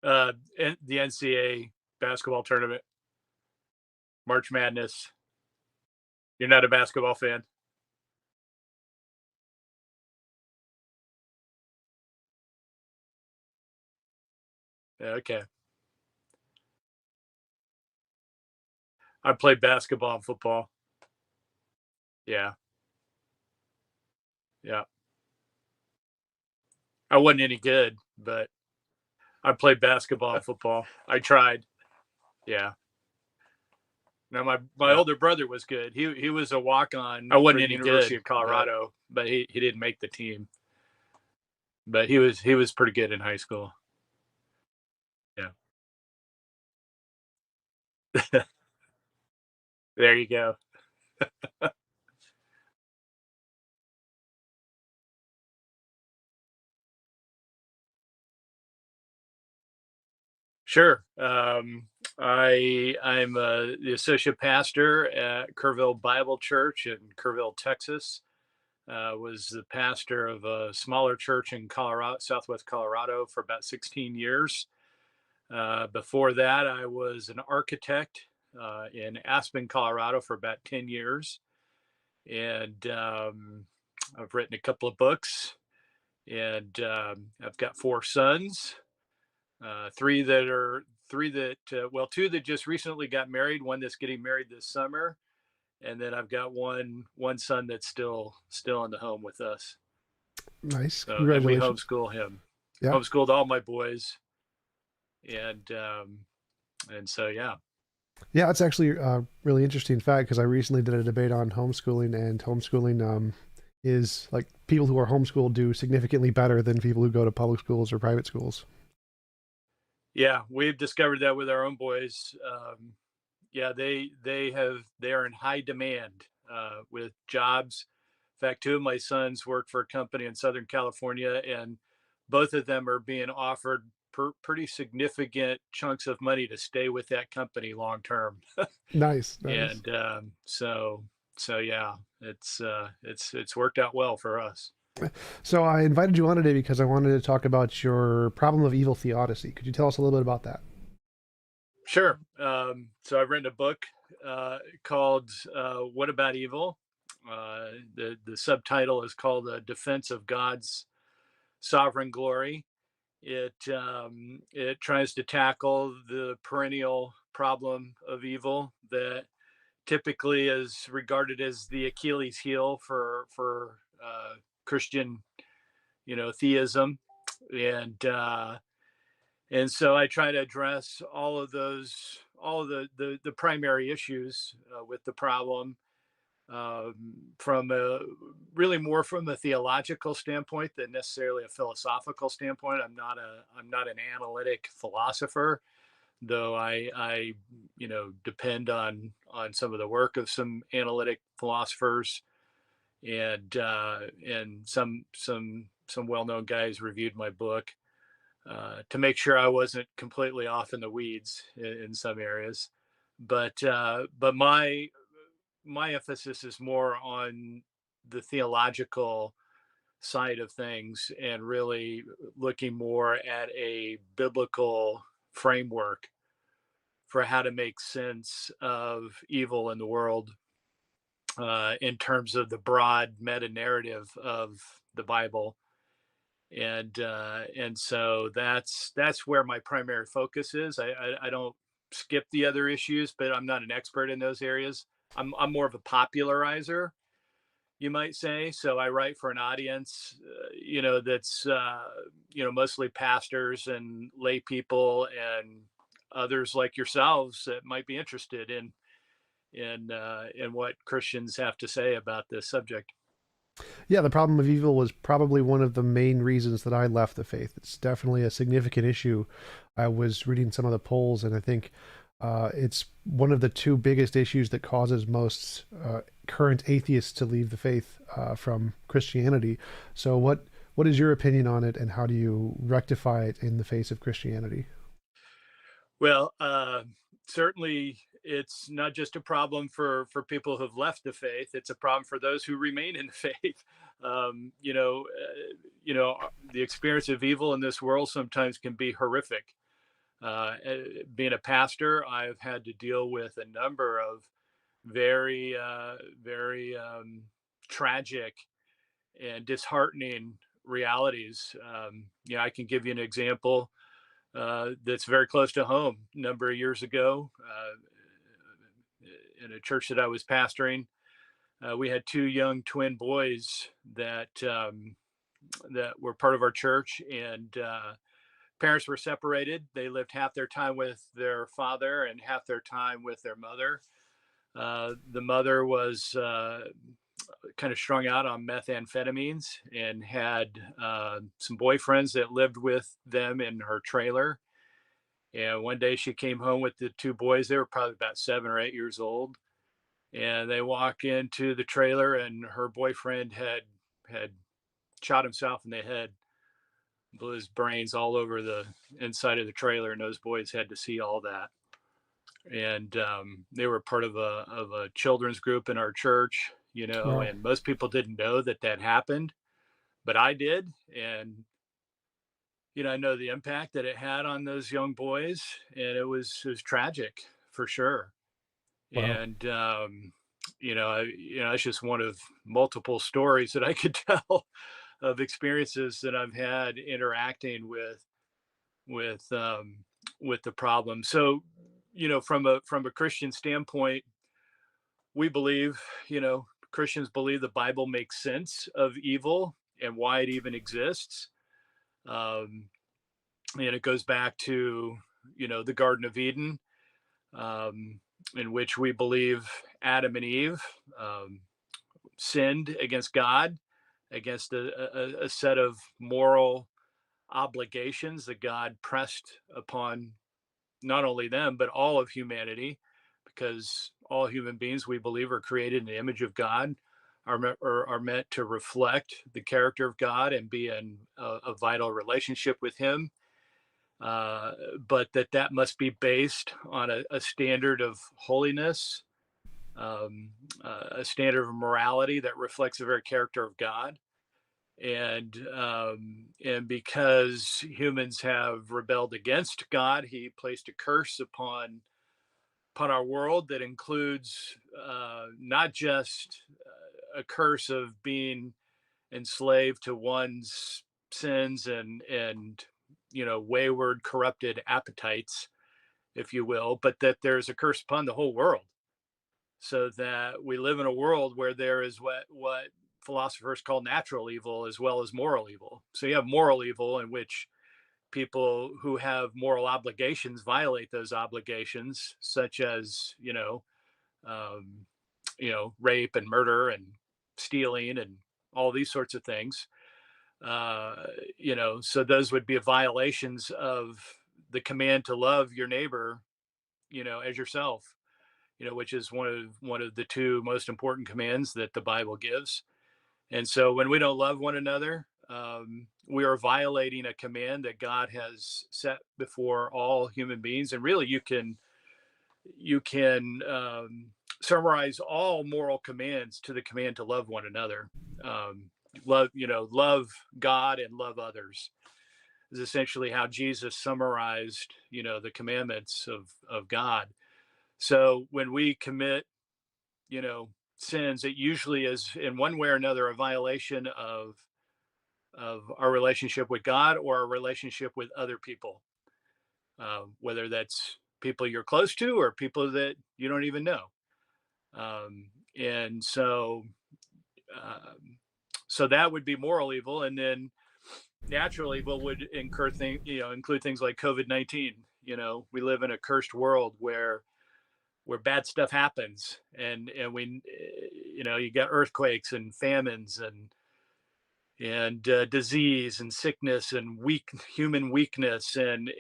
The NCAA basketball tournament, March Madness. You're not a basketball fan? Okay. I played basketball and football. Yeah. Yeah. I wasn't any good, but I played basketball and football. I tried. Yeah. Now my Yeah. older brother was good. He was a walk on. I wasn't for the any University good, of Colorado, but he didn't make the team. But he was pretty good in high school. Yeah. There you go. Sure. I'm the associate pastor at Kerrville Bible Church in Kerrville, Texas. Was the pastor of a smaller church in Colorado, Southwest Colorado, for about 16 years. Before that, I was an architect in Aspen, Colorado, for about 10 years, and I've written a couple of books, and I've got four sons. Three that well, two that just recently got married, one that's getting married this summer, and then I've got one son that's still in the home with us. Nice. So, and we Congratulations. homeschool him. Yeah. Homeschooled all my boys, and so yeah. Yeah, it's actually a really interesting fact because I recently did a debate on homeschooling, and homeschooling is like people who are homeschooled do significantly better than people who go to public schools or private schools. Yeah, we've discovered that with our own boys. Yeah, they are in high demand with jobs. In fact, two of my sons work for a company in Southern California, and both of them are being offered pretty significant chunks of money to stay with that company long term. Nice, nice. And so yeah, it's worked out well for us. So I invited you on today because I wanted to talk about your problem of evil theodicy. Could you tell us a little bit about that? Sure. So I've written a book called "What About Evil." The subtitle is called "Defense of God's Sovereign Glory." It tries to tackle the perennial problem of evil that typically is regarded as the Achilles heel for Christian, theism, and so I try to address all of the primary issues with the problem, um, from a really more from a theological standpoint than necessarily a philosophical standpoint. I'm not an analytic philosopher, though I depend on some of the work of some analytic philosophers, and some well-known guys reviewed my book to make sure I wasn't completely off in the weeds in some areas. But my emphasis is more on the theological side of things, and really looking more at a biblical framework for how to make sense of evil in the world, in terms of the broad meta narrative of the Bible. And so that's where my primary focus is. I don't skip the other issues, but I'm not an expert in those areas. I'm more of a popularizer, you might say. So I write for an audience, that's mostly pastors and lay people and others like yourselves that might be interested in what Christians have to say about this subject. Yeah, the problem of evil was probably one of the main reasons that I left the faith. It's definitely a significant issue. I was reading some of the polls, and I think it's one of the two biggest issues that causes most current atheists to leave the faith from Christianity. So, what is your opinion on it, and how do you rectify it in the face of Christianity? Well, certainly it's not just a problem for people who've left the faith. It's a problem for those who remain in the faith. The experience of evil in this world sometimes can be horrific. Being a pastor, I've had to deal with a number of very tragic and disheartening realities. I can give you an example that's very close to home. A number of years ago, in a church that I was pastoring, we had two young twin boys that were part of our church, and parents were separated. They lived half their time with their father and half their time with their mother. The mother was kind of strung out on methamphetamines and had some boyfriends that lived with them in her trailer. And one day she came home with the two boys. They were probably about 7 or 8 years old. And they walk into the trailer, and her boyfriend had shot himself in the head, blew his brains all over the inside of the trailer, and those boys had to see all that. And they were part of a children's group in our church, Wow. and most people didn't know that that happened, but I did. And I know the impact that it had on those young boys, and it was tragic for sure. Wow. And it's just one of multiple stories that I could tell of experiences that I've had interacting with um, with the problem. So, from a Christian standpoint, we believe, Christians believe the Bible makes sense of evil and why it even exists. Um, and it goes back to, the Garden of Eden, um, in which we believe Adam and Eve um, sinned against God, against a set of moral obligations that God pressed upon not only them, but all of humanity, because all human beings, we believe, are created in the image of God, are meant to reflect the character of God and be in a vital relationship with Him. But that must be based on a standard of holiness, um, a standard of morality that reflects the very character of God. And because humans have rebelled against God, He placed a curse upon our world that includes not just a curse of being enslaved to one's sins and wayward, corrupted appetites, if you will, but that there's a curse upon the whole world, so that we live in a world where there is what philosophers call natural evil as well as moral evil. So you have moral evil, in which people who have moral obligations violate those obligations, such as um, rape and murder and stealing and all these sorts of things. So those would be violations of the command to love your neighbor, as yourself. Which is one of the two most important commands that the Bible gives. And so when we don't love one another, we are violating a command that God has set before all human beings. And really, you can summarize all moral commands to the command to love one another. Um, love God and love others is essentially how Jesus summarized, the commandments of God. So when we commit, sins, it usually is in one way or another a violation of our relationship with God or our relationship with other people, whether that's people you're close to or people that you don't even know. And so that would be moral evil, and then natural evil would include things like COVID-19. We live in a cursed world where bad stuff happens, and we you get earthquakes and famines and disease and sickness and weak human weakness, and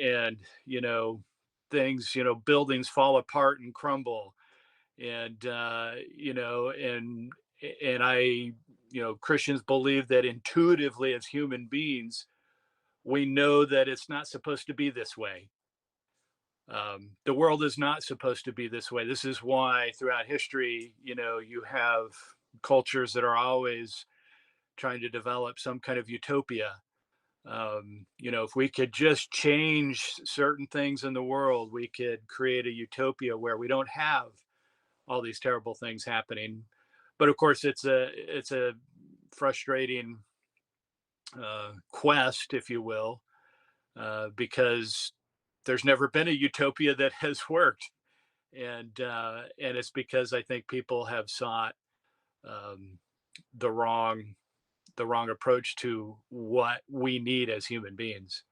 things, buildings fall apart and crumble, and I Christians believe that intuitively, as human beings, we know that it's not supposed to be this way. The world is not supposed to be this way. This is why throughout history, you have cultures that are always trying to develop some kind of utopia, If we could just change certain things in the world, we could create a utopia where we don't have all these terrible things happening. But of course, it's a frustrating quest, if you will, because there's never been a utopia that has worked, and it's because I think people have sought um, the wrong the wrong approach to what we need as human beings.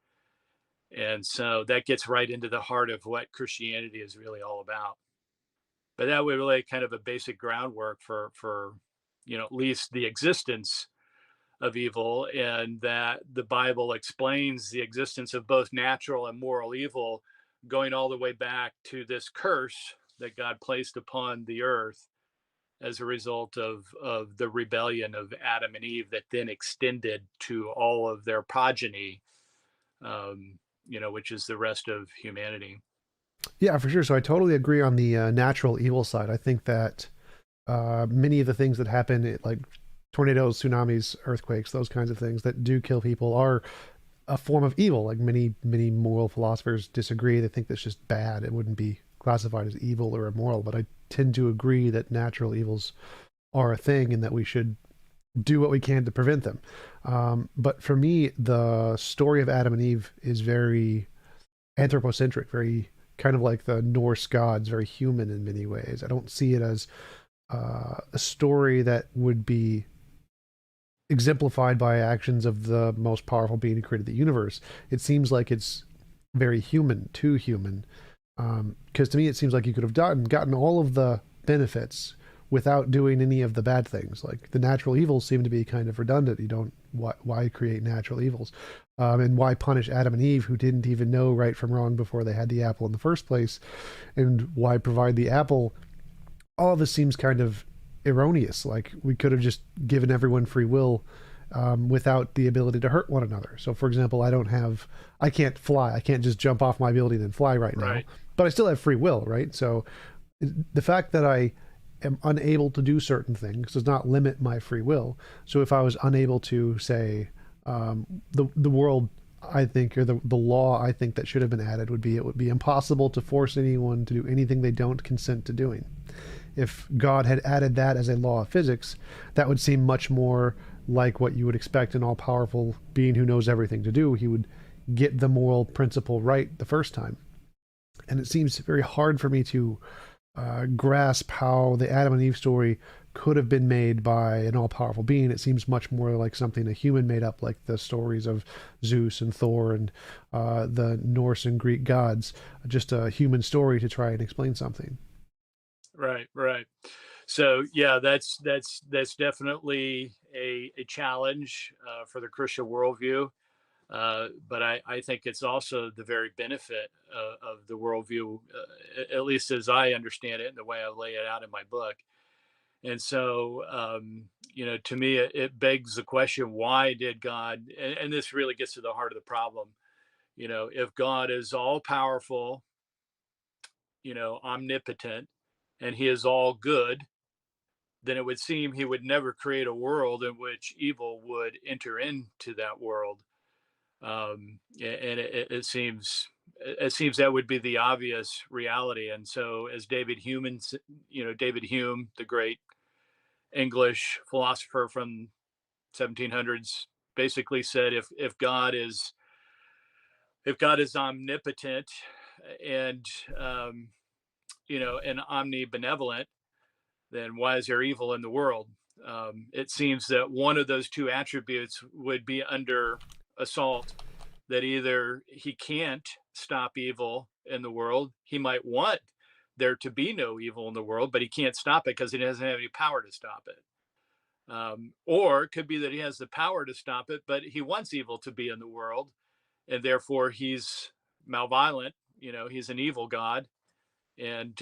And so that gets right into the heart of what Christianity is really all about. But that would really kind of a basic groundwork for at least the existence of evil, and that the Bible explains the existence of both natural and moral evil, going all the way back to this curse that God placed upon the earth as a result of the rebellion of Adam and Eve, that then extended to all of their progeny, which is the rest of humanity. Yeah, for sure. So I totally agree on the natural evil side. I think that many of the things that happen, like tornadoes, tsunamis, earthquakes, those kinds of things that do kill people, are a form of evil. Like many moral philosophers disagree. They think that's just bad. It wouldn't be classified as evil or immoral. But I tend to agree that natural evils are a thing and that we should do what we can to prevent them. But for me, the story of Adam and Eve is very anthropocentric, very kind of like the Norse gods, very human in many ways. I don't see it as a story that would be exemplified by actions of the most powerful being who created the universe. It seems like it's very human, too human. Because to me, it seems like you could have gotten all of the benefits without doing any of the bad things. Like the natural evils seem to be kind of redundant. You don't why create natural evils, and why punish Adam and Eve who didn't even know right from wrong before they had the apple in the first place, and why provide the apple. All of this seems kind of erroneous. Like we could have just given everyone free will without the ability to hurt one another. So, for example, I can't fly. I can't just jump off my building and fly right now, Right. but I still have free will, right? So, the fact that I am unable to do certain things does not limit my free will. So, if I was unable to say the world, I think, or the law I think that should have been added would be it would be impossible to force anyone to do anything they don't consent to doing. If God had added that as a law of physics, that would seem much more like what you would expect an all-powerful being who knows everything to do. He would get the moral principle right the first time. And it seems very hard for me to grasp how the Adam and Eve story could have been made by an all-powerful being. It seems much more like something a human made up, like the stories of Zeus and Thor and the Norse and Greek gods. Just a human story to try and explain something. Right, right. So yeah, that's definitely a challenge for the Christian worldview. But I think it's also the very benefit of the worldview, at least as I understand it and the way I lay it out in my book. And so, to me, it begs the question: why did God? And this really gets to the heart of the problem. If God is all powerful, omnipotent, and He is all good, then it would seem He would never create a world in which evil would enter into that world. And it seems that would be the obvious reality. And so, as David Hume, the great English philosopher from 1700s, basically said, if God is omnipotent and and omnibenevolent, then why is there evil in the world? It seems that one of those two attributes would be under assault, that either he can't stop evil in the world, he might want there to be no evil in the world, but he can't stop it because he doesn't have any power to stop it. Or it could be that he has the power to stop it, but he wants evil to be in the world, and therefore he's malviolent. He's an evil God, and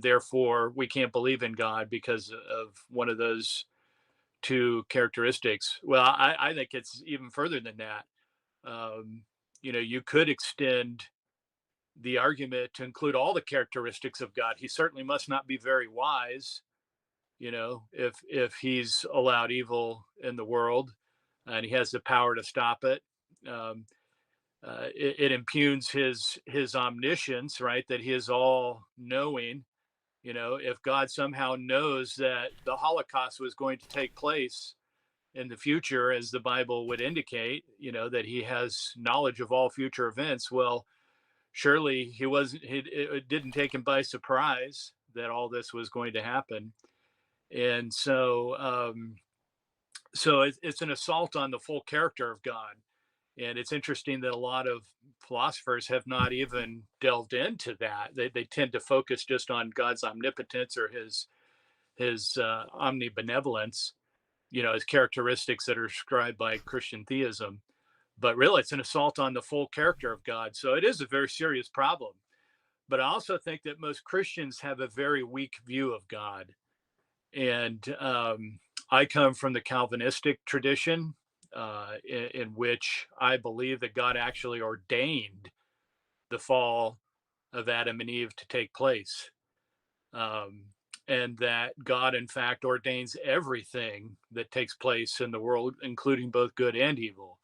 therefore we can't believe in God because of one of those two characteristics. Well, I think it's even further than that. You could extend the argument to include all the characteristics of God. He certainly must not be very wise, if he's allowed evil in the world. and he has the power to stop it. Um, it impugns his omniscience, right? That he is all knowing. You know, if God somehow knows that the Holocaust was going to take place in the future, as the Bible would indicate, you know, that he has knowledge of all future events. Well, surely he wasn't. It didn't take him by surprise that all this was going to happen, and so it's an assault on the full character of God. And it's interesting that a lot of philosophers have not even delved into that. They tend to focus just on God's omnipotence or his omnibenevolence, you know, as characteristics that are described by Christian theism. But really, it's an assault on the full character of God. So it is a very serious problem. But I also think that most Christians have a very weak view of God. And I come from the Calvinistic tradition, in which I believe that God actually ordained the fall of Adam and Eve to take place. Um, and that God, in fact, ordains everything that takes place in the world, including both good and evil.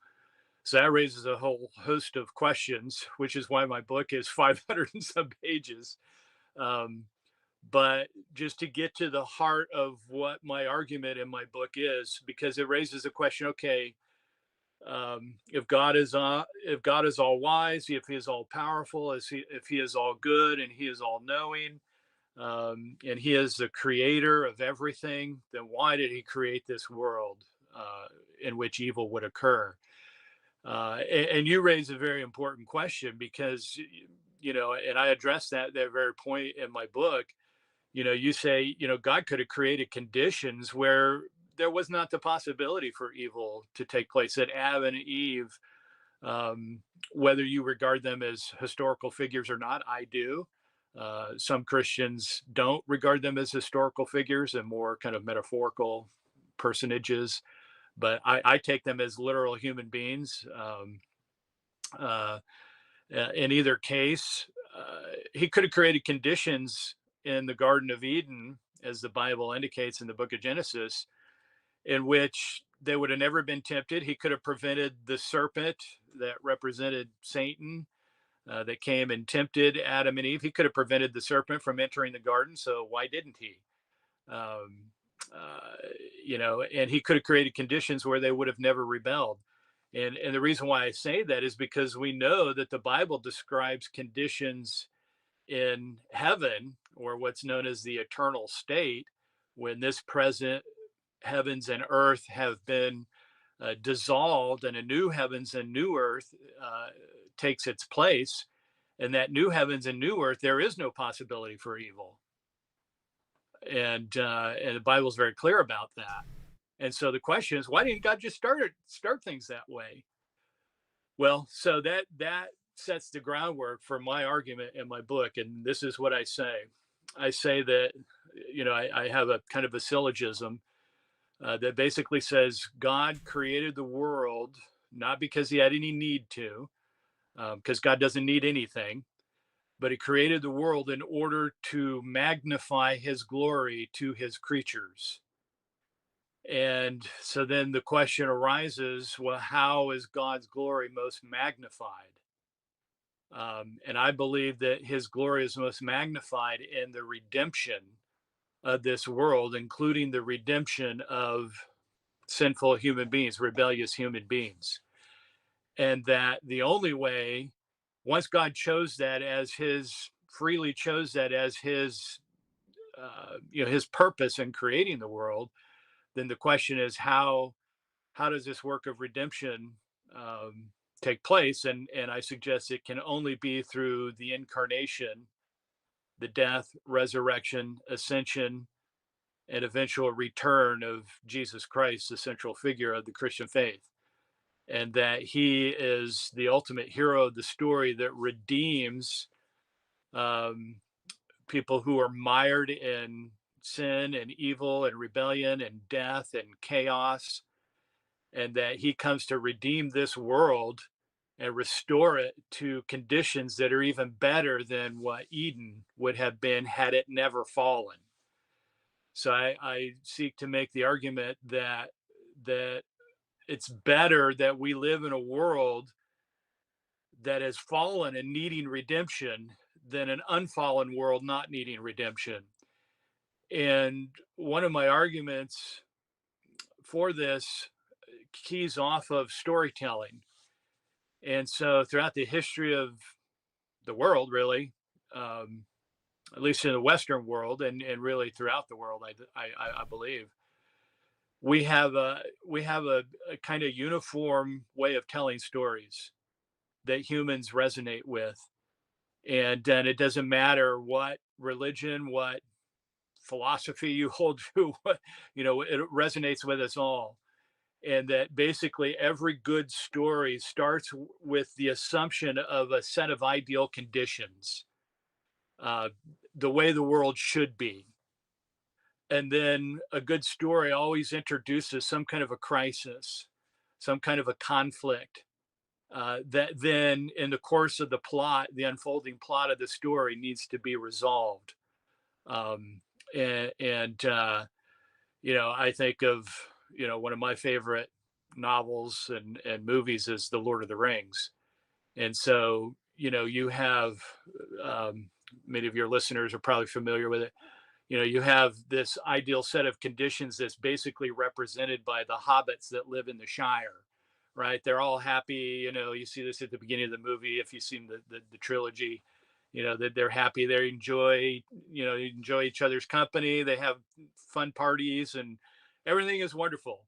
So that raises a whole host of questions, which is why my book is 500 and some pages. Um, but just to get to the heart of what my argument in my book is, because it raises the question: okay, if God is all wise, if He is all powerful, if He is all good, and He is all knowing, and He is the creator of everything, then why did He create this world in which evil would occur? And you raise a very important question, because you know, and I address that very point in my book. You know, you say, you know, God could have created conditions where there was not the possibility for evil to take place. That Adam and Eve, um, whether you regard them as historical figures or not, I do. Some Christians don't regard them as historical figures and more kind of metaphorical personages, but I take them as literal human beings. Uh, in either case, he could have created conditions in the Garden of Eden, as the Bible indicates in the book of Genesis, in which they would have never been tempted. He could have prevented the serpent that represented Satan, that came and tempted Adam and Eve. He could have prevented the serpent from entering the garden. So why didn't he? Um, uh, you know, and he could have created conditions where they would have never rebelled. And the reason why I say that is because we know that the Bible describes conditions in heaven, or what's known as the eternal state, when this present heavens and earth have been dissolved and a new heavens and new earth takes its place. And that new heavens and new earth, there is no possibility for evil. And the Bible is very clear about that. And so the question is, why didn't God just start things that way? Well, so that sets the groundwork for my argument in my book, and this is what I say. I say that, you know, I have a kind of a syllogism that basically says God created the world not because He had any need to, because God doesn't need anything, but He created the world in order to magnify His glory to His creatures. And so then the question arises, well, how is God's glory most magnified? And I believe that His glory is most magnified in the redemption of this world, including the redemption of sinful human beings, rebellious human beings. And that the only way, once God chose that as His, freely chose that as His, you know, His purpose in creating the world, then the question is, how does this work of redemption um, take place? And I suggest it can only be through the incarnation, the death, resurrection, ascension, and eventual return of Jesus Christ, the central figure of the Christian faith. And that He is the ultimate hero of the story that redeems um, people who are mired in sin and evil and rebellion and death and chaos, and that He comes to redeem this world and restore it to conditions that are even better than what Eden would have been had it never fallen. So I seek to make the argument that it's better that we live in a world that has fallen and needing redemption than an unfallen world not needing redemption. And one of my arguments for this keys off of storytelling. And so throughout the history of the world, really, um, at least in the Western world, and really throughout the world, I believe we have a kind of uniform way of telling stories that humans resonate with, and then it doesn't matter what religion, what philosophy you hold to, what, it resonates with us all. And that basically every good story starts with the assumption of a set of ideal conditions, uh, the way the world should be. And then a good story always introduces some kind of a crisis, some kind of a conflict, that then, in the course of the plot, the unfolding plot of the story needs to be resolved. Um, and I think of, one of my favorite novels and movies is The Lord of the Rings. And so, you have, um, many of your listeners are probably familiar with it. You have this ideal set of conditions that's basically represented by the hobbits that live in the Shire, right? They're all happy. You see this at the beginning of the movie if you've seen the trilogy. That they're happy. They enjoy each other's company. They have fun parties, and everything is wonderful,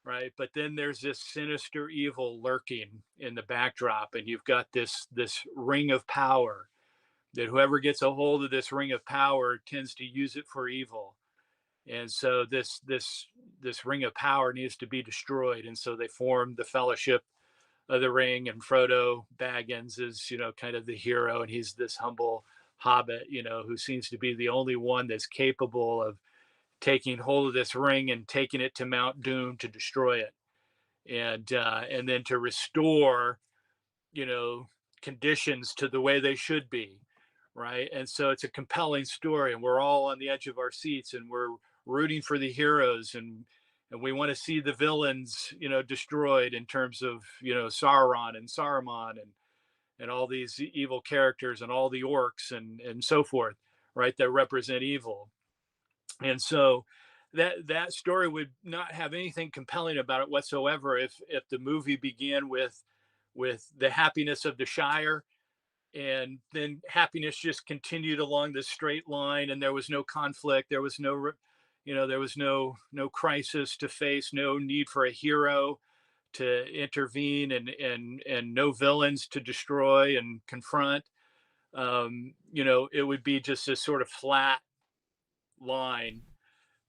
right? But then there's this sinister evil lurking in the backdrop, and you've got this ring of power that whoever gets a hold of this ring of power tends to use it for evil. And so this ring of power needs to be destroyed. And so they form the Fellowship of the Ring, and Frodo Baggins is, kind of the hero, and he's this humble hobbit, who seems to be the only one that's capable of taking hold of this ring and taking it to Mount Doom to destroy it, and then to restore, you know, conditions to the way they should be, right? And so it's a compelling story, and we're all on the edge of our seats, and we're rooting for the heroes, and we want to see the villains, destroyed in terms of, Sauron and Saruman and all these evil characters and all the orcs and so forth, right? That represent evil. And so that story would not have anything compelling about it whatsoever if the movie began with the happiness of the Shire, and then happiness just continued along this straight line, and there was no conflict, there was no crisis to face, no need for a hero to intervene, and no villains to destroy and confront. It would be just this sort of flat line,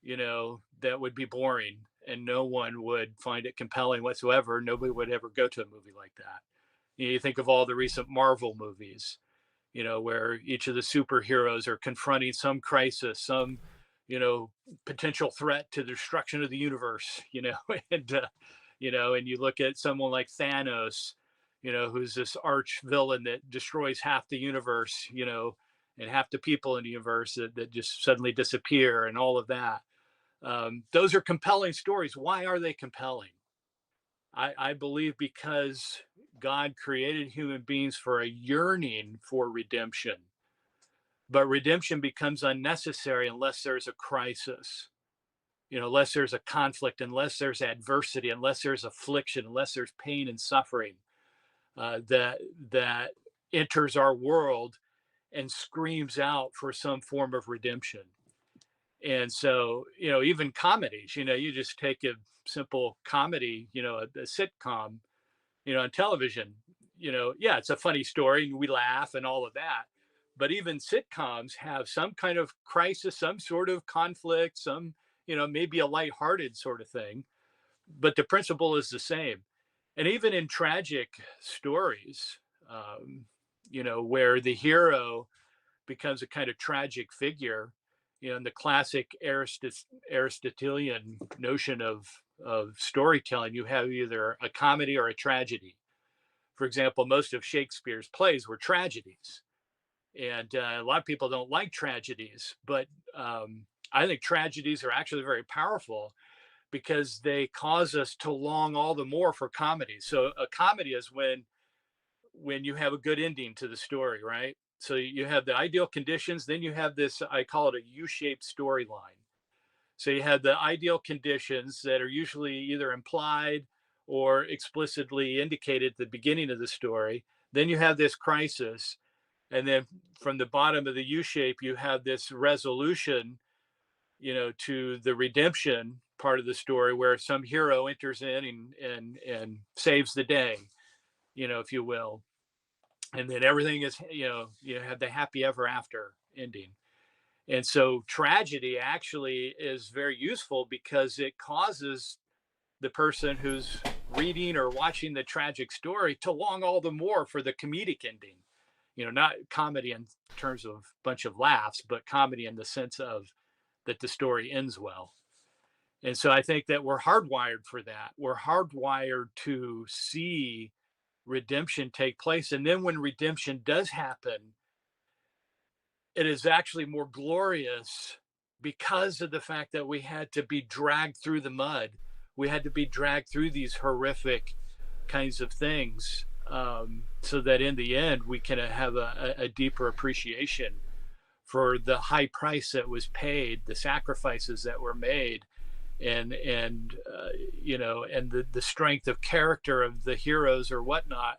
that would be boring, and no one would find it compelling whatsoever. Nobody would ever go to a movie like that. You think of all the recent Marvel movies, where each of the superheroes are confronting some crisis, some, potential threat to the destruction of the universe, and you look at someone like Thanos, who's this arch villain that destroys half the universe, and half the people in the universe that just suddenly disappear and all of that. Those are compelling stories. Why are they compelling? I believe because God created human beings for a yearning for redemption, but redemption becomes unnecessary unless there's a crisis, unless there's a conflict, unless there's adversity, unless there's affliction, unless there's pain and suffering, that enters our world and screams out for some form of redemption. And so, even comedies, you just take a simple comedy, a sitcom, on television, yeah, it's a funny story and we laugh and all of that. But even sitcoms have some kind of crisis, some sort of conflict, some, maybe a lighthearted sort of thing, but the principle is the same. And even in tragic stories, um, where the hero becomes a kind of tragic figure, in the classic Aristotelian notion of storytelling, you have either a comedy or a tragedy. For example, most of Shakespeare's plays were tragedies, and a lot of people don't like tragedies, but I think tragedies are actually very powerful because they cause us to long all the more for comedy. So a comedy is when you have a good ending to the story, right? So you have the ideal conditions, then you have this, I call it a U-shaped storyline. So you have the ideal conditions that are usually either implied or explicitly indicated at the beginning of the story. Then you have this crisis. And then from the bottom of the U shape, you have this resolution, to the redemption part of the story where some hero enters in and saves the day, if you will. And then everything is, you have the happy ever after ending. And so tragedy actually is very useful because it causes the person who's reading or watching the tragic story to long all the more for the comedic ending. Not comedy in terms of bunch of laughs, but comedy in the sense of that the story ends well. And so I think that we're hardwired for that. We're hardwired to see redemption take place. And then when redemption does happen, it is actually more glorious because of the fact that we had to be dragged through the mud. We had to be dragged through these horrific kinds of things, so that in the end we can have a deeper appreciation for the high price that was paid, the sacrifices that were made, and the strength of character of the heroes or whatnot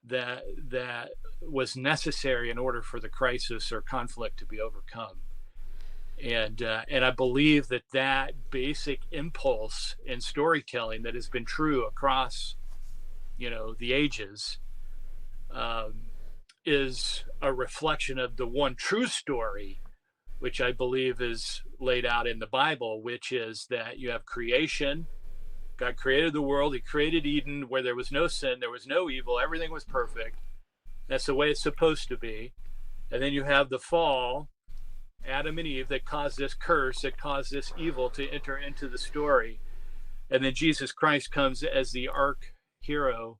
that was necessary in order for the crisis or conflict to be overcome. And I believe that basic impulse in storytelling that has been true across the ages, is a reflection of the one true story, which I believe is laid out in the Bible, which is that you have creation. God created the world. He created Eden where there was no sin, there was no evil, everything was perfect. That's the way it's supposed to be. And then you have the fall, Adam and Eve, that caused this curse, that caused this evil to enter into the story. And then Jesus Christ comes as the arc hero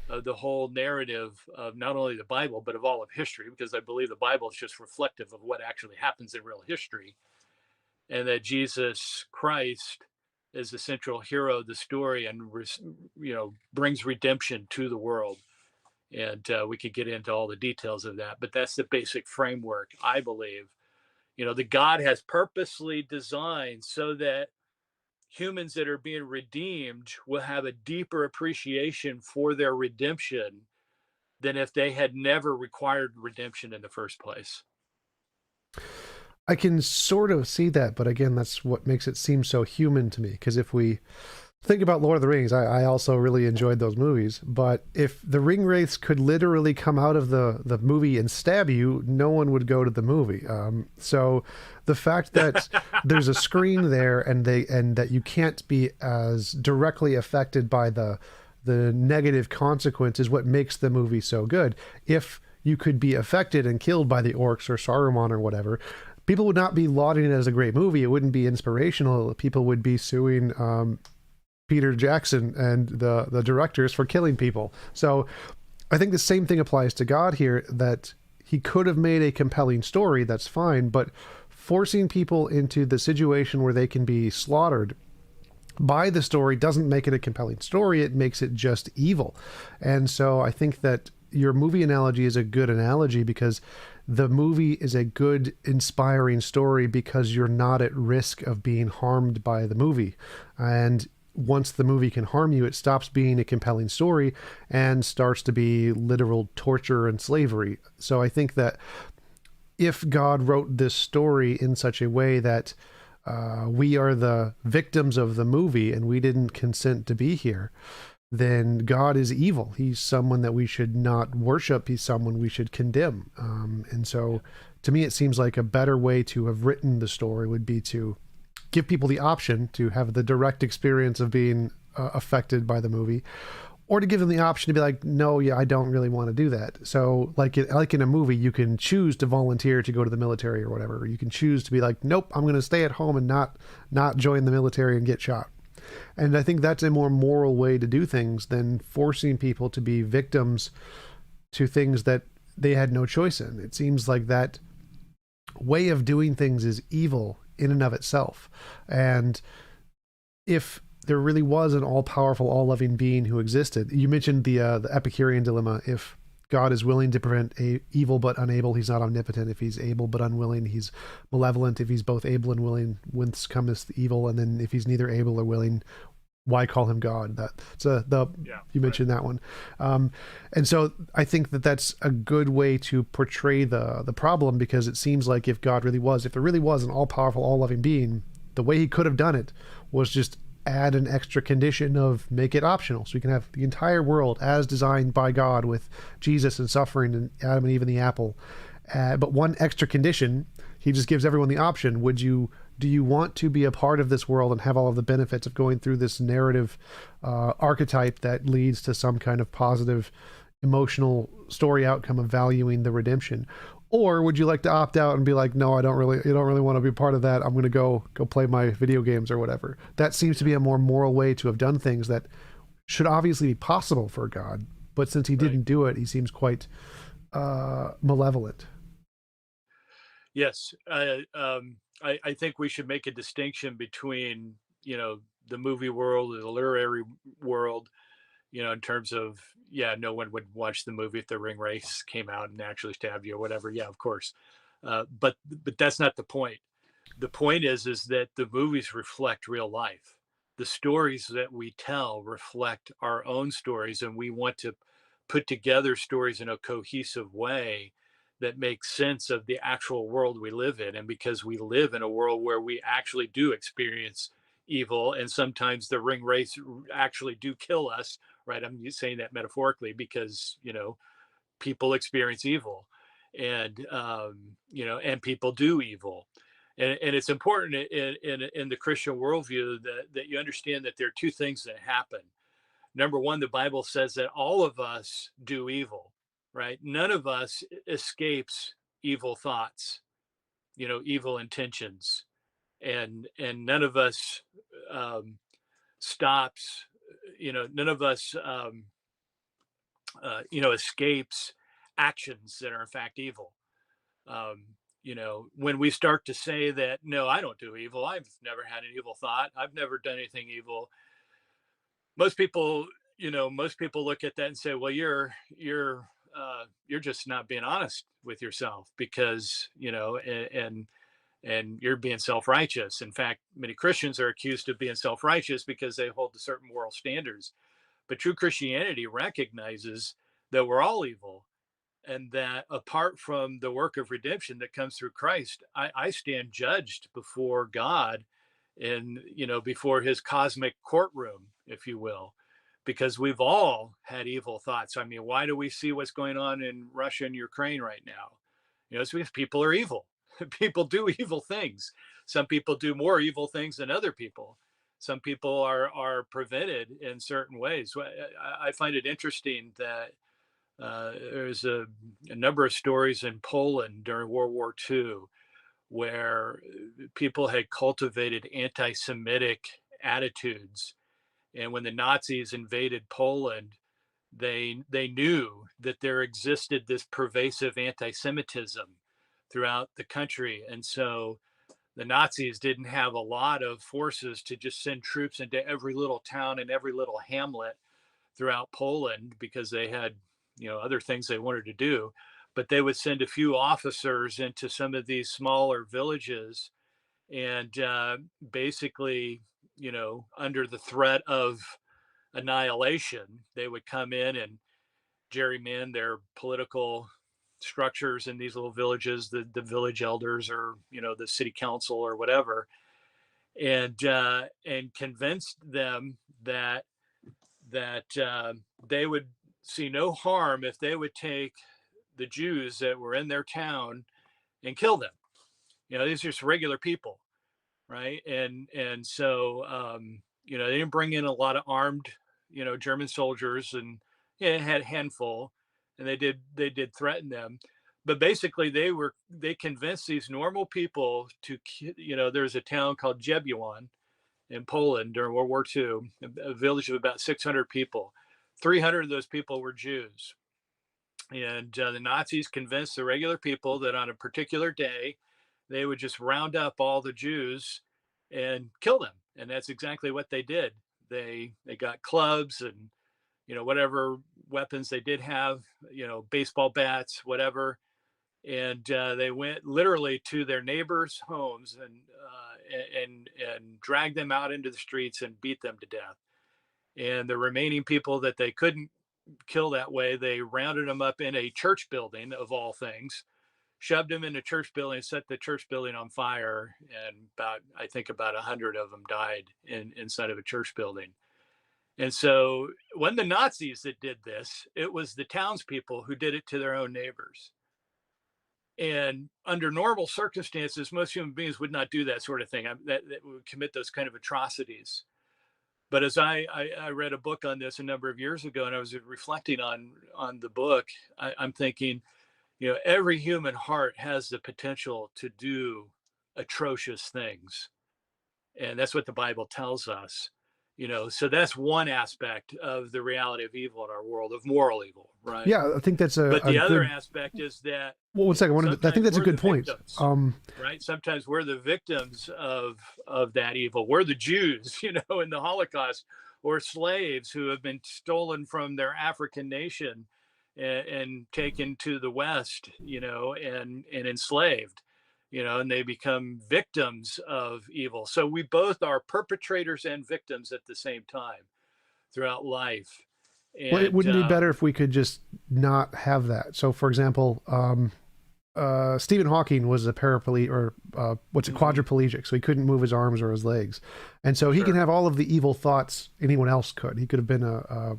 of the whole narrative of not only the Bible, but of all of history, because I believe the Bible is just reflective of what actually happens in real history. And that Jesus Christ is the central hero of the story and, brings redemption to the world. And we could get into all the details of that, but that's the basic framework, I believe, that God has purposely designed so that humans that are being redeemed will have a deeper appreciation for their redemption than if they had never required redemption in the first place. I can sort of see that, but again, that's what makes it seem so human to me. Because if we think about Lord of the Rings, I also really enjoyed those movies. But if the ring wraiths could literally come out of the movie and stab you, no one would go to the movie. So the fact that there's a screen there and that you can't be as directly affected by the negative consequence is what makes the movie so good. If you could be affected and killed by the orcs or Saruman or whatever, people would not be lauding it as a great movie. It wouldn't be inspirational. People would be suing Peter Jackson and the directors for killing people. So I think the same thing applies to God here, that he could have made a compelling story, that's fine, but forcing people into the situation where they can be slaughtered by the story doesn't make it a compelling story. It makes it just evil. And so I think that your movie analogy is a good analogy, because the movie is a good, inspiring story because you're not at risk of being harmed by the movie. And once the movie can harm you, it stops being a compelling story and starts to be literal torture and slavery. So I think that if God wrote this story in such a way that we are the victims of the movie and we didn't consent to be here, then God is evil. He's someone that we should not worship. He's someone we should condemn. And so to me, it seems like a better way to have written the story would be to give people the option to have the direct experience of being affected by the movie, or to give them the option to be like, no, yeah, I don't really want to do that. So like in a movie, you can choose to volunteer to go to the military or whatever. Or you can choose to be like, nope, I'm going to stay at home and not join the military and get shot. And I think that's a more moral way to do things than forcing people to be victims to things that they had no choice in. It seems like that way of doing things is evil in and of itself. And if there really was an all-powerful, all-loving being who existed. You mentioned the Epicurean dilemma. If God is willing to prevent evil but unable, he's not omnipotent. If he's able but unwilling, he's malevolent. If he's both able and willing, whence cometh the evil? And then if he's neither able or willing, why call him God? That's the Yeah, you right. mentioned that one, and so I think that that's a good way to portray the problem, because it seems like if God really was, if there really was an all powerful, all loving being, the way he could have done it was just add an extra condition of make it optional, so we can have the entire world as designed by God with Jesus and suffering and Adam and Eve and the apple. But one extra condition, he just gives everyone the option. Do you want to be a part of this world and have all of the benefits of going through this narrative archetype that leads to some kind of positive emotional story outcome of valuing the redemption? Or would you like to opt out and be like, no, you don't really want to be part of that. I'm going to go play my video games or whatever. That seems to be a more moral way to have done things that should obviously be possible for God. But since he Right. didn't do it, he seems quite malevolent. Yes. I think we should make a distinction between, the movie world or the literary world, in terms of, yeah, no one would watch the movie if the ring race came out and actually stabbed you or whatever. Yeah, of course. But that's not the point. The point is that the movies reflect real life. The stories that we tell reflect our own stories, and we want to put together stories in a cohesive way that makes sense of the actual world we live in. And because we live in a world where we actually do experience evil, and sometimes the ring race actually do kill us, right? I'm saying that metaphorically because, people experience evil, and and people do evil, and it's important in the Christian worldview that you understand that there are two things that happen. Number one, the Bible says that all of us do evil, right? None of us escapes evil thoughts, evil intentions, and none of us um, stops, none of us escapes actions that are in fact evil. When we start to say that, no, I don't do evil, I've never had an evil thought, I've never done anything evil, most people, most people look at that and say, well, you're just not being honest with yourself, because, and you're being self-righteous. In fact, many Christians are accused of being self-righteous because they hold to certain moral standards. But true Christianity recognizes that we're all evil, and that apart from the work of redemption that comes through Christ, I stand judged before God, and before his cosmic courtroom, if you will, because we've all had evil thoughts. I mean, why do we see what's going on in Russia and Ukraine right now? It's because people are evil. People do evil things. Some people do more evil things than other people. Some people are prevented in certain ways. I find it interesting that there's a number of stories in Poland during World War II where people had cultivated anti Semitic attitudes. And when the Nazis invaded Poland, they knew that there existed this pervasive anti Semitism throughout the country. And so the Nazis didn't have a lot of forces to just send troops into every little town and every little hamlet throughout Poland, because they had, other things they wanted to do. But they would send a few officers into some of these smaller villages, and basically, under the threat of annihilation, they would come in and gerryman their political structures in these little villages, the village elders, or the city council or whatever, and convinced them that they would see no harm if they would take the Jews that were in their town and kill them. These are just regular people, right? And so they didn't bring in a lot of armed, German soldiers, and yeah, it had a handful, and they did threaten them. But basically, they convinced these normal people to, there's a town called Jebuon in Poland during World War II, a village of about 600 people. 300 of those people were Jews. And the Nazis convinced the regular people that on a particular day, they would just round up all the Jews and kill them. And that's exactly what they did. They got clubs and, whatever weapons they did have, baseball bats, whatever, and they went literally to their neighbors' homes and dragged them out into the streets and beat them to death. And the remaining people that they couldn't kill that way, they rounded them up in a church building of all things, shoved them in a church building, set the church building on fire, and I think about 100 of them died inside of a church building. And so when the Nazis that did this, it was the townspeople who did it to their own neighbors. And under normal circumstances, most human beings would not do that sort of thing, that would commit those kind of atrocities. But as I read a book on this a number of years ago, and I was reflecting on the book, I'm thinking, every human heart has the potential to do atrocious things. And that's what the Bible tells us. So that's one aspect of the reality of evil in our world, of moral evil, right? Yeah, I think that's But a the other good. aspect is that Well, one second. I think sometimes that's a we're the good point. victims, right? Sometimes we're the victims of that evil. We're the Jews, in the Holocaust, or slaves who have been stolen from their African nation and taken to the West, and enslaved, and they become victims of evil. So we both are perpetrators and victims at the same time throughout life. Well, it And wouldn't be better if we could just not have that. So, for example, Stephen Hawking was a paraplegic, or what's it, quadriplegic, so he couldn't move his arms or his legs, and so he can sure, have all of the evil thoughts anyone else could. He could have been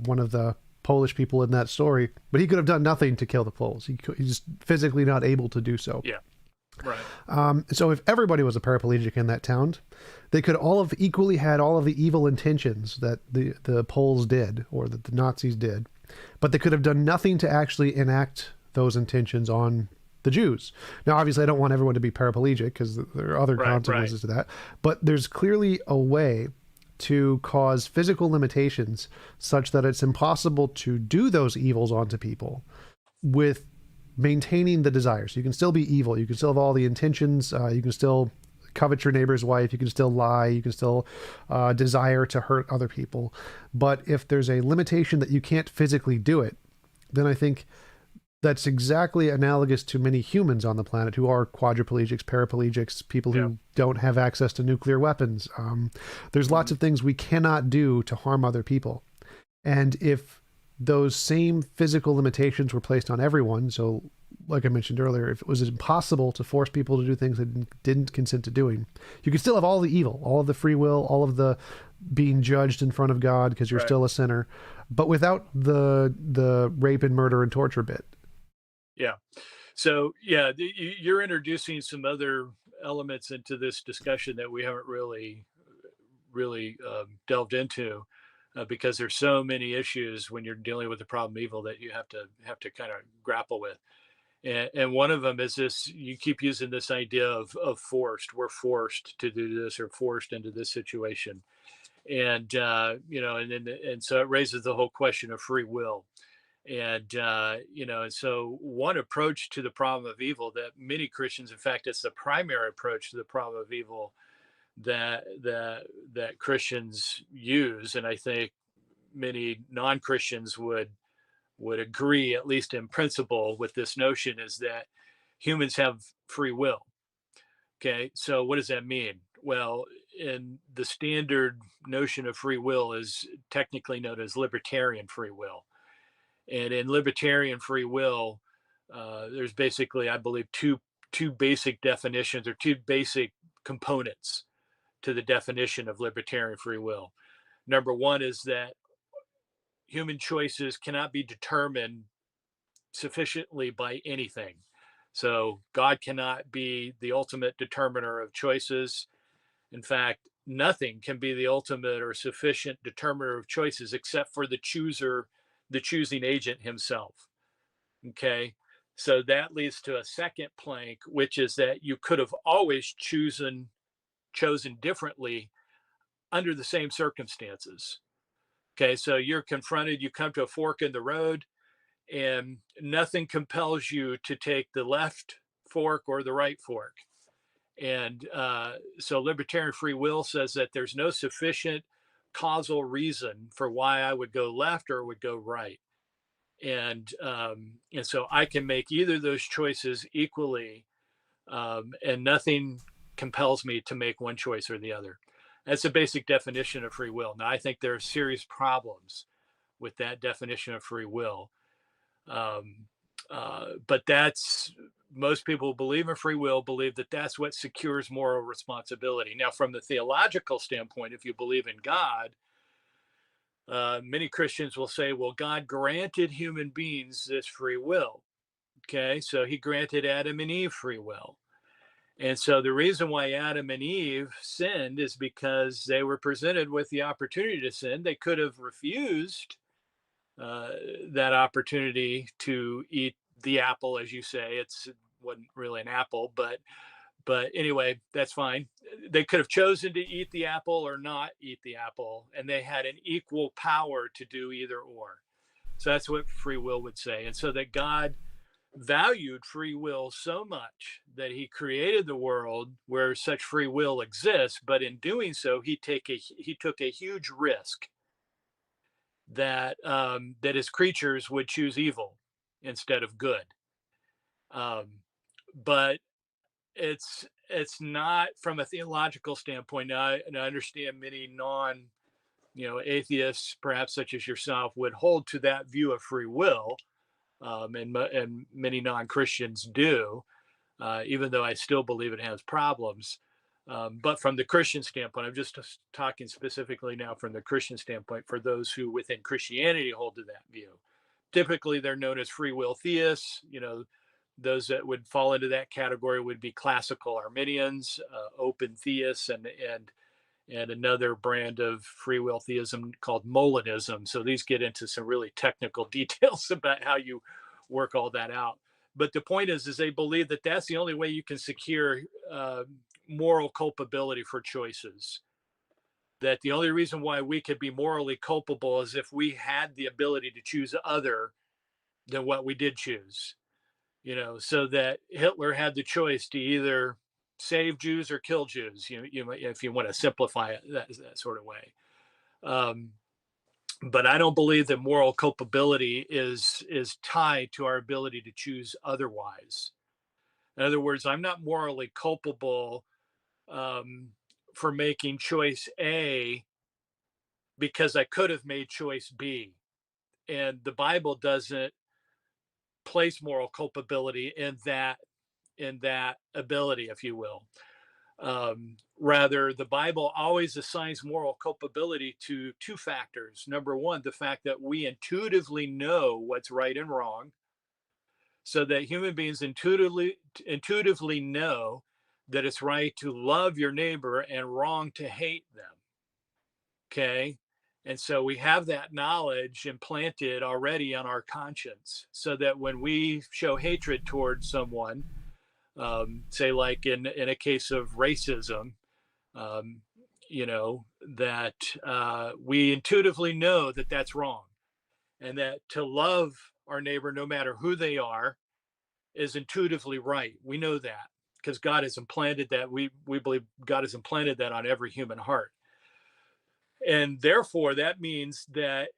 one of the Polish people in that story, but he could have done nothing to kill the Poles. He's just physically not able to do so. yeah, right, So if everybody was a paraplegic in that town, they could all have equally had all of the evil intentions that the Poles did, or that the Nazis did, but they could have done nothing to actually enact those intentions on the Jews. Now, obviously, I don't want everyone to be paraplegic, because there are other consequences to that, but there's clearly a way to cause physical limitations such that it's impossible to do those evils onto people with maintaining the desires. You can still be evil. You can still have all the intentions. You can still covet your neighbor's wife. You can still lie. You can still desire to hurt other people. But if there's a limitation that you can't physically do it, then I think that's exactly analogous to many humans on the planet who are quadriplegics, paraplegics, people who don't have access to nuclear weapons. There's lots of things we cannot do to harm other people. And if those same physical limitations were placed on everyone, so like I mentioned earlier, if it was impossible to force people to do things they didn't consent to doing, you could still have all the evil, all of the free will, all of the being judged in front of God because you're still a sinner, but without the rape and murder and torture bit. yeah. So yeah, you're introducing some other elements into this discussion that we haven't really delved into, because there's so many issues when you're dealing with the problem of evil that you have to kind of grapple with. And one of them is this: you keep using this idea of forced. We're forced to do this, or forced into this situation, and and so it raises the whole question of free will. And and so one approach to the problem of evil that many Christians, in fact, it's the primary approach to the problem of evil that Christians use, and I think many non-Christians would agree, at least in principle, with this notion, is that humans have free will. Okay, so what does that mean? Well, in the standard notion of free will is technically known as libertarian free will. And in libertarian free will, there's basically, I believe, two basic definitions, or two basic components to the definition of libertarian free will. Number one is that human choices cannot be determined sufficiently by anything. So God cannot be the ultimate determiner of choices. In fact, nothing can be the ultimate or sufficient determiner of choices except for the chooser, the choosing agent himself. Okay. So that leads to a second plank, which is that you could have always chosen differently under the same circumstances. Okay. So you're confronted, you come to a fork in the road, and nothing compels you to take the left fork or the right fork. And so libertarian free will says that there's no sufficient causal reason for why I would go left or would go right. And so I can make either of those choices equally, and nothing compels me to make one choice or the other. That's a basic definition of free will. Now, I think there are serious problems with that definition of free will. Um, but that's most people who believe in free will believe that that's what secures moral responsibility. Now, from the theological standpoint, if you believe in God, many Christians will say, well, God granted human beings this free will. Okay, so he granted Adam and Eve free will. And so the reason why Adam and Eve sinned is because they were presented with the opportunity to sin. They could have refused uh, that opportunity to eat the apple, as you say. It wasn't really an apple, but anyway, that's fine. They could have chosen to eat the apple or not eat the apple, and they had an equal power to do either or. So that's what free will would say. And so that God valued free will so much that he created the world where such free will exists, but in doing so, he took a huge risk that that his creatures would choose evil instead of good. Um, but it's not from a theological standpoint. Now, and I understand many non atheists, perhaps such as yourself, would hold to that view of free will, and many non Christians do, even though I still believe it has problems. But from the Christian standpoint, I'm just talking specifically now from the Christian standpoint for those who within Christianity hold to that view. Typically, they're known as free will theists. Those that would fall into that category would be classical Arminians, open theists, and another brand of free will theism called Molinism. So these get into some really technical details about how you work all that out. But the point is they believe that that's the only way you can secure moral culpability for choices. That the only reason why we could be morally culpable is if we had the ability to choose other than what we did choose. So that Hitler had the choice to either save Jews or kill Jews. If you want to simplify it that sort of way. Um, but I don't believe that moral culpability is tied to our ability to choose otherwise. In other words, I'm not morally culpable um, for making choice A because I could have made choice B, and the Bible doesn't place moral culpability in that ability, if you will. Rather, the Bible always assigns moral culpability to two factors. Number one, the fact that we intuitively know what's right and wrong, so that human beings intuitively know that it's right to love your neighbor and wrong to hate them. Okay. And so we have that knowledge implanted already on our conscience, so that when we show hatred towards someone, say like in a case of racism, um, that we intuitively know that that's wrong, and that to love our neighbor, no matter who they are, is intuitively right. We know that because God has implanted that. We believe God has implanted that on every human heart, and therefore that means that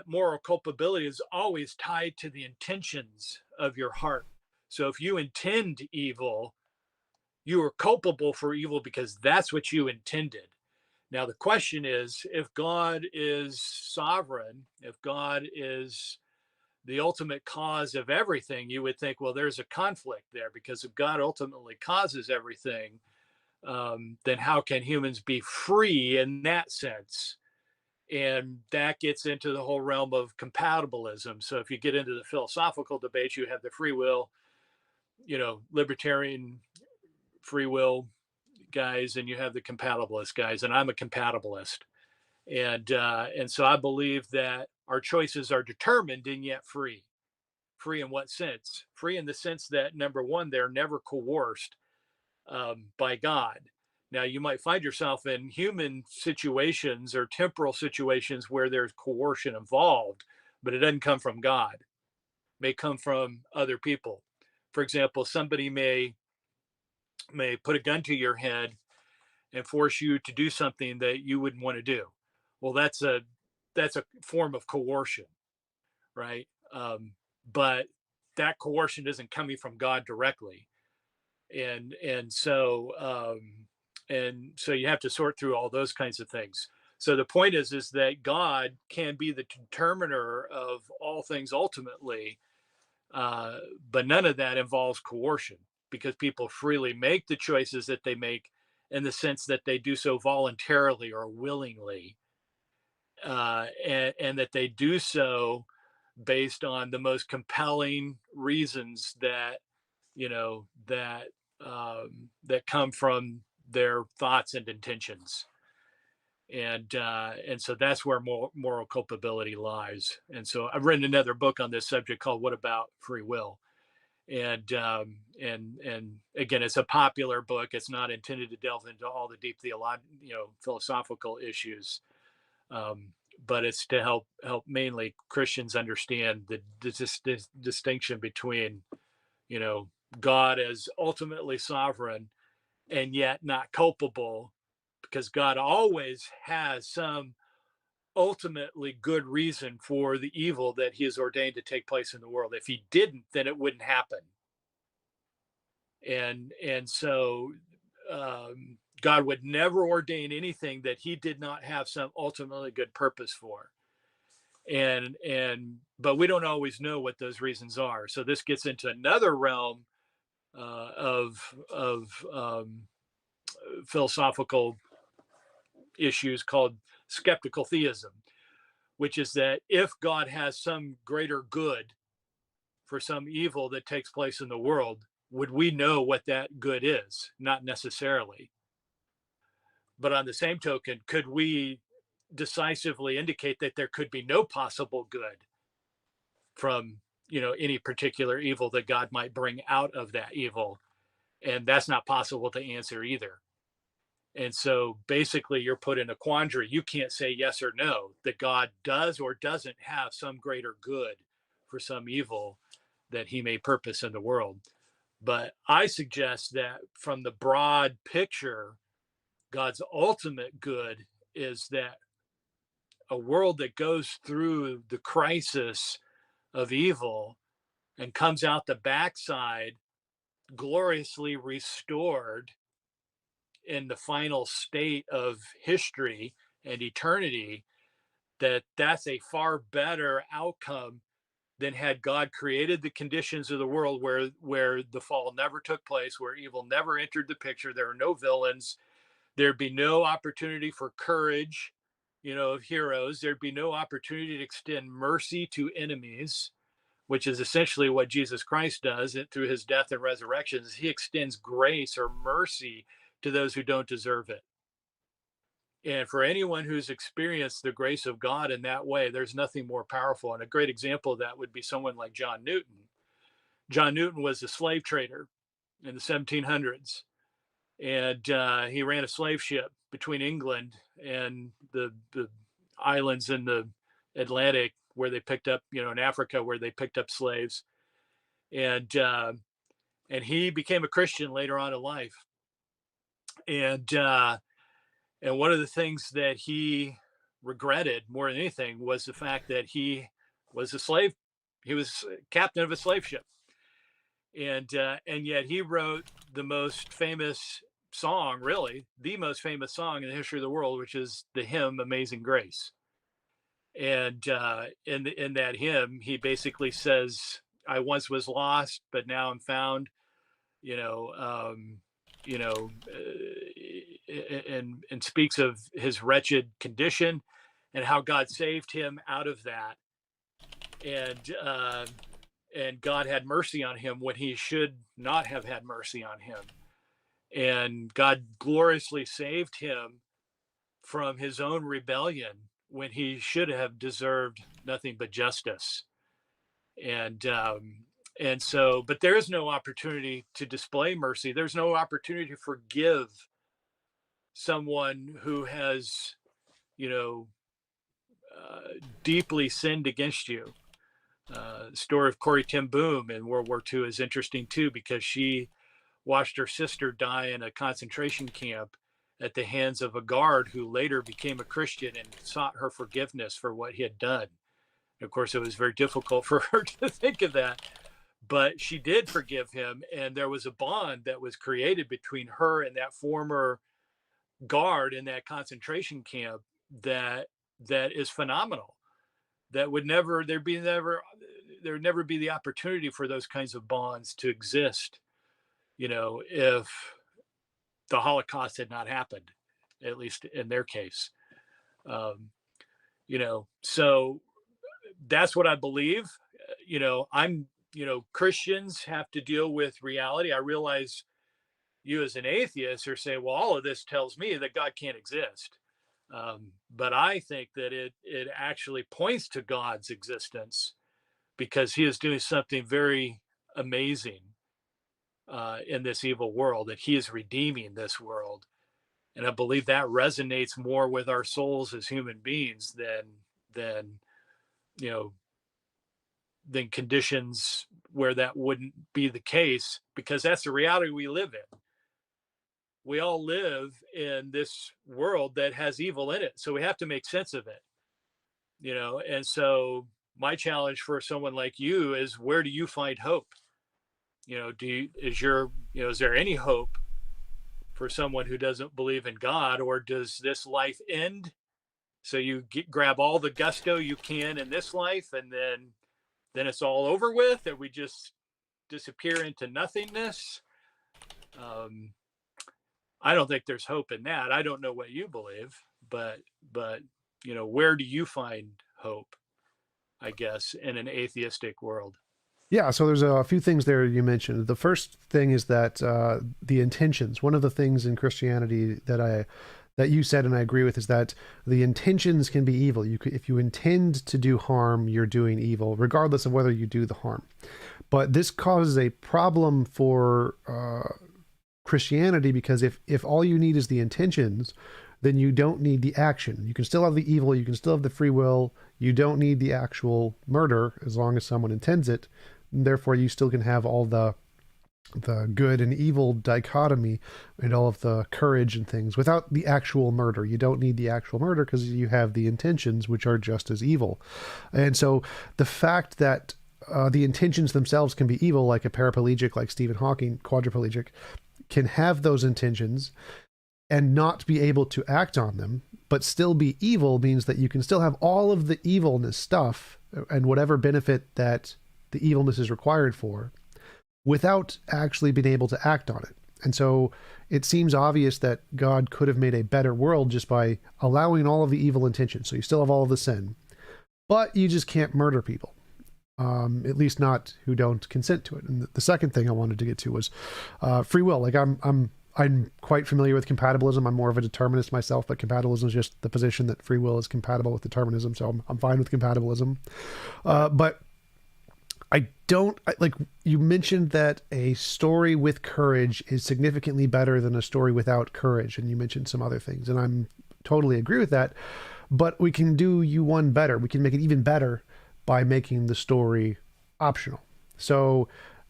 moral culpability is always tied to the intentions of your heart. So if you intend evil, you are culpable for evil because that's what you intended. Now, the question is, if God is sovereign, if God is the ultimate cause of everything, you would think, well, there's a conflict there, because if God ultimately causes everything, then how can humans be free in that sense? And that gets into the whole realm of compatibilism. So if you get into the philosophical debates, you have the free will, libertarian free will guys, and you have the compatibilist guys, and I'm a compatibilist. And so I believe that our choices are determined and yet free. Free in what sense? Free in the sense that, number one, they're never coerced by God. Now, you might find yourself in human situations or temporal situations where there's coercion involved, but it doesn't come from God. It may come from other people. For example, somebody may may put a gun to your head and force you to do something that you wouldn't want to do. Well, that's a form of coercion, right? But that coercion isn't coming from God directly, and so you have to sort through all those kinds of things. So the point is that God can be the determiner of all things ultimately, uh, but none of that involves coercion, because people freely make the choices that they make in the sense that they do so voluntarily or willingly, and that they do so based on the most compelling reasons that that come from their thoughts and intentions. And so that's where moral culpability lies. And so I've written another book on this subject called "What About Free Will?" And again, it's a popular book. It's not intended to delve into all the deep philosophical issues, um, but it's to help mainly Christians understand the distinction between, you know, God as ultimately sovereign and yet not culpable, because God always has some ultimately good reason for the evil that he has ordained to take place in the world. If he didn't, then it wouldn't happen. And so God would never ordain anything that he did not have some ultimately good purpose for. And but we don't always know what those reasons are. So this gets into another realm of philosophical issues called skeptical theism, which is that if God has some greater good for some evil that takes place in the world, would we know what that good is? Not necessarily. But on the same token, could we decisively indicate that there could be no possible good from, any particular evil that God might bring out of that evil? And that's not possible to answer either. And so basically, you're put in a quandary. You can't say yes or no that God does or doesn't have some greater good for some evil that he may purpose in the world. But I suggest that from the broad picture, God's ultimate good is that a world that goes through the crisis of evil and comes out the backside gloriously restored in the final state of history and eternity, that's a far better outcome than had God created the conditions of the world where the fall never took place, where evil never entered the picture. There are no villains. There'd be no opportunity for courage, of heroes. There'd be no opportunity to extend mercy to enemies, which is essentially what Jesus Christ does through his death and resurrection. He extends grace or mercy to those who don't deserve it. And for anyone who's experienced the grace of God in that way, there's nothing more powerful. And a great example of that would be someone like John Newton. John Newton was a slave trader in the 1700s, and he ran a slave ship between England and the islands in the Atlantic where they picked up, in Africa where they picked up slaves, and and he became a Christian later on in life, and and one of the things that he regretted more than anything was the fact that he was a slave. He was captain of a slave ship, and yet he wrote the most famous song, really the most famous song in the history of the world, which is the hymn "Amazing Grace." And in that hymn, he basically says, "I once was lost, but now I'm found." You know, um, and speaks of his wretched condition and how God saved him out of that, and and God had mercy on him when he should not have had mercy on him, and God gloriously saved him from his own rebellion when he should have deserved nothing but justice. And um, and so but there is no opportunity to display mercy. There's no opportunity to forgive someone who has, you know, deeply sinned against you. The story of Corrie Ten Boom in World War II is interesting too, because she watched her sister die in a concentration camp at the hands of a guard who later became a Christian and sought her forgiveness for what he had done. Of course, it was very difficult for her to think of that, but she did forgive him. And there was a bond that was created between her and that former guard in that concentration camp that is phenomenal. That would never, there would never be the opportunity for those kinds of bonds to exist, if the Holocaust had not happened, at least in their case. Um, so that's what I believe. Christians have to deal with reality. I realize you as an atheist are saying, well, all of this tells me that God can't exist. But I think that it actually points to God's existence because he is doing something very amazing in this evil world, that he is redeeming this world. And I believe that resonates more with our souls as human beings than you know than conditions where that wouldn't be the case, because that's the reality we live in. We all live in this world that has evil in it, so we have to make sense of it. And so my challenge for someone like you is, where do you find hope? Is there any hope for someone who doesn't believe in God, or does this life end so you grab all the gusto you can in this life, and then it's all over with, and we just disappear into nothingness? I don't think there's hope in that. I don't know what you believe, but where do you find hope, I guess, in an atheistic world? Yeah, so there's a few things there you mentioned. The first thing is that the intentions. One of the things in Christianity that you said, and I agree with, is that the intentions can be evil. If you intend to do harm, you're doing evil, regardless of whether you do the harm. But this causes a problem for Christianity, because if all you need is the intentions, then you don't need the action. You can still have the evil, you can still have the free will, you don't need the actual murder as long as someone intends it. And therefore, you still can have all the good and evil dichotomy and all of the courage and things without the actual murder. You don't need the actual murder because you have the intentions, which are just as evil. And so the fact that the intentions themselves can be evil, like a paraplegic, like Stephen Hawking, quadriplegic, can have those intentions and not be able to act on them, but still be evil, means that you can still have all of the evilness stuff and whatever benefit that the evilness is required for, without actually being able to act on it. And so it seems obvious that God could have made a better world just by allowing all of the evil intentions. So you still have all of the sin, but you just can't murder people. At least not who don't consent to it. And the second thing I wanted to get to was free will. Like I'm quite familiar with compatibilism. I'm more of a determinist myself, but compatibilism is just the position that free will is compatible with determinism. So I'm fine with compatibilism. But I don't like, you mentioned that a story with courage is significantly better than a story without courage. And you mentioned some other things, and I'm totally agree with that, but we can do you one better. We can make it even better by making the story optional. So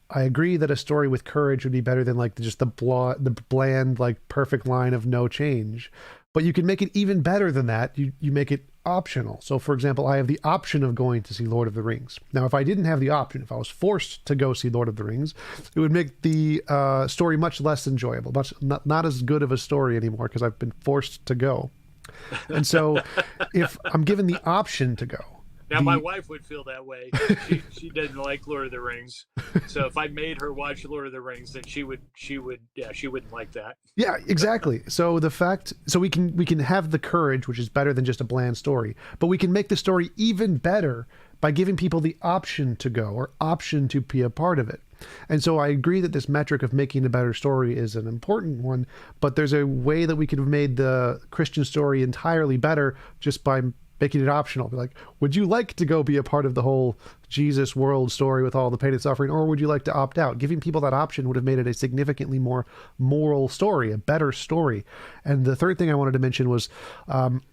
I agree that a story with courage would be better than like just the bland, like perfect line of no change. But you can make it even better than that. You make it optional. So for example, I have the option of going to see Lord of the Rings. Now, if I didn't have the option, if I was forced to go see Lord of the Rings, it would make the story much less enjoyable, not as good of a story anymore, because I've been forced to go. And so if I'm given the option to go, now, my wife would feel that way. She doesn't like Lord of the Rings, so if I made her watch Lord of the Rings, then she wouldn't like that. Yeah, exactly. So we can have the courage, which is better than just a bland story, but we can make the story even better by giving people the option to go, or option to be a part of it. And so I agree that this metric of making a better story is an important one, but there's a way that we could have made the Christian story entirely better just by making it optional. Be like, would you like to go be a part of the whole Jesus world story with all the pain and suffering, or would you like to opt out? Giving people that option would have made it a significantly more moral story, a better story. And the third thing I wanted to mention was,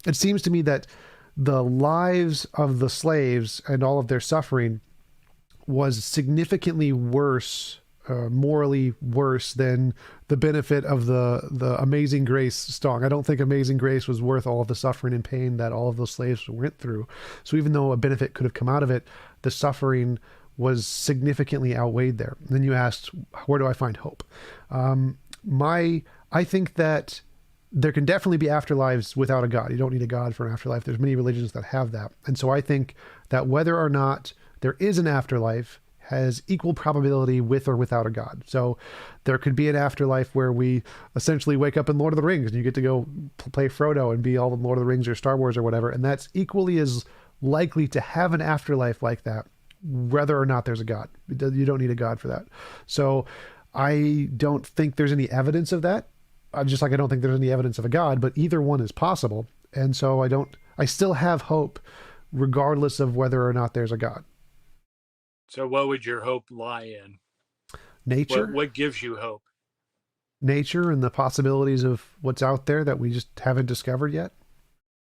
it seems to me that the lives of the slaves and all of their suffering was significantly worse morally worse than the benefit of the Amazing Grace song. I don't think Amazing Grace was worth all of the suffering and pain that all of those slaves went through. So even though a benefit could have come out of it, the suffering was significantly outweighed there. And then you asked, where do I find hope? I think that there can definitely be afterlives without a God. You don't need a God for an afterlife. There's many religions that have that. And so I think that whether or not there is an afterlife has equal probability with or without a God. So there could be an afterlife where we essentially wake up in Lord of the Rings and you get to go play Frodo and be all the Lord of the Rings or Star Wars or whatever. And that's equally as likely to have an afterlife like that, whether or not there's a God. You don't need a God for that. So I don't think there's any evidence of that. Just like I don't think there's any evidence of a God, but either one is possible. And so I still have hope regardless of whether or not there's a God. So what would your hope lie in? Nature, What gives you hope? nature and the possibilities of what's out there that we just haven't discovered yet.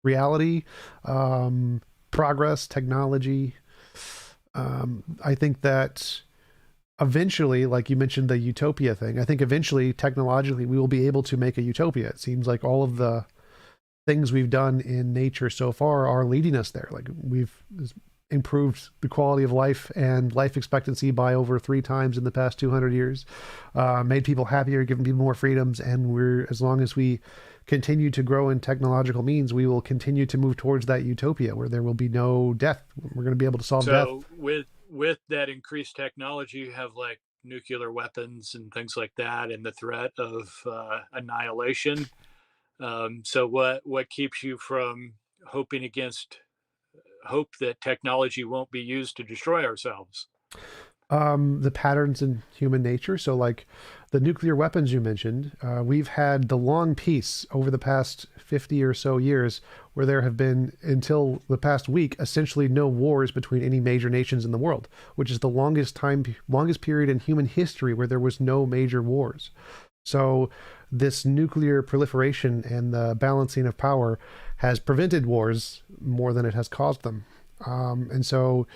Reality, progress, technology. I think that eventually, like you mentioned, the utopia thing, I think eventually, technologically, we will be able to make a utopia. It seems like all of the things we've done in nature so far are leading us there. Like we've improved the quality of life and life expectancy by over 3 times in the past 200 years, made people happier, given people more freedoms. And as long as we continue to grow in technological means, we will continue to move towards that utopia where there will be no death. We're going to be able to solve death. So with that increased technology, you have like nuclear weapons and things like that, and the threat of annihilation. So what keeps you from hoping against hope that technology won't be used to destroy ourselves? The patterns in human nature. So, like the nuclear weapons you mentioned, we've had the long peace over the past 50 or so years, where there have been, until the past week, essentially no wars between any major nations in the world, which is the longest period in human history where there was no major wars. So, this nuclear proliferation and the balancing of power has prevented wars more than it has caused them. And so,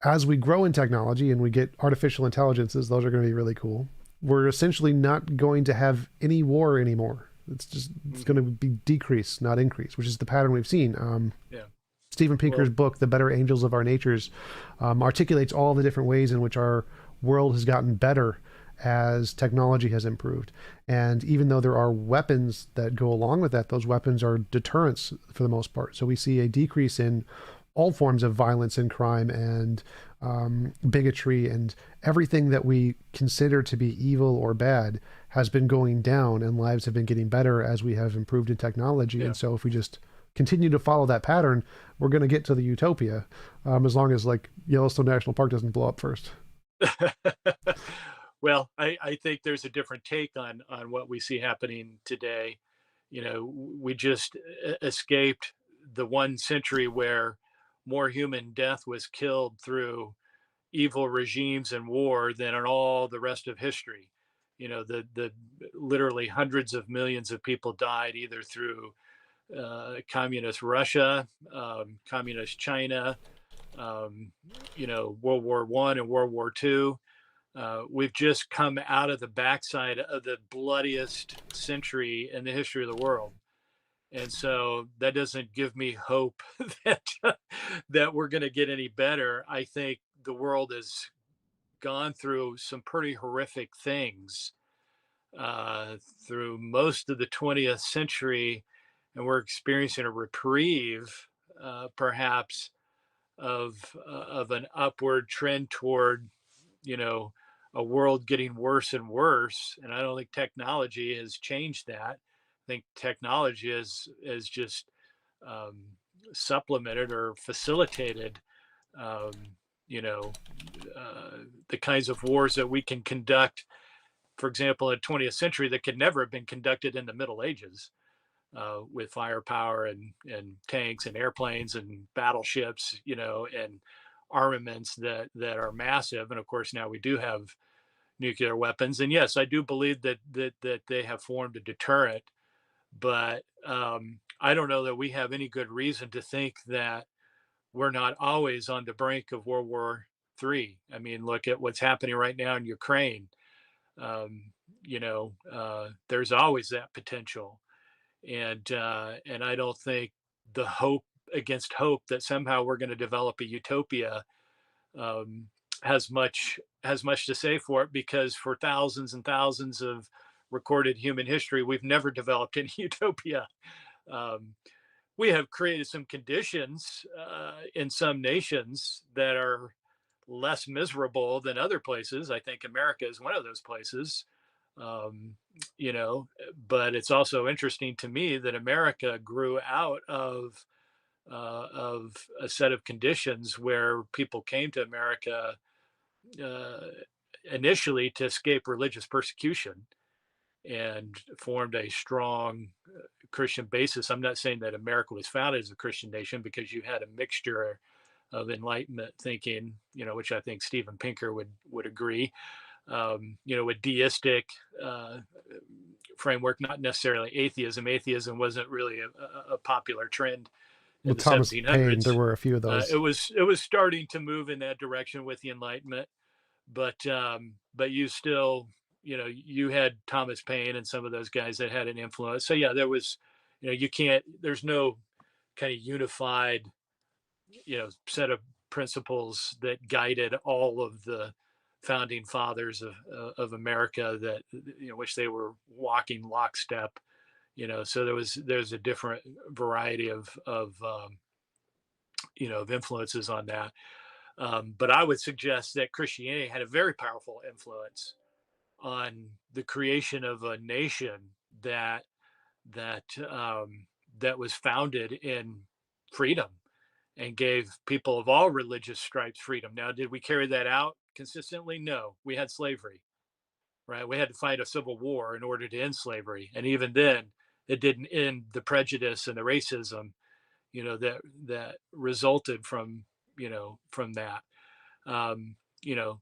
as we grow in technology and we get artificial intelligences, those are going to be really cool. We're essentially not going to have any war anymore. It's going to be decrease, not increase, which is the pattern we've seen. Yeah. Stephen Pinker's book, The Better Angels of Our Natures, articulates all the different ways in which our world has gotten better as technology has improved. And even though there are weapons that go along with that, those weapons are deterrents for the most part. So we see a decrease in all forms of violence and crime and bigotry, and everything that we consider to be evil or bad has been going down, and lives have been getting better as we have improved in technology. Yeah. And so if we just continue to follow that pattern, we're going to get to the utopia, as long as like Yellowstone National Park doesn't blow up first. Well, I think there's a different take on what we see happening today. You know, we just escaped the 1 century where more human death was killed through evil regimes and war than in all the rest of history. You know, the literally hundreds of millions of people died either through communist Russia, communist China, you know, World War I and World War II. We've just come out of the backside of the bloodiest century in the history of the world. And so that doesn't give me hope that that we're going to get any better. I think the world has gone through some pretty horrific things through most of the 20th century, and we're experiencing a reprieve, perhaps, of an upward trend toward, you know, a world getting worse and worse. And I don't think technology has changed that. I think technology has just um, supplemented or facilitated, um, you know, the kinds of wars that we can conduct, for example, in the 20th century that could never have been conducted in the Middle Ages, with firepower and tanks and airplanes and battleships, you know, and armaments that are massive. And of course, now we do have nuclear weapons. And yes, I do believe that they have formed a deterrent, but I don't know that we have any good reason to think that we're not always on the brink of World War III. I mean, look at what's happening right now in Ukraine. Um, there's always that potential, and I don't think the hope against hope that somehow we're going to develop a utopia um, has much to say for it, because for thousands and thousands of recorded human history, we've never developed any utopia. Um, we have created some conditions in some nations that are less miserable than other places. I think America is one of those places. Um, but it's also interesting to me that America grew out of a set of conditions where people came to America uh, initially to escape religious persecution and formed a strong Christian basis. I'm not saying that America was founded as a Christian nation, because you had a mixture of Enlightenment thinking, which I think Steven Pinker would agree, with deistic uh, framework, not necessarily atheism. Atheism wasn't really a popular trend in With the Thomas Paine, there 1700s. were a few of It those. was starting to move in that direction with the Enlightenment, but you still, you had Thomas Paine and some of those guys that had an influence. So yeah, there was, you can't, there's no kind of unified, set of principles that guided all of the founding fathers of America, that, which they were walking lockstep. So there's a different variety of influences on that. But I would suggest that Christianity had a very powerful influence on the creation of a nation that that that was founded in freedom and gave people of all religious stripes freedom. Now, did we carry that out consistently? No, we had slavery, right? We had to fight a civil war in order to end slavery, and even then, it didn't end the prejudice and the racism, that resulted from that.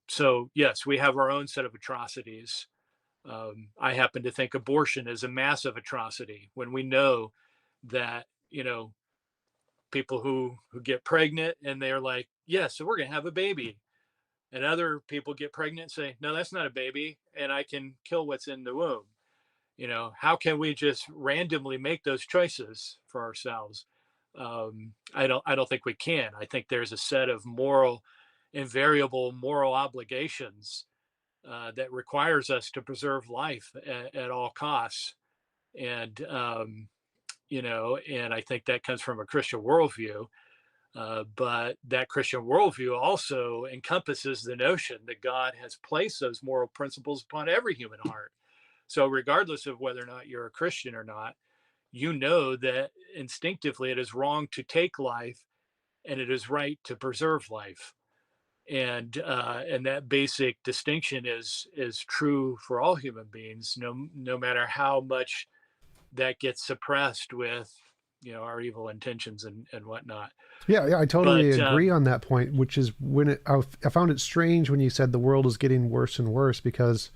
So yes, we have our own set of atrocities. I happen to think abortion is a massive atrocity when we know that, people who get pregnant and they're like, yes, so we're going to have a baby. And other people get pregnant and say, no, that's not a baby. And I can kill what's in the womb. How can we just randomly make those choices for ourselves? I don't think we can. I think there's a set of invariable moral obligations that requires us to preserve life at all costs. And, and I think that comes from a Christian worldview. But that Christian worldview also encompasses the notion that God has placed those moral principles upon every human heart. So, regardless of whether or not you're a Christian or not, you know that instinctively it is wrong to take life and it is right to preserve life. And that basic distinction is true for all human beings, no matter how much that gets suppressed with our evil intentions and whatnot. Yeah, yeah, I totally But agree on that point, which is I found it strange when you said the world is getting worse and worse, because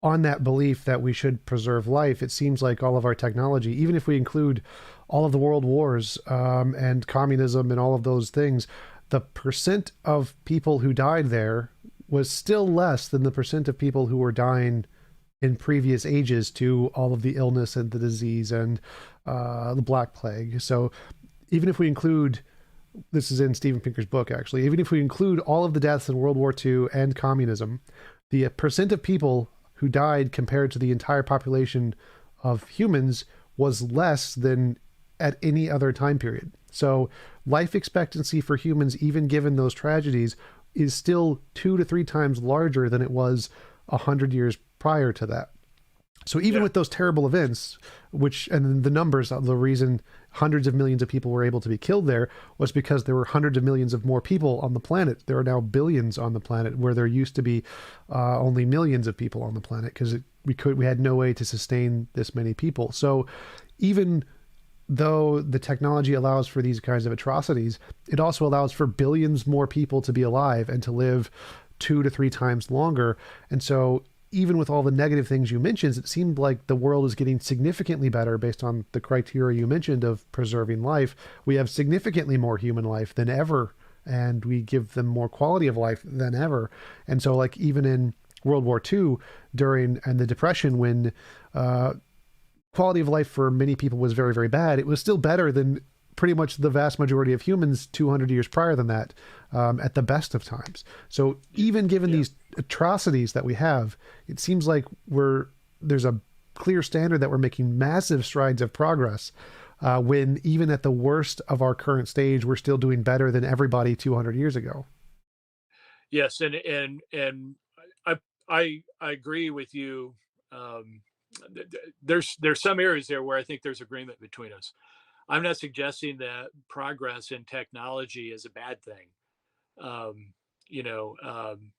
on that belief that we should preserve life, it seems like all of our technology, even if we include all of the world wars and communism and all of those things, the percent of people who died there was still less than the percent of people who were dying in previous ages to all of the illness and the disease and the Black Plague. So even if we include, this is in Steven Pinker's book actually, even if we include all of the deaths in World War II and communism, the percent of people who died compared to the entire population of humans was less than at any other time period. So life expectancy for humans, even given those tragedies, is still 2 to 3 times larger than it was 100 years prior to that. So even yeah, with those terrible events, and the numbers, the reason hundreds of millions of people were able to be killed there was because there were hundreds of millions of more people on the planet. There are now billions on the planet, where there used to be only millions of people on the planet, because we had no way to sustain this many people. So even though the technology allows for these kinds of atrocities, it also allows for billions more people to be alive and to live 2 to 3 times longer. And so even with all the negative things you mentioned, it seemed like the world is getting significantly better based on the criteria you mentioned of preserving life. We have significantly more human life than ever, and we give them more quality of life than ever. And so, like, even in World War II during and the Depression, when uh, quality of life for many people was very, very bad, it was still better than pretty much the vast majority of humans 200 years prior than that, at the best of times. So even given Yeah. these atrocities that we have, it seems like there's a clear standard that we're making massive strides of progress, when even at the worst of our current stage, we're still doing better than everybody 200 years ago. Yes, and I agree with you. Um, there's some areas there where I think there's agreement between us. I'm not suggesting that progress in technology is a bad thing. Um,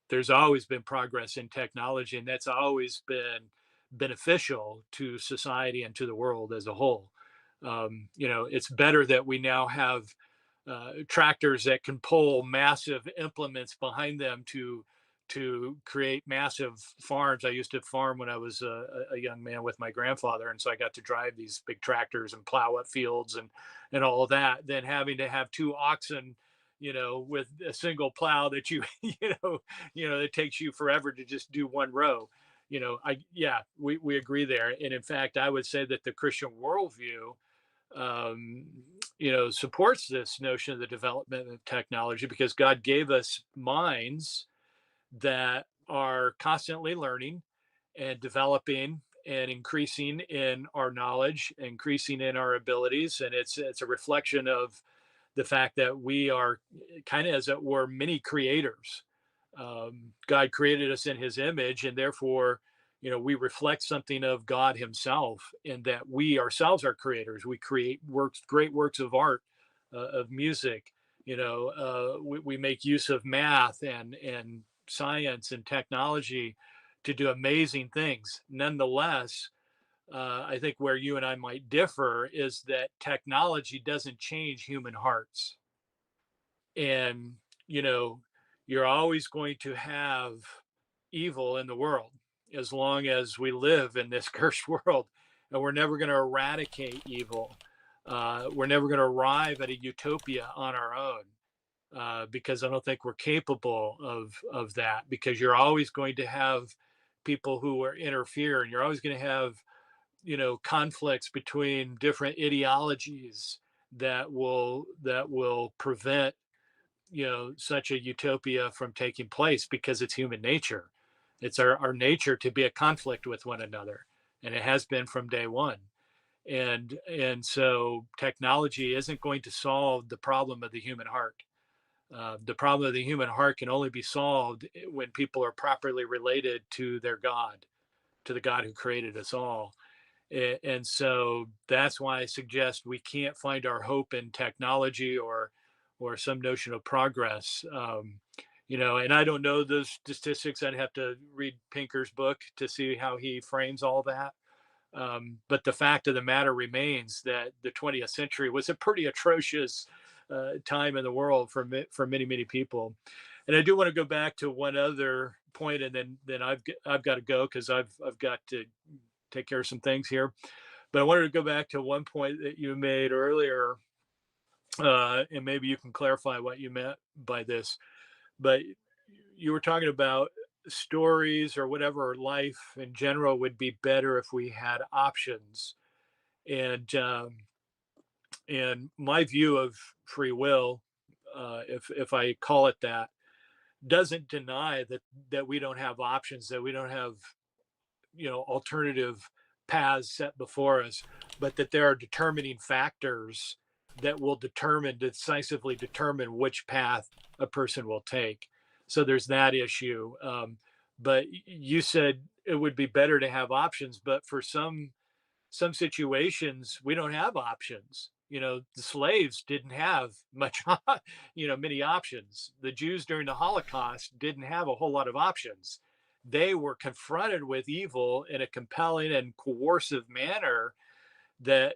there's always been progress in technology, and that's always been beneficial to society and to the world as a whole. It's better that we now have tractors that can pull massive implements behind them to create massive farms. I used to farm when I was a young man with my grandfather, and so I got to drive these big tractors and plow up fields and all of that. Then having to have two oxen, with a single plow that it takes you forever to just do one row. We agree there. And in fact, I would say that the Christian worldview um, supports this notion of the development of technology because God gave us minds that are constantly learning and developing and increasing in our knowledge, increasing in our abilities, and it's a reflection of the fact that we are kind of as it were mini creators. God created us in His image, and therefore, we reflect something of God Himself, in that we ourselves are creators. We create works, great works of art, of music. We make use of math and science and technology to do amazing things. Nonetheless, I think where you and I might differ is that technology doesn't change human hearts. And, you know, you're always going to have evil in the world as long as we live in this cursed world. And we're never going to eradicate evil. We're never going to arrive at a utopia on our own, because I don't think we're capable of that. Because you're always going to have people who are interfere, and you're always going to have conflicts between different ideologies that will prevent such a utopia from taking place, because it's human nature. It's our nature to be a conflict with one another, and it has been from day one. And so technology isn't going to solve the problem of the human heart. The problem of the human heart can only be solved when people are properly related to their God, to the God who created us all. And so that's why I suggest we can't find our hope in technology or some notion of progress. And I don't know those statistics. I'd have to read Pinker's book to see how he frames all that. But the fact of the matter remains that the 20th century was a pretty atrocious time in the world for many many people. And I do want to go back to one other point, and then I've got to go because I've got to take care of some things here. But I wanted to go back to one point that you made earlier, and maybe you can clarify what you meant by this. But you were talking about stories or whatever, life in general would be better if we had options. And my view of free will, if I call it that, doesn't deny that we don't have options, that we don't have alternative paths set before us, but that there are determining factors that will decisively determine which path a person will take. So there's that issue. But you said it would be better to have options, but for some situations we don't have options. The slaves didn't have much many options. The Jews during the Holocaust didn't have a whole lot of options. They were confronted with evil in a compelling and coercive manner that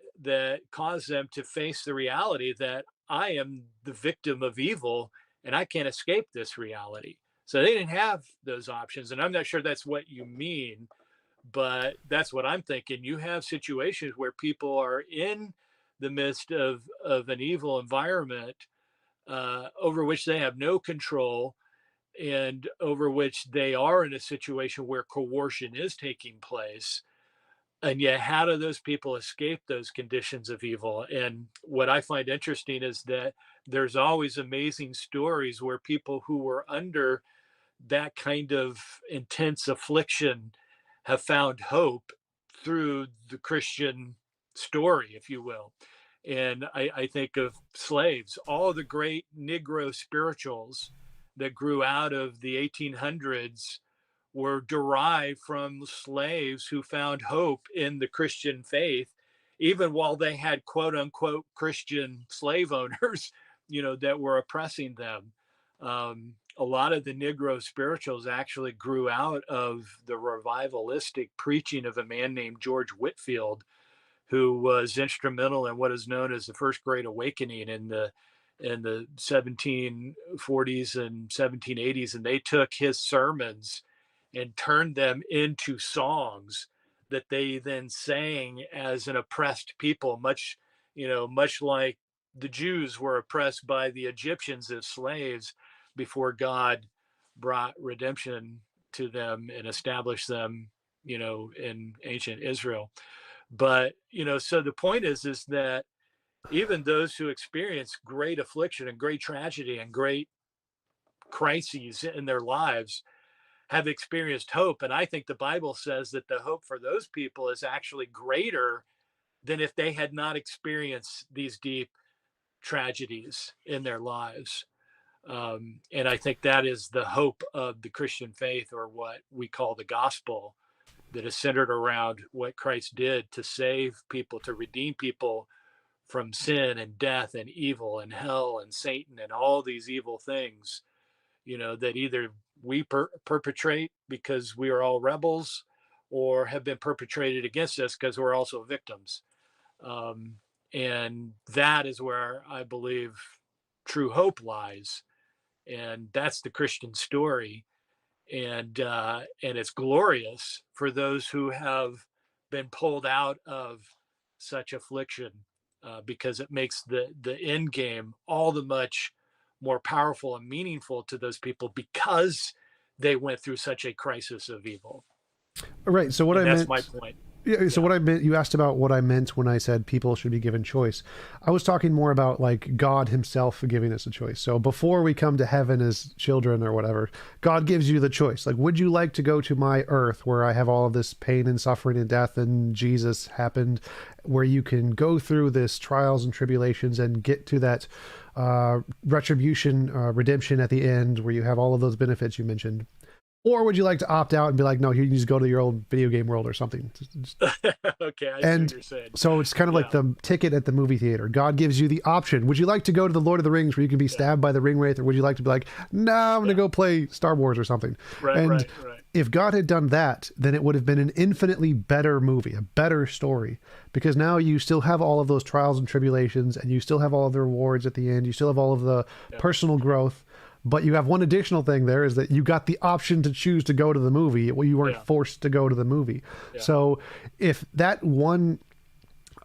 caused them to face the reality that I am the victim of evil and I can't escape this reality. So they didn't have those options, and I'm not sure that's what you mean, but that's what I'm thinking. You have situations where people are in the midst of an evil environment, over which they have no control, and over which they are in a situation where coercion is taking place. And yet, how do those people escape those conditions of evil? And what I find interesting is that there's always amazing stories where people who were under that kind of intense affliction have found hope through the Christian story, if you will. And I think of slaves, all the great Negro spirituals that grew out of the 1800s were derived from slaves who found hope in the Christian faith, even while they had quote unquote Christian slave owners, that were oppressing them. A lot of the Negro spirituals actually grew out of the revivalistic preaching of a man named George Whitefield, who was instrumental in what is known as the First Great Awakening in the 1740s and 1780s, and they took his sermons and turned them into songs that they then sang as an oppressed people, much like the Jews were oppressed by the Egyptians as slaves before God brought redemption to them and established them, in ancient Israel. But, so the point is that even those who experience great affliction and great tragedy and great crises in their lives have experienced hope. And I think the Bible says that the hope for those people is actually greater than if they had not experienced these deep tragedies in their lives. And I think that is the hope of the Christian faith, or what we call the gospel, that is centered around what Christ did to save people, to redeem people from sin and death and evil and hell and Satan and all these evil things, that either we perpetrate because we are all rebels, or have been perpetrated against us because we're also victims. And that is where I believe true hope lies. And that's the Christian story. And it's glorious for those who have been pulled out of such affliction, because it makes the end game all the much more powerful and meaningful to those people, because they went through such a crisis of evil. Right. So what And I that's meant. my point. Yeah, so Yeah. what I meant, you asked about what I meant when I said people should be given choice. I was talking more about like God himself giving us a choice. So before we come to heaven as children or whatever, God gives you the choice. Like, would you like to go to my earth where I have all of this pain and suffering and death and Jesus happened, where you can go through this trials and tribulations and get to that retribution, redemption at the end, where you have all of those benefits you mentioned? Or would you like to opt out and be like, no, you just go to your old video game world or something? Okay, I see what And you're saying. so it's kind of like Yeah, the ticket at the movie theater. God gives you the option. Would you like to go to the Lord of the Rings where you can be stabbed by the ring wraith? Or would you like to be like, no, I'm going to go play Star Wars or something? right, And right, right. if God had done that, then it would have been an infinitely better movie, a better story, because now you still have all of those trials and tribulations, and you still have all of the rewards at the end. You still have all of the personal growth. But you have one additional thing there, is that you got the option to choose to go to the movie. Well, you weren't forced to go to the movie. Yeah. So if that one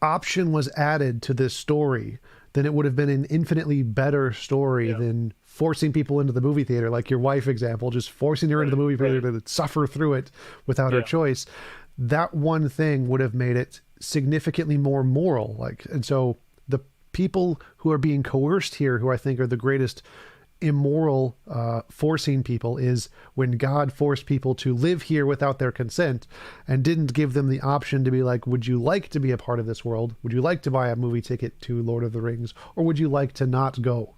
option was added to this story, then it would have been an infinitely better story than forcing people into the movie theater, like your wife example, just forcing her into the movie theater to suffer through it without her choice. That one thing would have made it significantly more moral. And so the people who are being coerced here, who I think are the greatest immoral forcing people, is when God forced people to live here without their consent and didn't give them the option to be like, would you like to be a part of this world? Would you like to buy a movie ticket to Lord of the Rings? Or would you like to not go?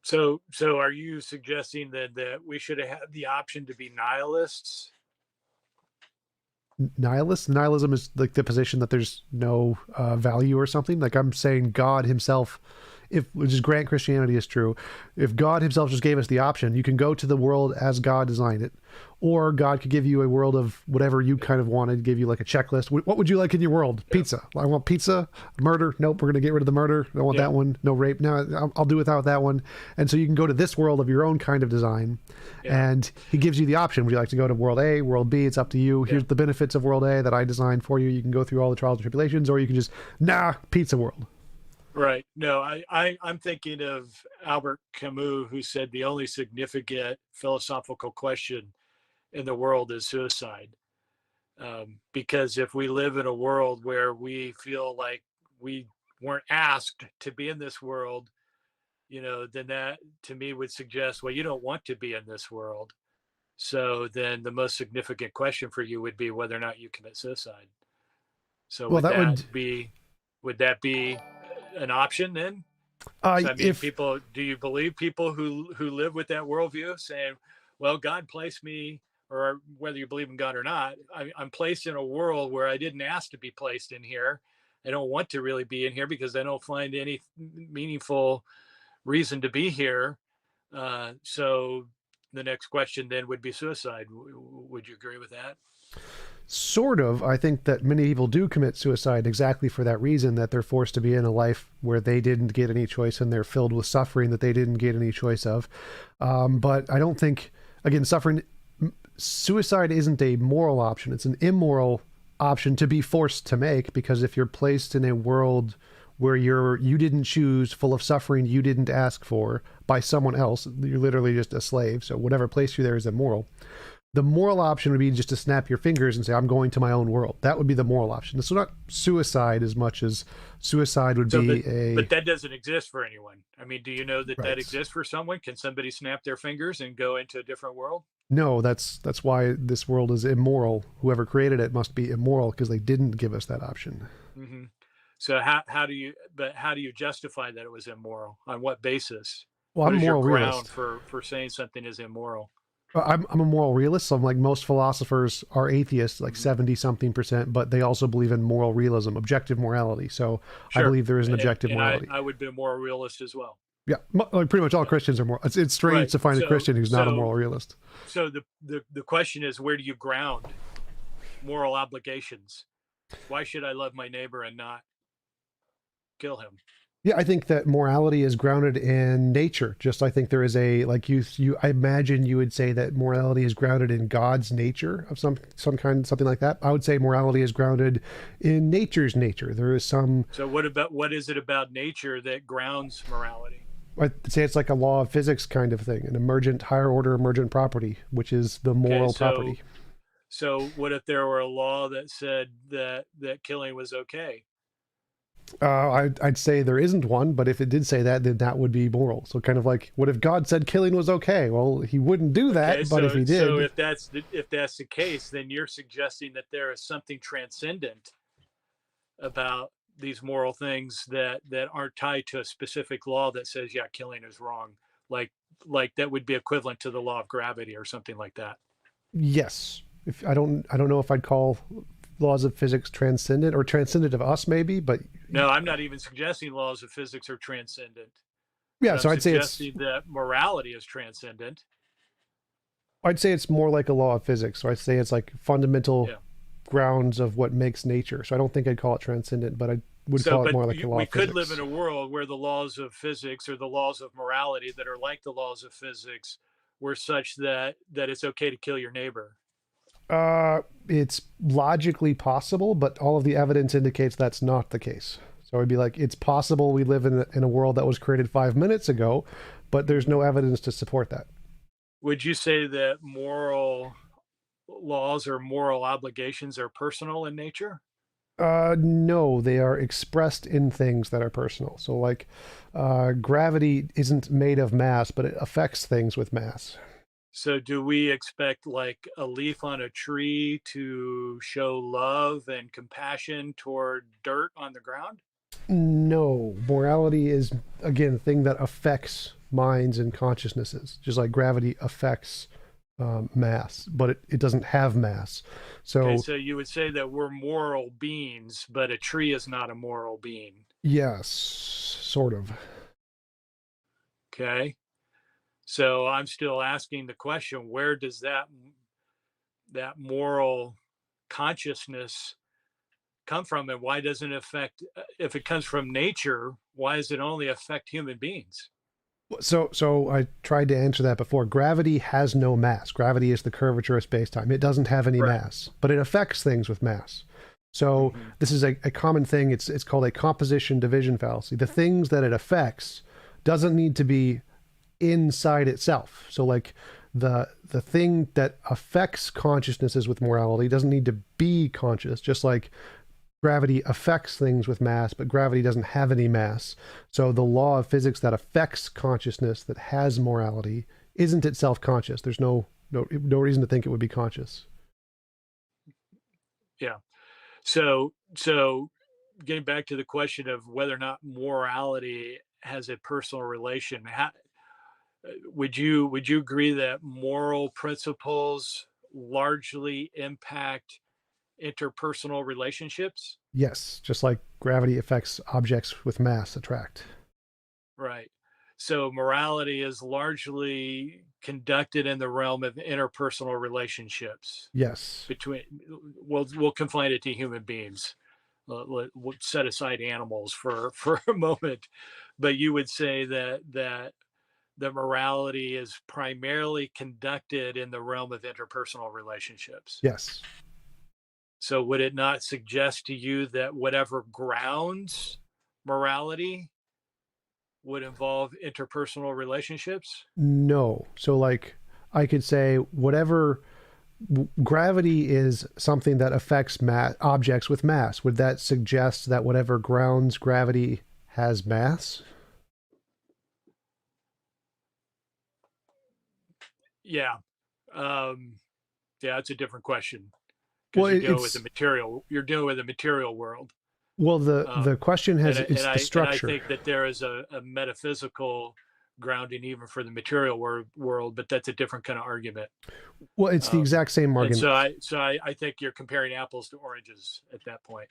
So are you suggesting that we should have had the option to be nihilists? Nihilism is like the position that there's no value or something. Like, I'm saying God himself, if just grant Christianity is true, if God himself just gave us the option, you can go to the world as God designed it, or God could give you a world of whatever you kind of wanted, give you like a checklist. What would you like in your world? Pizza. I want pizza. Murder. Nope, we're going to get rid of the murder. I don't want that one. No rape. No, I'll do without that one. And so you can go to this world of your own kind of design, and he gives you the option. Would you like to go to world A, world B? It's up to you. Here's the benefits of world A that I designed for you. You can go through all the trials and tribulations, or you can just, pizza world. Right. No, I'm thinking of Albert Camus, who said the only significant philosophical question in the world is suicide. Because if we live in a world where we feel like we weren't asked to be in this world, then that to me would suggest, well, you don't want to be in this world. So then the most significant question for you would be whether or not you commit suicide. So Well, would that that would, be an option then? So I mean, if people, do you believe people who live with that worldview saying, well, God placed me, or whether you believe in God or not, I'm placed in a world where I didn't ask to be placed in here. I don't want to really be in here because I don't find any meaningful reason to be here. So the next question then would be suicide. Would you agree with that? sort of, I think that many people do commit suicide exactly for that reason, that they're forced to be in a life where they didn't get any choice and they're filled with suffering that they didn't get any choice of. But I don't think, again, suicide isn't a moral option. It's an immoral option to be forced to make, because if you're placed in a world where you didn't choose, full of suffering you didn't ask for by someone else, you're literally just a slave. So whatever placed you there is immoral. The moral option would be just to snap your fingers and say, I'm going to my own world. That would be the moral option. So not suicide as much as suicide would So, be a... but that doesn't exist for anyone. I mean, do you know that that Right. exists for someone? Can somebody snap their fingers and go into a different world? No, that's why this world is immoral. Whoever created it must be immoral, because they didn't give us that option. Hmm. So how do you justify that it was immoral? On what basis? Well, What I'm a is your moral ground realist. for saying something is immoral? I'm a moral realist. So I'm like, most philosophers are atheists, like Hmm. 70 something percent, but they also believe in moral realism, objective morality. So I Sure, believe there is an objective and I morality. I would be a moral realist as well. Yeah, like pretty much all So Christians are moral. It's strange right. to find a So Christian who's not a so moral realist. so the question is, where do you ground moral obligations? Why should I love my neighbor and not kill him? Yeah, I think that morality is grounded in nature. Just I think there is a, like, I imagine you would say that morality is grounded in God's nature of some kind, something like that. I would say morality is grounded in nature's nature. There is some... So what is it about nature that grounds morality? I'd say it's like a law of physics kind of thing, an emergent, higher order emergent property, which is the Okay, moral so property. what if there were a law that said that killing was okay? I'd say there isn't one, but if it did say that, then that would be moral. So kind of like, what if God said killing was okay? Well, he wouldn't do Okay, that, but if he so did... if that's the case, then you're suggesting that there is something transcendent about these moral things that aren't tied to a specific law that says, yeah, killing is wrong. Like that would be equivalent to the law of gravity or something like that. Yes. If I don't know if I'd call laws of physics transcendent, or transcendent of us maybe, but No, I'm not even suggesting laws of physics are transcendent, but yeah, I'm so suggesting that morality is transcendent. I'd say it's more like a law of physics. So I'd say it's like fundamental Yeah. grounds of what makes nature. So I don't think I'd call it transcendent, but I would So, call it but more like a law we of could live in physics. a world where the laws of physics or the laws of morality that are like the laws of physics were such that it's okay to kill your neighbor. It's logically possible, but all of the evidence indicates that's not the case. So it'd be like, it's possible we live in a world that was created 5 minutes ago, but there's Mhm. no evidence to support that. Would you say that moral laws or moral obligations are personal in nature? No, they are expressed in things that are personal. So, like, gravity isn't made of mass, but it affects things with mass. So, do we expect like a leaf on a tree to show love and compassion toward dirt on the ground? No, morality is, again, a thing that affects minds and consciousnesses, just like gravity affects mass, but it doesn't have mass. Okay, So, so you would say that we're moral beings, but a tree is not a moral being. yes, sort of. Okay. So I'm still asking the question, where does that moral consciousness come from, and why doesn't it affect, if it comes from nature, why does it only affect human beings? So I tried to answer that before. Gravity has no mass. Gravity is the curvature of space-time. It doesn't have any Right. mass, but it affects things with mass. So Hmm. this is a common thing. It's called a composition division fallacy. The things that it affects doesn't need to be inside itself. So like the thing that affects consciousnesses with morality doesn't need to be conscious, just like gravity affects things with mass, but gravity doesn't have any mass. So the law of physics that affects consciousness that has morality isn't itself conscious. There's no reason to think it would be conscious. Yeah. So getting back to the question of whether or not morality has a personal relation, would you agree that moral principles largely impact interpersonal relationships? Yes, just like gravity affects objects with mass attract. Right. So morality is largely conducted in the realm of interpersonal relationships Yes. between. We'll confine it to human beings. We'll set aside animals for a moment, but you would say that the morality is primarily conducted in the realm of interpersonal relationships. Yes. So would it not suggest to you that whatever grounds morality would involve interpersonal relationships? No. So like I could say whatever gravity is something that affects objects with mass. Would that suggest that whatever grounds gravity has mass? Yeah. Um, yeah, it's a different question Well, because it's you're dealing with a material world. well the Um, question and has I- and it's the I structure. think that there is a metaphysical grounding even for the material world, but that's a different kind of argument. Well, it's the Um, exact same and argument. I think you're comparing apples to oranges at that point.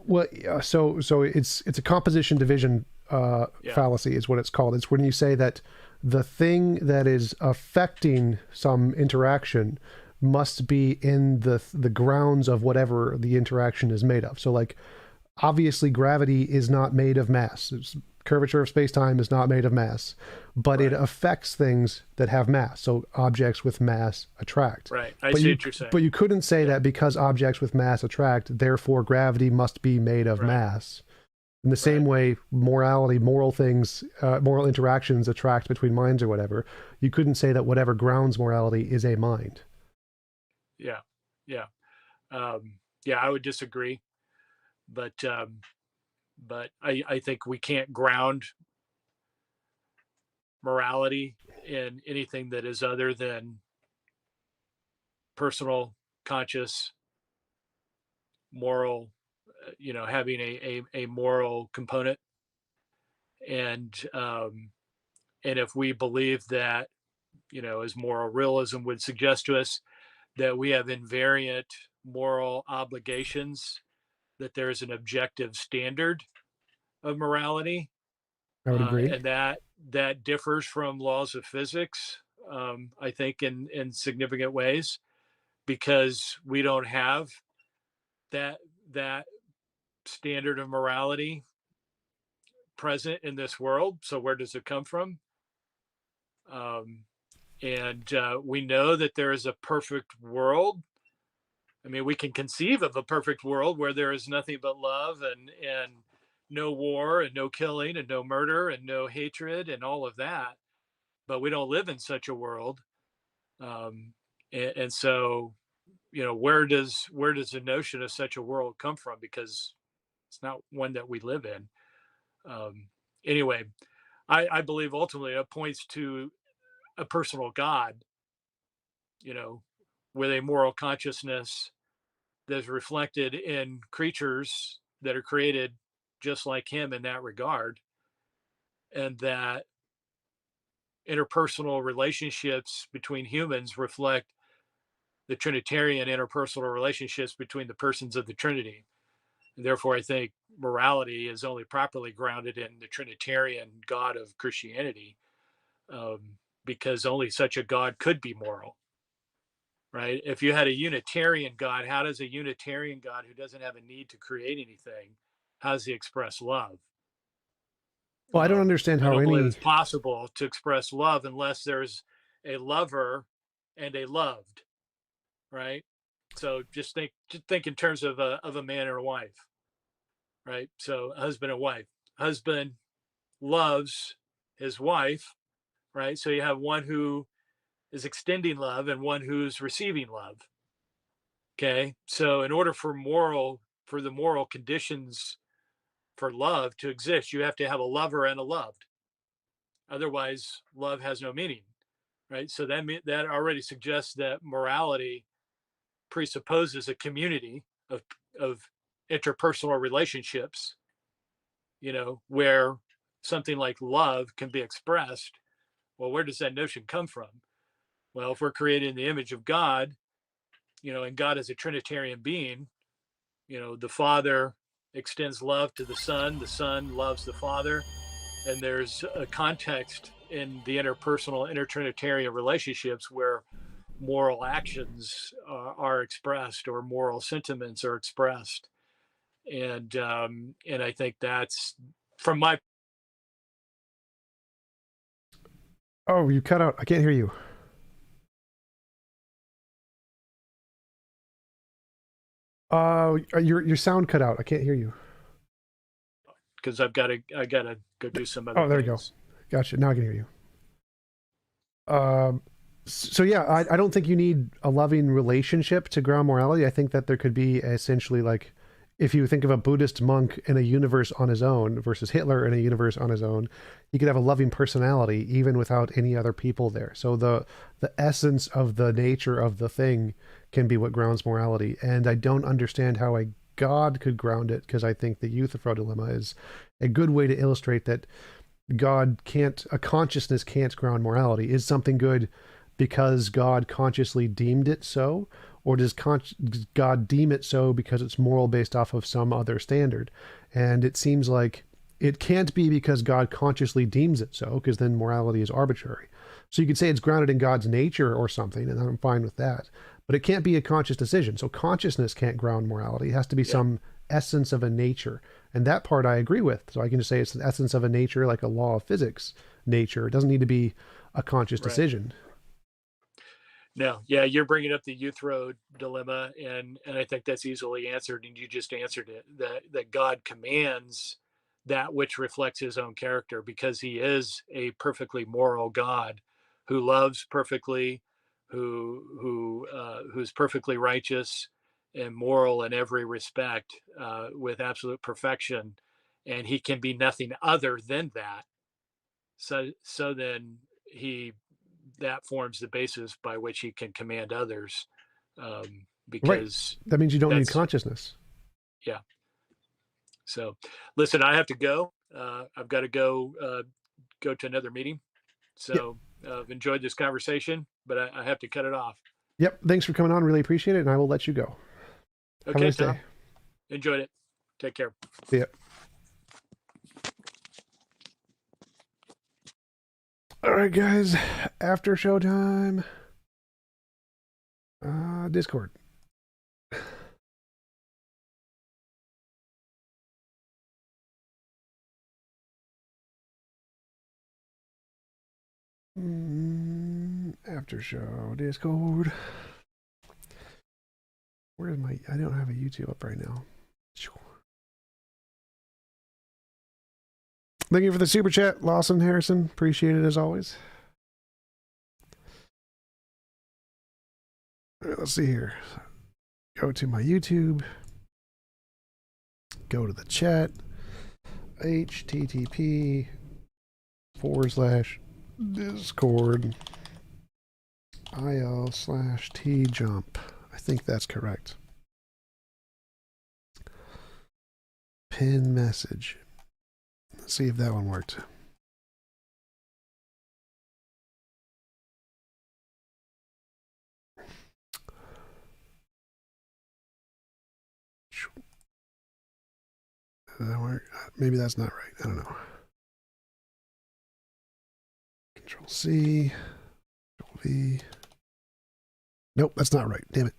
Well, yeah, so it's a composition division Yeah, fallacy is what it's called. It's when you say that the thing that is affecting some interaction must be in the grounds of whatever the interaction is made of. So like obviously gravity is not made of mass. Curvature of space-time is not made of mass, but it right, affects things that have mass. So objects with mass attract. right. I But see you what you're saying. but you couldn't say Yeah, that because objects with mass attract, therefore gravity must be made of right, mass. In the same right. way, morality, moral things, moral interactions attract between minds or whatever. You couldn't say that whatever grounds morality is a mind. Yeah, yeah, yeah. I would disagree, but I think we can't ground morality in anything that is other than personal, conscious, moral. Having a moral component, and and if we believe that, as moral realism would suggest to us, that we have invariant moral obligations, that there is an objective standard of morality, I would agree. and that differs from laws of physics. I think in significant ways because we don't have that standard of morality present in this world. So where does it come from? Um, and we know that there is a perfect world. I mean, we can conceive of a perfect world where there is nothing but love and no war and no killing and no murder and no hatred and all of that. But we don't live in such a world. Um, and so, where does the notion of such a world come from? Because it's not one that we live in. Um, anyway, I believe ultimately it points to a personal God, you know, with a moral consciousness that's reflected in creatures that are created just like him in that regard, and that interpersonal relationships between humans reflect the Trinitarian interpersonal relationships between the persons of the Trinity. And therefore, I think morality is only properly grounded in the Trinitarian God of Christianity, because only such a God could be moral, right? If you had a Unitarian God, how does a Unitarian God who doesn't have a need to create anything, how does he express love? Well, I don't understand I how don't believe any it's possible to express love unless there's a lover and a loved, right? So just think in terms of a man and a wife, right? So husband and wife. Husband loves his wife, right? So you have one who is extending love and one who's receiving love. Okay. So in order for the moral conditions for love to exist, you have to have a lover and a loved. Otherwise, love has no meaning, right? So that already suggests that morality presupposes a community of interpersonal relationships, where something like love can be expressed. Well, where does that notion come from? Well, if we're created in the image of God, and God is a Trinitarian being, the Father extends love to the Son loves the Father, and there's a context in the interpersonal intertrinitarian relationships where moral actions are expressed or moral sentiments are expressed, and I think that's from my. Oh, you cut out. I can't hear you. Your sound cut out. I can't hear you. Because I gotta go do some other Oh, there you go. things. Gotcha. Now I can hear you. Um, so yeah, I don't think you need a loving relationship to ground morality. I think that there could be essentially like, if you think of a Buddhist monk in a universe on his own versus Hitler in a universe on his own, he could have a loving personality even without any other people there. So the essence of the nature of the thing can be what grounds morality. And I don't understand how a God could ground it, because I think the Euthyphro dilemma is a good way to illustrate that a consciousness can't ground morality. Is something good because God consciously deemed it so? Or does God deem it so because it's moral based off of some other standard? And it seems like it can't be because God consciously deems it so, because then morality is arbitrary. So you could say it's grounded in God's nature or something, and I'm fine with that. But it can't be a conscious decision. So consciousness can't ground morality. It has to be Yeah, some essence of a nature. And that part I agree with. So I can just say it's the essence of a nature, like a law of physics nature. It doesn't need to be a conscious right. decision. No, yeah, you're bringing up the Euthyphro dilemma, and I think that's easily answered, and you just answered it. That God commands that which reflects His own character, because He is a perfectly moral God who loves perfectly, who's perfectly righteous and moral in every respect, with absolute perfection, and He can be nothing other than that. So then He that forms the basis by which he can command others, Right. because That means you don't need that's consciousness. yeah. So listen, I have to go. I've got to go to another meeting. Yep. So I've enjoyed this conversation, but I have to cut it off. Yep. Thanks for coming on. Really appreciate it. And I will let you go. Have a Okay, nice day. Tom, enjoyed it. Take care. See ya. All right, guys. After showtime. Discord. After show Discord. Where's my? I don't have a YouTube up right now. Thank you for the super chat, Lawson Harrison. Appreciate it as always. All right, let's see here. Go to my YouTube. Go to the chat. http / Discord IL/TJump. I think that's correct. Pin message. Let's see if that one worked. Does that work? Maybe that's not right. I don't know. Control C. Control V. Nope, that's not right. Damn it.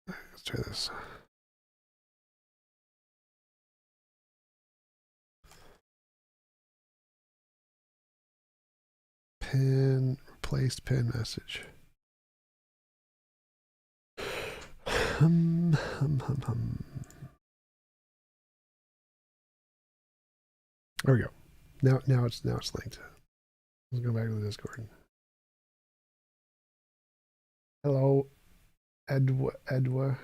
Let's try this. Pin replaced pin message. There we go. Now it's linked. Let's go back to the Discord. Hello, Edwa.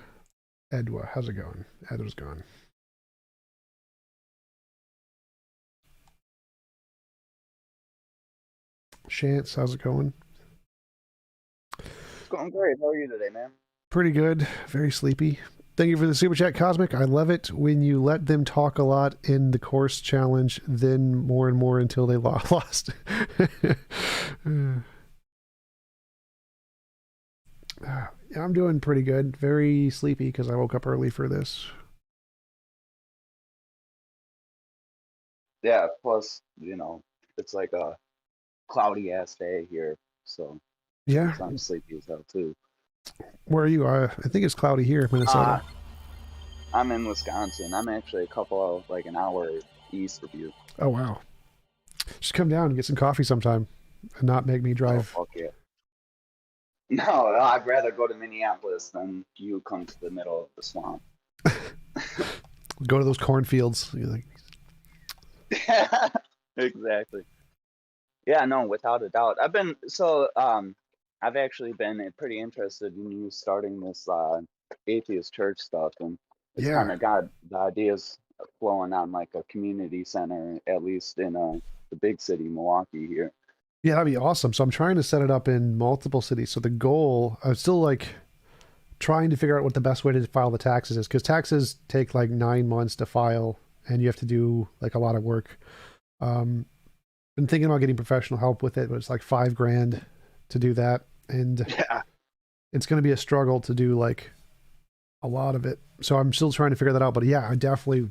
How's it going? Edwa's gone. Chance, how's it going? It's going great. How are you today, man? Pretty good. Very sleepy. Thank you for the super chat, Cosmic. I love it when you let them talk a lot in the course challenge, then more and more until they lost. Yeah, I'm doing pretty good. Very sleepy because I woke up early for this. Yeah, plus, it's like a cloudy ass day here, so Yeah. I'm sleepy as hell too. Where are you? I think it's cloudy here, Minnesota. I'm in Wisconsin. I'm actually a couple of like an hour east of you. Oh wow. Just come down and get some coffee sometime and not make me drive. Oh, fuck yeah. No, I'd rather go to Minneapolis than you come to the middle of the swamp. Go to those cornfields. Like... Exactly. Yeah, no, without a doubt. I've actually been pretty interested in you starting this atheist church stuff, and it's kind of got the ideas flowing on like a community center, at least in the big city, Milwaukee here. Yeah, that'd be awesome. So I'm trying to set it up in multiple cities. So the goal, I'm still like trying to figure out what the best way to file the taxes is, because taxes take like 9 months to file and you have to do like a lot of work. Been thinking about getting professional help with it, but it's like $5,000 to do that. And it's going to be a struggle to do like a lot of it. So I'm still trying to figure that out. But yeah, I definitely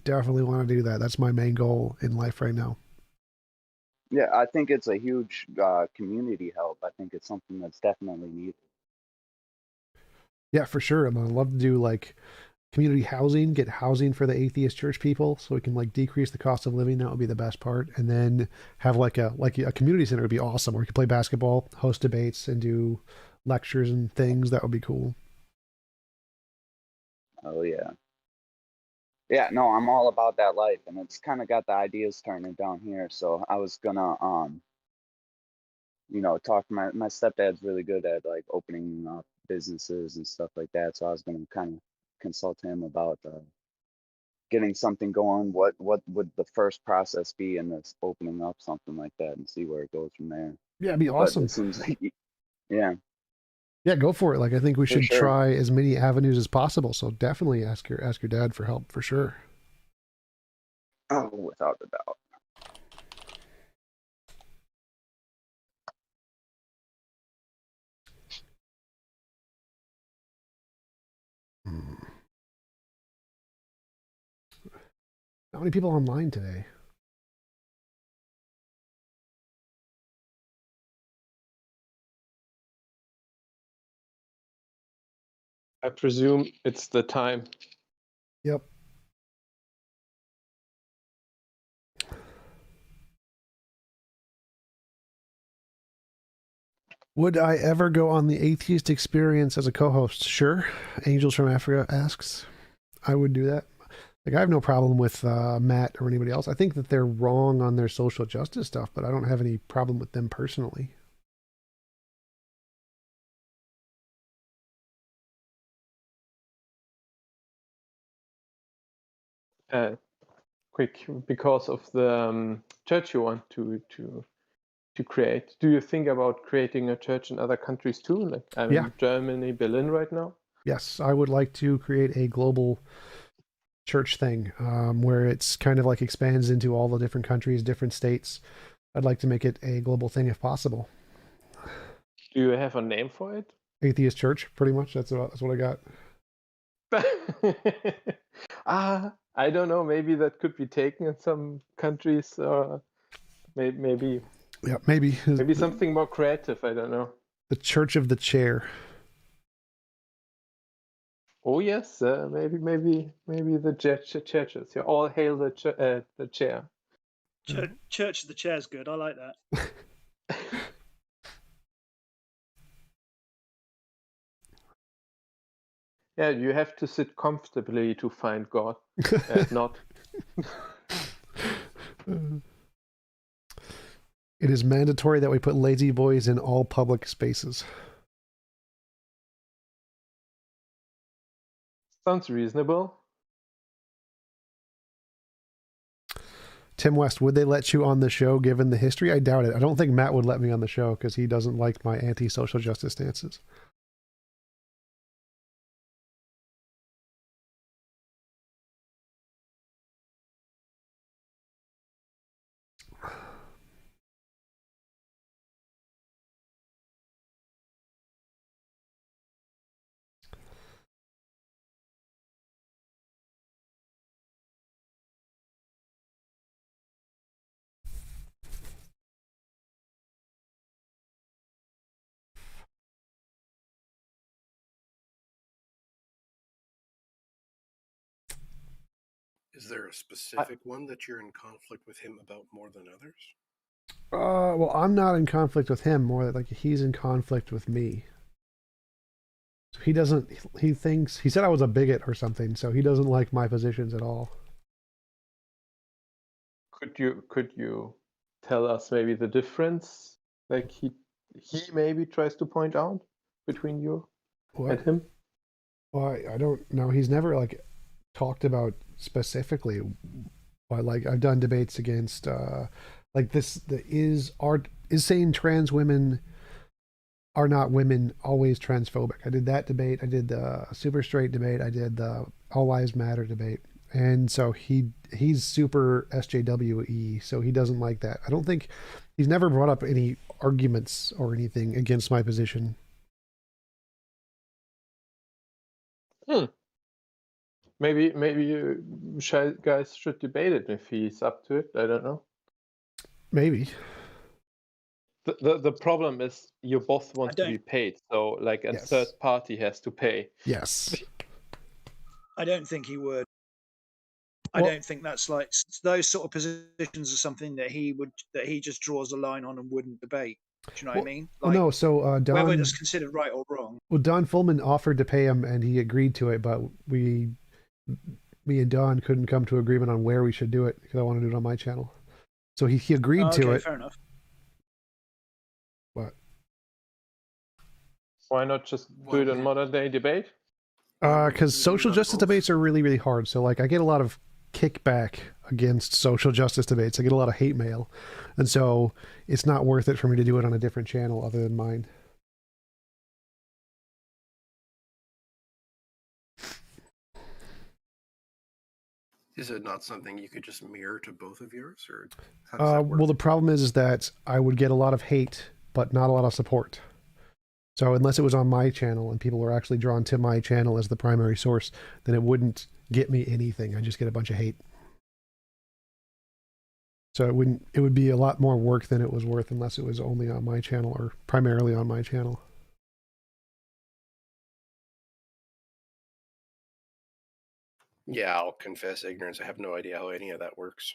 want to do that. That's my main goal in life right now. Yeah, I think it's a huge community help. I think it's something that's definitely needed. Yeah, for sure. And I'd love to do like community housing, get housing for the atheist church people so we can like decrease the cost of living. That would be the best part. And then have like a community center would be awesome where you could play basketball, host debates, and do lectures and things. That would be cool. Oh yeah. Yeah, no, I'm all about that life, and it's kind of got the ideas turning down here. So I was gonna talk to my stepdad's really good at like opening up businesses and stuff like that. So I was gonna kind of consult him about getting something going. What would the first process be in this opening up something like that, and see where it goes from there. Yeah, it'd be awesome. But it seems like, yeah. Yeah, go for it. Like I think we should sure. try as many avenues as possible. So definitely ask your dad for help for sure. Oh, without a doubt. How many people online today? I presume it's the time. Yep. Would I ever go on the Atheist Experience as a co-host? Sure. Angels from Africa asks. I would do that. Like I have no problem with Matt or anybody else. I think that they're wrong on their social justice stuff, but I don't have any problem with them personally. Quick, because of the church you want to create. Do you think about creating a church in other countries too? Like I'm in Germany, Berlin right now. Yes, I would like to create a global church thing where it's kind of like expands into all the different countries, different states. I'd like to make it a global thing if possible. Do you have a name for it? Atheist Church, pretty much. That's what I got. I don't know. Maybe that could be taken in some countries. Maybe. Yeah, maybe. Maybe something more creative. I don't know. The Church of the Chair. Oh yes, maybe the churches. Yeah, all hail the chair. Church of the Chair's good. I like that. Yeah, you have to sit comfortably to find God, not. It is mandatory that we put lazy boys in all public spaces. Sounds reasonable. Tim West, would they let you on the show given the history? I doubt it. I don't think Matt would let me on the show because he doesn't like my anti-social justice stances. Is there a specific one that you're in conflict with him about more than others? Well, I'm not in conflict with him. More like he's in conflict with me. So he doesn't. He thinks he said I was a bigot or something. So he doesn't like my positions at all. Could you tell us maybe the difference, like he maybe tries to point out between you and him? Well, I don't know. He's never like talked about specifically, but like I've done debates against like this. Is saying trans women are not women always transphobic? I did that debate. I did the super straight debate. I did the all lives matter debate. And so he's super SJWE, so he doesn't like that. I don't think he's never brought up any arguments or anything against my position. Maybe you guys should debate it if he's up to it. I don't know. Maybe. The problem is you both want to be paid, so like a third party has to pay. Yes. I don't think he would. I don't think that's like those sort of positions are something that he just draws a line on and wouldn't debate. Do you know what I mean? Like, no, so Don, whether it's considered right or wrong. Well, Don Fullman offered to pay him, and he agreed to it, but me and Don couldn't come to agreement on where we should do it because I want to do it on my channel. So he agreed to it. Fair enough. What? Why not just do it on modern day debate? Because social justice debates are really, really hard. So like I get a lot of kickback against social justice debates. I get a lot of hate mail. And so it's not worth it for me to do it on a different channel other than mine. Is it not something you could just mirror to both of yours, or how does that work? Well, the problem is that I would get a lot of hate, but not a lot of support. So unless it was on my channel and people were actually drawn to my channel as the primary source, then it wouldn't get me anything. I just get a bunch of hate. So it would be a lot more work than it was worth unless it was only on my channel or primarily on my channel. Yeah, I'll confess ignorance. I have no idea how any of that works.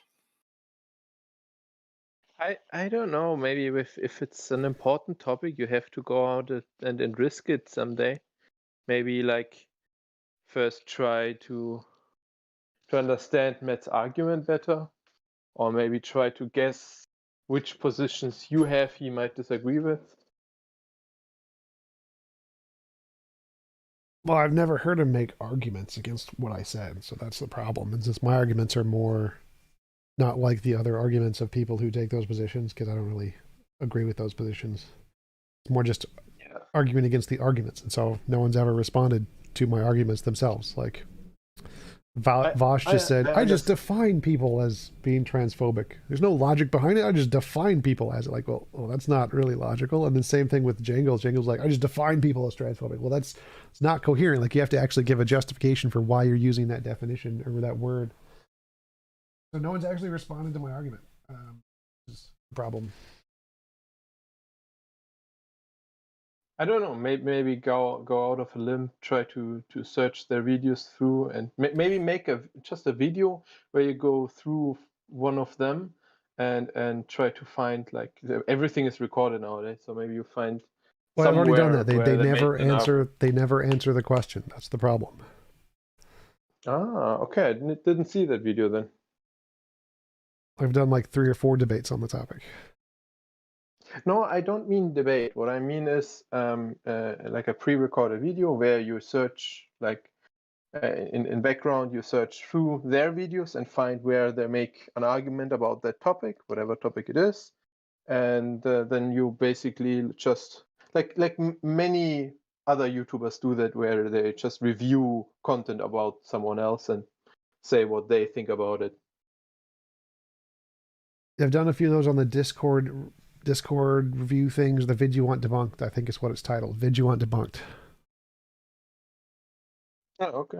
I don't know. Maybe if it's an important topic, you have to go out and risk it someday. Maybe like first try to understand Matt's argument better, or maybe try to guess which positions you have he might disagree with. Well, I've never heard him make arguments against what I said, so that's the problem. And since my arguments are more not like the other arguments of people who take those positions, because I don't really agree with those positions. It's more just arguing against the arguments, and so no one's ever responded to my arguments themselves. Like Vosh just said, I just define people as being transphobic. There's no logic behind it. I just define people as it. Like, well, that's not really logical. And then same thing with Jangles. Jangles like, I just define people as transphobic. Well, it's not coherent. Like you have to actually give a justification for why you're using that definition or that word. So no one's actually responded to my argument. Is the problem. I don't know. Maybe go out of a limb, try to search their videos through, and maybe make just a video where you go through one of them and try to find like everything is recorded nowadays. So maybe you find Well, I've already done that. They where never made an answer. They never answer the question. That's the problem. Ah, okay. I didn't see that video then. I've done like 3 or 4 debates on the topic. No, I don't mean debate. What I mean is like a pre-recorded video where you search, like in background, you search through their videos and find where they make an argument about that topic, whatever topic it is, and then you basically just like many other YouTubers do that, where they just review content about someone else and say what they think about it. I've done a few of those on the Discord review things. The vid you want debunked, I think is what it's titled. Vid you want debunked. Oh, okay.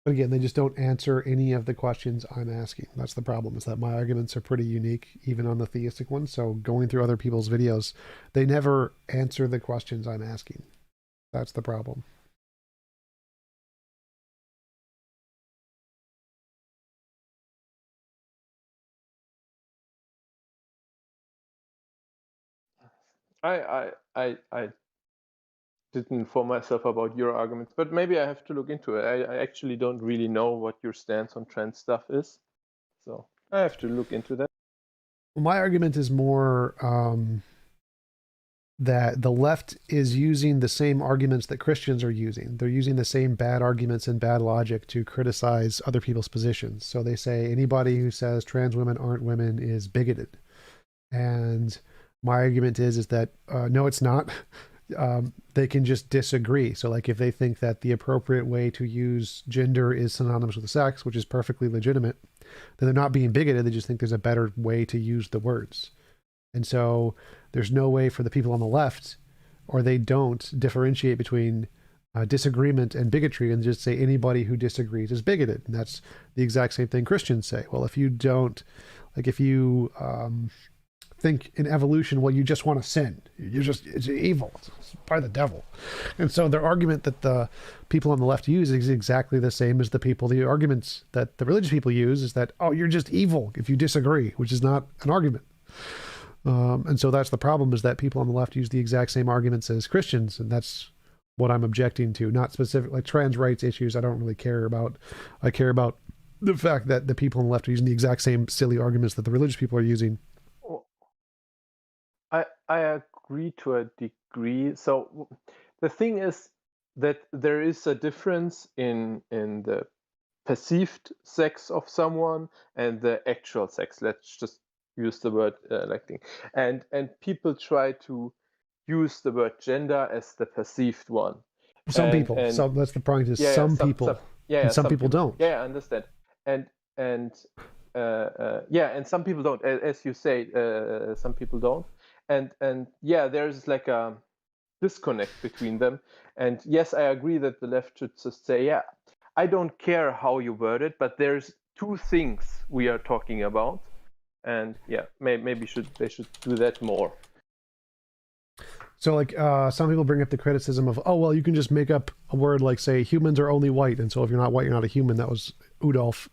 But again, they just don't answer any of the questions I'm asking. That's the problem, is that my arguments are pretty unique, even on the theistic ones. So going through other people's videos, they never answer the questions I'm asking. That's the problem. I didn't inform myself about your arguments, but maybe I have to look into it. I actually don't really know what your stance on trans stuff is, so I have to look into that. Well, my argument is more that the left is using the same arguments that Christians are using. They're using the same bad arguments and bad logic to criticize other people's positions. So they say anybody who says trans women aren't women is bigoted. And my argument is that no, it's not. They can just disagree. So like if they think that the appropriate way to use gender is synonymous with sex, which is perfectly legitimate, then they're not being bigoted. They just think there's a better way to use the words. And so there's no way for the people on the left, or they don't differentiate between disagreement and bigotry and just say anybody who disagrees is bigoted. And that's the exact same thing Christians say. Well, if you don't, like if you think in evolution, well, you just want to sin. It's evil. It's by the devil. And so their argument that the people on the left use is exactly the same as the arguments that the religious people use is that, oh, you're just evil if you disagree, which is not an argument. And so that's the problem, is that people on the left use the exact same arguments as Christians. And that's what I'm objecting to, not specific, like trans rights issues. I don't really care about. I care about the fact that the people on the left are using the exact same silly arguments that the religious people are using. I agree to a degree. So the thing is that there is a difference in the perceived sex of someone and the actual sex. Let's just use the word like thing. And people try to use the word gender as the perceived one. Some people. So that's the point. Is some people. And some people don't. Yeah, I understand. And some people don't. As you say, some people don't. And yeah, there's like a disconnect between them. And yes, I agree that the left should just say, yeah, I don't care how you word it, but there's two things we are talking about. And yeah, maybe they should do that more. So like some people bring up the criticism of, oh, well, you can just make up a word like, say, humans are only white. And so if you're not white, you're not a human. That was Udolf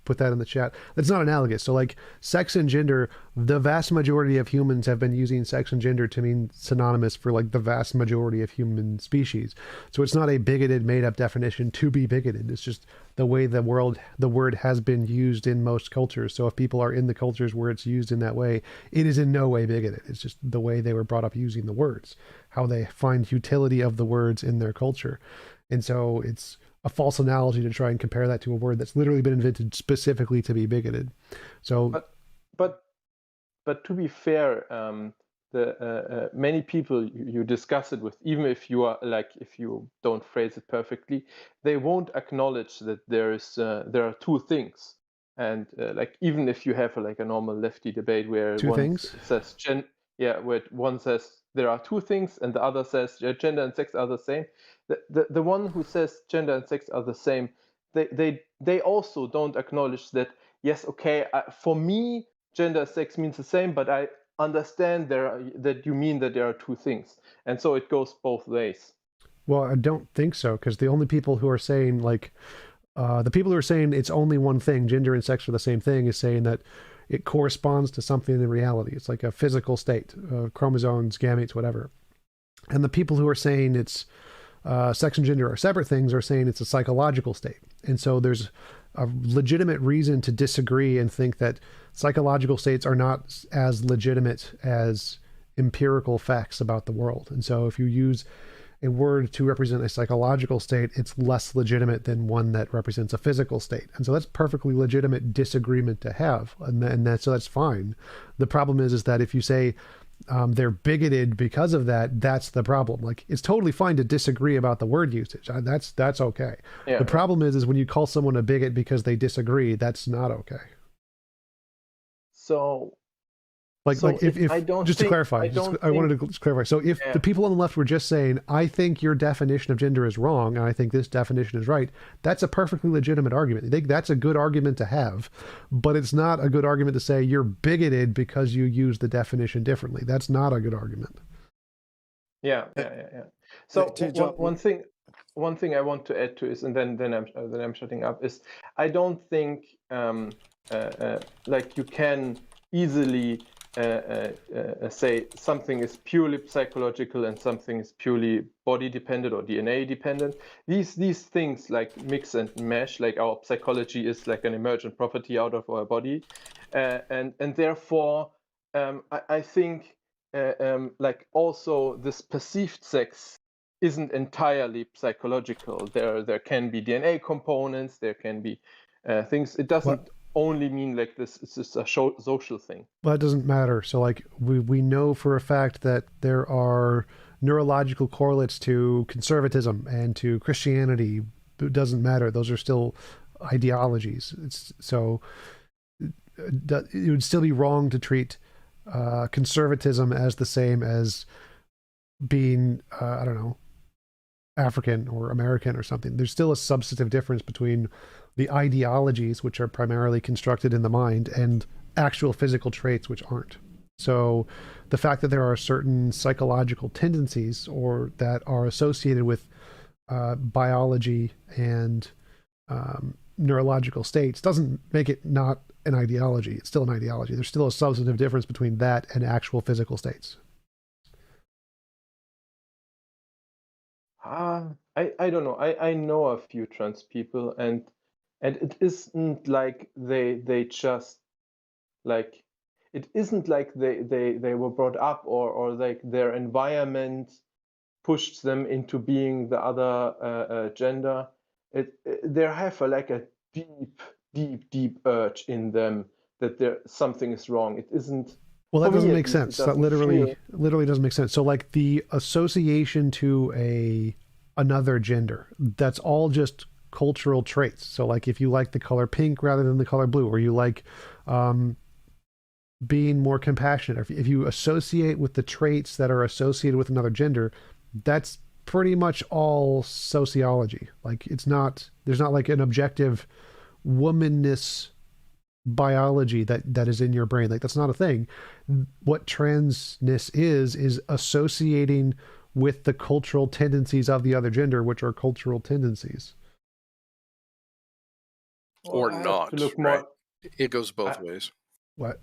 put that in the chat. That's not analogous. So like sex and gender, the vast majority of humans have been using sex and gender to mean synonymous for like the vast majority of human species. So it's not a bigoted, made up definition to be bigoted. It's just the way the word has been used in most cultures. So if people are in the cultures where it's used in that way, it is in no way bigoted. It's just the way they were brought up using the words, how they find utility of the words in their culture. And so it's a false analogy to try and compare that to a word that's literally been invented specifically to be bigoted. So, but to be fair, the many people you discuss it with, even if you are like, if you don't phrase it perfectly, they won't acknowledge that there are two things. And like even if you have like a normal lefty debate where one says where one says there are two things and the other says gender and sex are the same. The one who says gender and sex are the same, they also don't acknowledge that, yes, okay, for me, gender and sex means the same, but I understand that you mean that there are two things. And so it goes both ways. Well, I don't think so, because the only people who are saying, like, the people who are saying it's only one thing, gender and sex are the same thing, is saying that it corresponds to something in reality. It's like a physical state, chromosomes, gametes, whatever. And the people who are saying it's sex and gender are separate things are saying it's a psychological state. And so there's a legitimate reason to disagree and think that psychological states are not as legitimate as empirical facts about the world. And so if you use a word to represent a psychological state, it's less legitimate than one that represents a physical state. And so that's perfectly legitimate disagreement to have. So that's fine. The problem is that if you say they're bigoted because of that, that's the problem. Like, it's totally fine to disagree about the word usage. That's okay. Yeah. The problem is when you call someone a bigot because they disagree, that's not okay. So if I don't just think, to clarify, I wanted to clarify. So if the people on the left were just saying, I think your definition of gender is wrong, and I think this definition is right, that's a perfectly legitimate argument. I think that's a good argument to have, but it's not a good argument to say you're bigoted because you use the definition differently. That's not a good argument. Yeah. So one thing I want to add to is, and then I'm shutting up, is I don't think like you can easily say something is purely psychological and something is purely body dependent or DNA dependent. These things like mix and mesh, like our psychology is like an emergent property out of our body, and therefore I think like also this perceived sex isn't entirely psychological. There can be DNA components, there can be things. It doesn't only mean like this. It's just a social thing. Well, that doesn't matter. So like we know for a fact that there are neurological correlates to conservatism and to Christianity. It doesn't matter. Those are still ideologies. It would still be wrong to treat conservatism as the same as being I don't know, African or American or something. There's still a substantive difference between the ideologies, which are primarily constructed in the mind, and actual physical traits, which aren't. So the fact that there are certain psychological tendencies or that are associated with biology and neurological states doesn't make it not an ideology. It's still an ideology. There's still a substantive difference between that and actual physical states. I don't know. I know a few trans people, and it isn't like they just like, it isn't like they were brought up or like their environment pushed them into being the other gender. They have like a deep urge in them that something is wrong. It isn't. Well, that doesn't make sense. That literally doesn't make sense. So like the association to another gender, that's all just cultural traits. So like if you like the color pink rather than the color blue, or you like being more compassionate, if you associate with the traits that are associated with another gender, that's pretty much all sociology. Like there's not like an objective womanness biology that is in your brain. Like that's not a thing. What transness is associating with the cultural tendencies of the other gender, which are cultural tendencies. Or not, right? It goes both ways. What?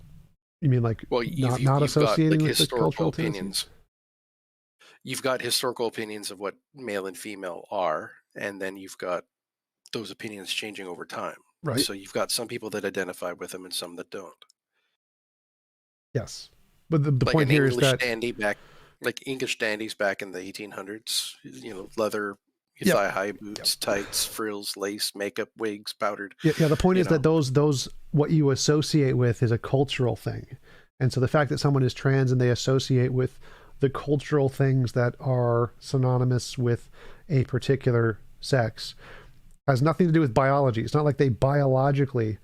You mean like you've not associating got, like, with the cultural opinions? Tendencies? You've got historical opinions of what male and female are, and then you've got those opinions changing over time. Right. So you've got some people that identify with them and some that don't. Yes. But the point here is that English dandies back in the 1800s, leather, thigh-high boots, tights, frills, lace, makeup, wigs, powdered. Yeah. The point is that those what you associate with is a cultural thing, and so the fact that someone is trans and they associate with the cultural things that are synonymous with a particular sex has nothing to do with biology. It's not like they biologically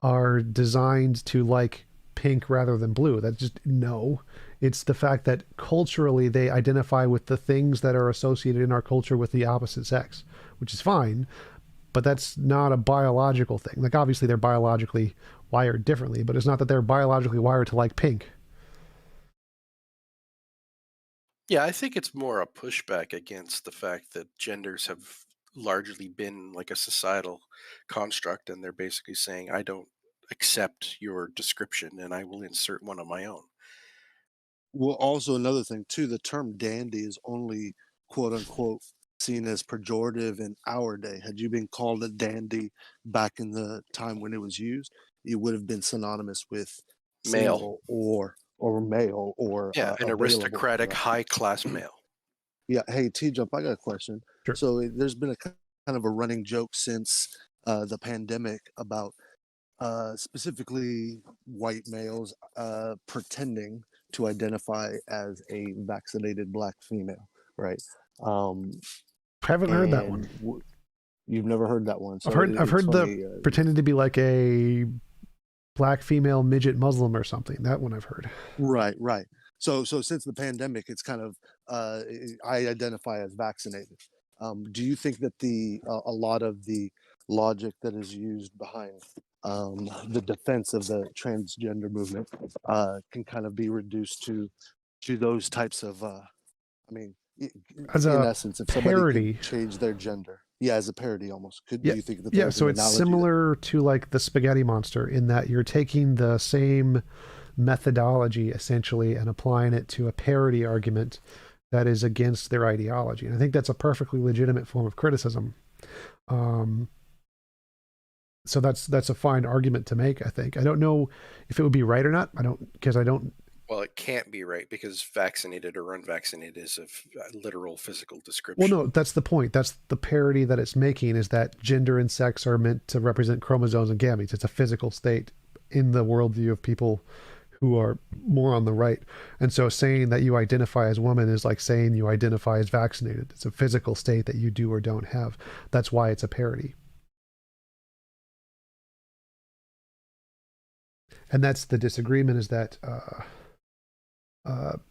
are designed to like pink rather than blue. That's just no. It's the fact that culturally they identify with the things that are associated in our culture with the opposite sex, which is fine, but that's not a biological thing. Like obviously they're biologically wired differently, but it's not that they're biologically wired to like pink. Yeah, I think it's more a pushback against the fact that genders have largely been like a societal construct, and they're basically saying, I don't accept your description and I will insert one of my own. Well, also another thing too, the term dandy is only quote unquote seen as pejorative in our day. Had you been called a dandy back in the time when it was used, it would have been synonymous with Male. single or male or Yeah, an available, aristocratic, right? high-class male. Yeah. Hey, TJump, I got a question. Sure. So there's been a kind of a running joke since the pandemic about specifically white males pretending to identify as a vaccinated black female, right? Haven't heard that one. You've never heard that one. So I've heard funny, the pretending to be like a black female midget Muslim or something. That one I've heard. Right. So since the pandemic, it's kind of I identify as vaccinated. Do you think that a lot of the logic that is used behind the defense of the transgender movement can kind of be reduced to those types of As in a essence, if somebody parody. could change their gender, as a parody almost. Do you think that? Yeah, so it's similar to like the spaghetti monster in that you're taking the same methodology essentially and applying it to a parody argument that is against their ideology. And I think that's a perfectly legitimate form of criticism. So that's a fine argument to make, I think. I don't know if it would be right or not. Well, it can't be right because vaccinated or unvaccinated is a literal physical description. Well, no, that's the point. That's the parody that it's making, is that gender and sex are meant to represent chromosomes and gametes. It's a physical state in the worldview of people who are more on the right. And so saying that you identify as woman is like saying you identify as vaccinated. It's a physical state that you do or don't have. That's why it's a parody. And that's the disagreement, is that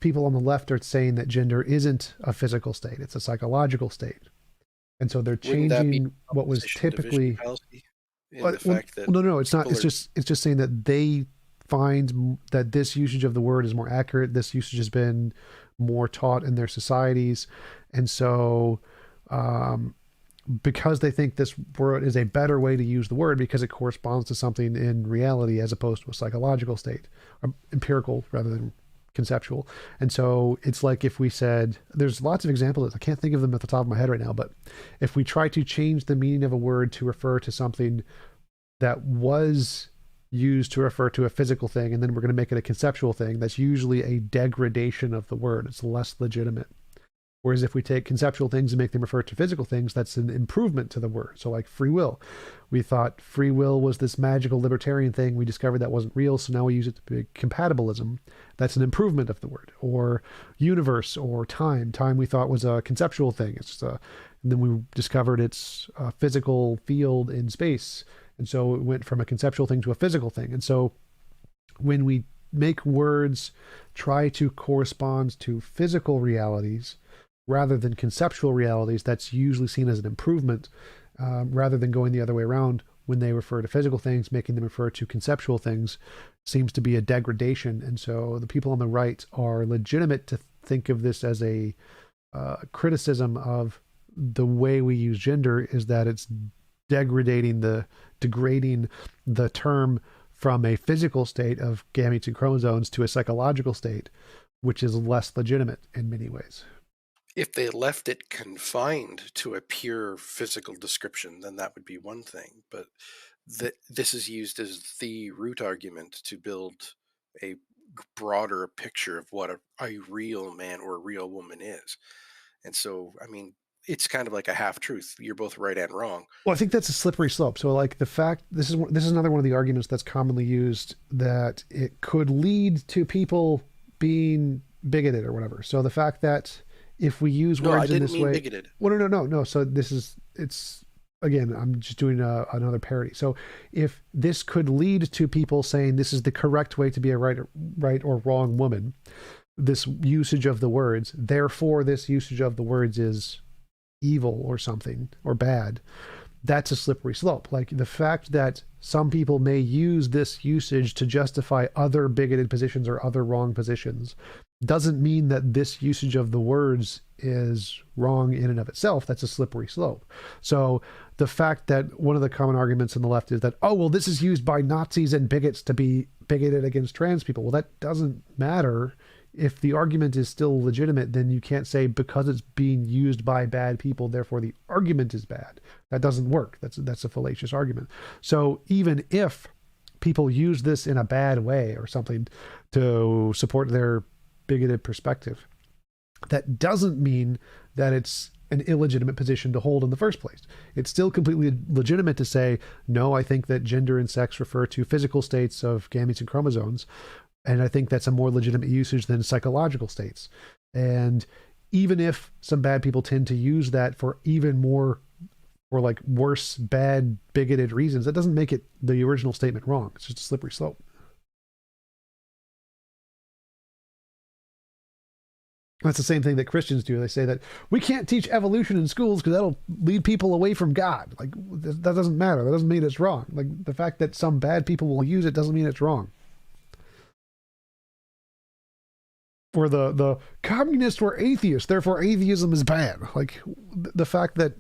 people on the left are saying that gender isn't a physical state, it's a psychological state. And so they're changing what was typically no, it's not. It's just saying that they find that this usage of the word is more accurate. This usage has been more taught in their societies. And so because they think this word is a better way to use the word because it corresponds to something in reality as opposed to a psychological state, or empirical rather than conceptual. And so it's like if we said, there's lots of examples, I can't think of them at the top of my head right now, but if we try to change the meaning of a word to refer to something that was used to refer to a physical thing, and then we're going to make it a conceptual thing, that's usually a degradation of the word. It's less legitimate. Whereas if we take conceptual things and make them refer to physical things, that's an improvement to the word. So like free will. We thought free will was this magical libertarian thing. We discovered that wasn't real, so now we use it to be compatibilism. That's an improvement of the word. Or universe or time. Time we thought was a conceptual thing. It's and then we discovered it's a physical field in space. And so it went from a conceptual thing to a physical thing. And so when we make words try to correspond to physical realities rather than conceptual realities, that's usually seen as an improvement, rather than going the other way around. When they refer to physical things, making them refer to conceptual things seems to be a degradation. And so the people on the right are legitimate to think of this as a criticism of the way we use gender, is that it's degrading the term from a physical state of gametes and chromosomes to a psychological state, which is less legitimate in many ways. If they left it confined to a pure physical description, then that would be one thing. But this is used as the root argument to build a broader picture of what a real man or a real woman is. And so, I mean, it's kind of like a half truth. You're both right and wrong. Well, I think that's a slippery slope. So like the fact, this is another one of the arguments that's commonly used, that it could lead to people being bigoted or whatever. So the fact that if we use words in this way, bigoted. Well, no. So it's again, I'm just doing another parody. So if this could lead to people saying this is the correct way to be a right or wrong woman, this usage of the words, therefore this usage of the words is evil or something or bad, that's a slippery slope. Like the fact that some people may use this usage to justify other bigoted positions or other wrong positions doesn't mean that this usage of the words is wrong in and of itself. That's a slippery slope. So the fact that one of the common arguments on the left is that, oh, well, this is used by Nazis and bigots to be bigoted against trans people. Well, that doesn't matter. If the argument is still legitimate, then you can't say because it's being used by bad people, therefore the argument is bad. That doesn't work. That's a fallacious argument. So even if people use this in a bad way or something to support their bigoted perspective, that doesn't mean that it's an illegitimate position to hold in the first place. It's still completely legitimate to say, no, I think that gender and sex refer to physical states of gametes and chromosomes. And I think that's a more legitimate usage than psychological states. And even if some bad people tend to use that for even more, or like worse, bad, bigoted reasons, that doesn't make it the original statement wrong. It's just a slippery slope. That's the same thing that Christians do. They say that we can't teach evolution in schools because that'll lead people away from God. Like, that doesn't matter. That doesn't mean it's wrong. Like, the fact that some bad people will use it doesn't mean it's wrong. Or the communists were atheists, therefore atheism is bad. Like, the fact that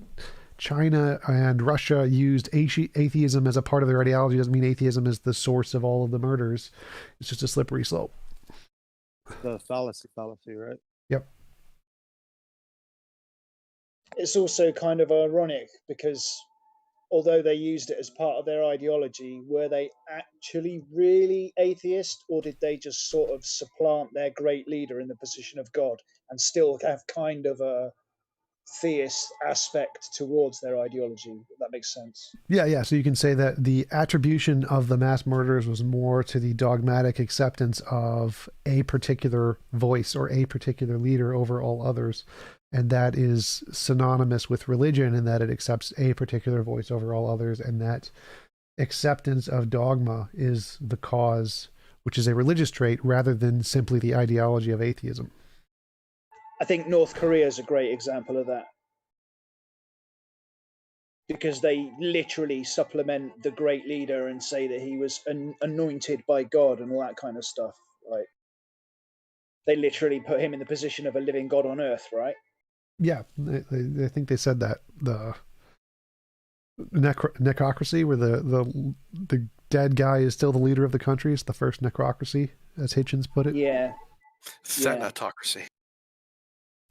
China and Russia used atheism as a part of their ideology doesn't mean atheism is the source of all of the murders. It's just a slippery slope. The fallacy, right? Yep. It's also kind of ironic because although they used it as part of their ideology, were they actually really atheist, or did they just sort of supplant their great leader in the position of God and still have kind of a theist aspect towards their ideology? If that makes sense. Yeah. So you can say that the attribution of the mass murders was more to the dogmatic acceptance of a particular voice or a particular leader over all others. And that is synonymous with religion in that it accepts a particular voice over all others. And that acceptance of dogma is the cause, which is a religious trait rather than simply the ideology of atheism. I think North Korea is a great example of that, because they literally supplement the great leader and say that he was anointed by God and all that kind of stuff. Like, they literally put him in the position of a living God on earth, right? Yeah, I think they said that the necrocracy, where the dead guy is still the leader of the country, is the first necrocracy, as Hitchens put it. Yeah. Thanatocracy.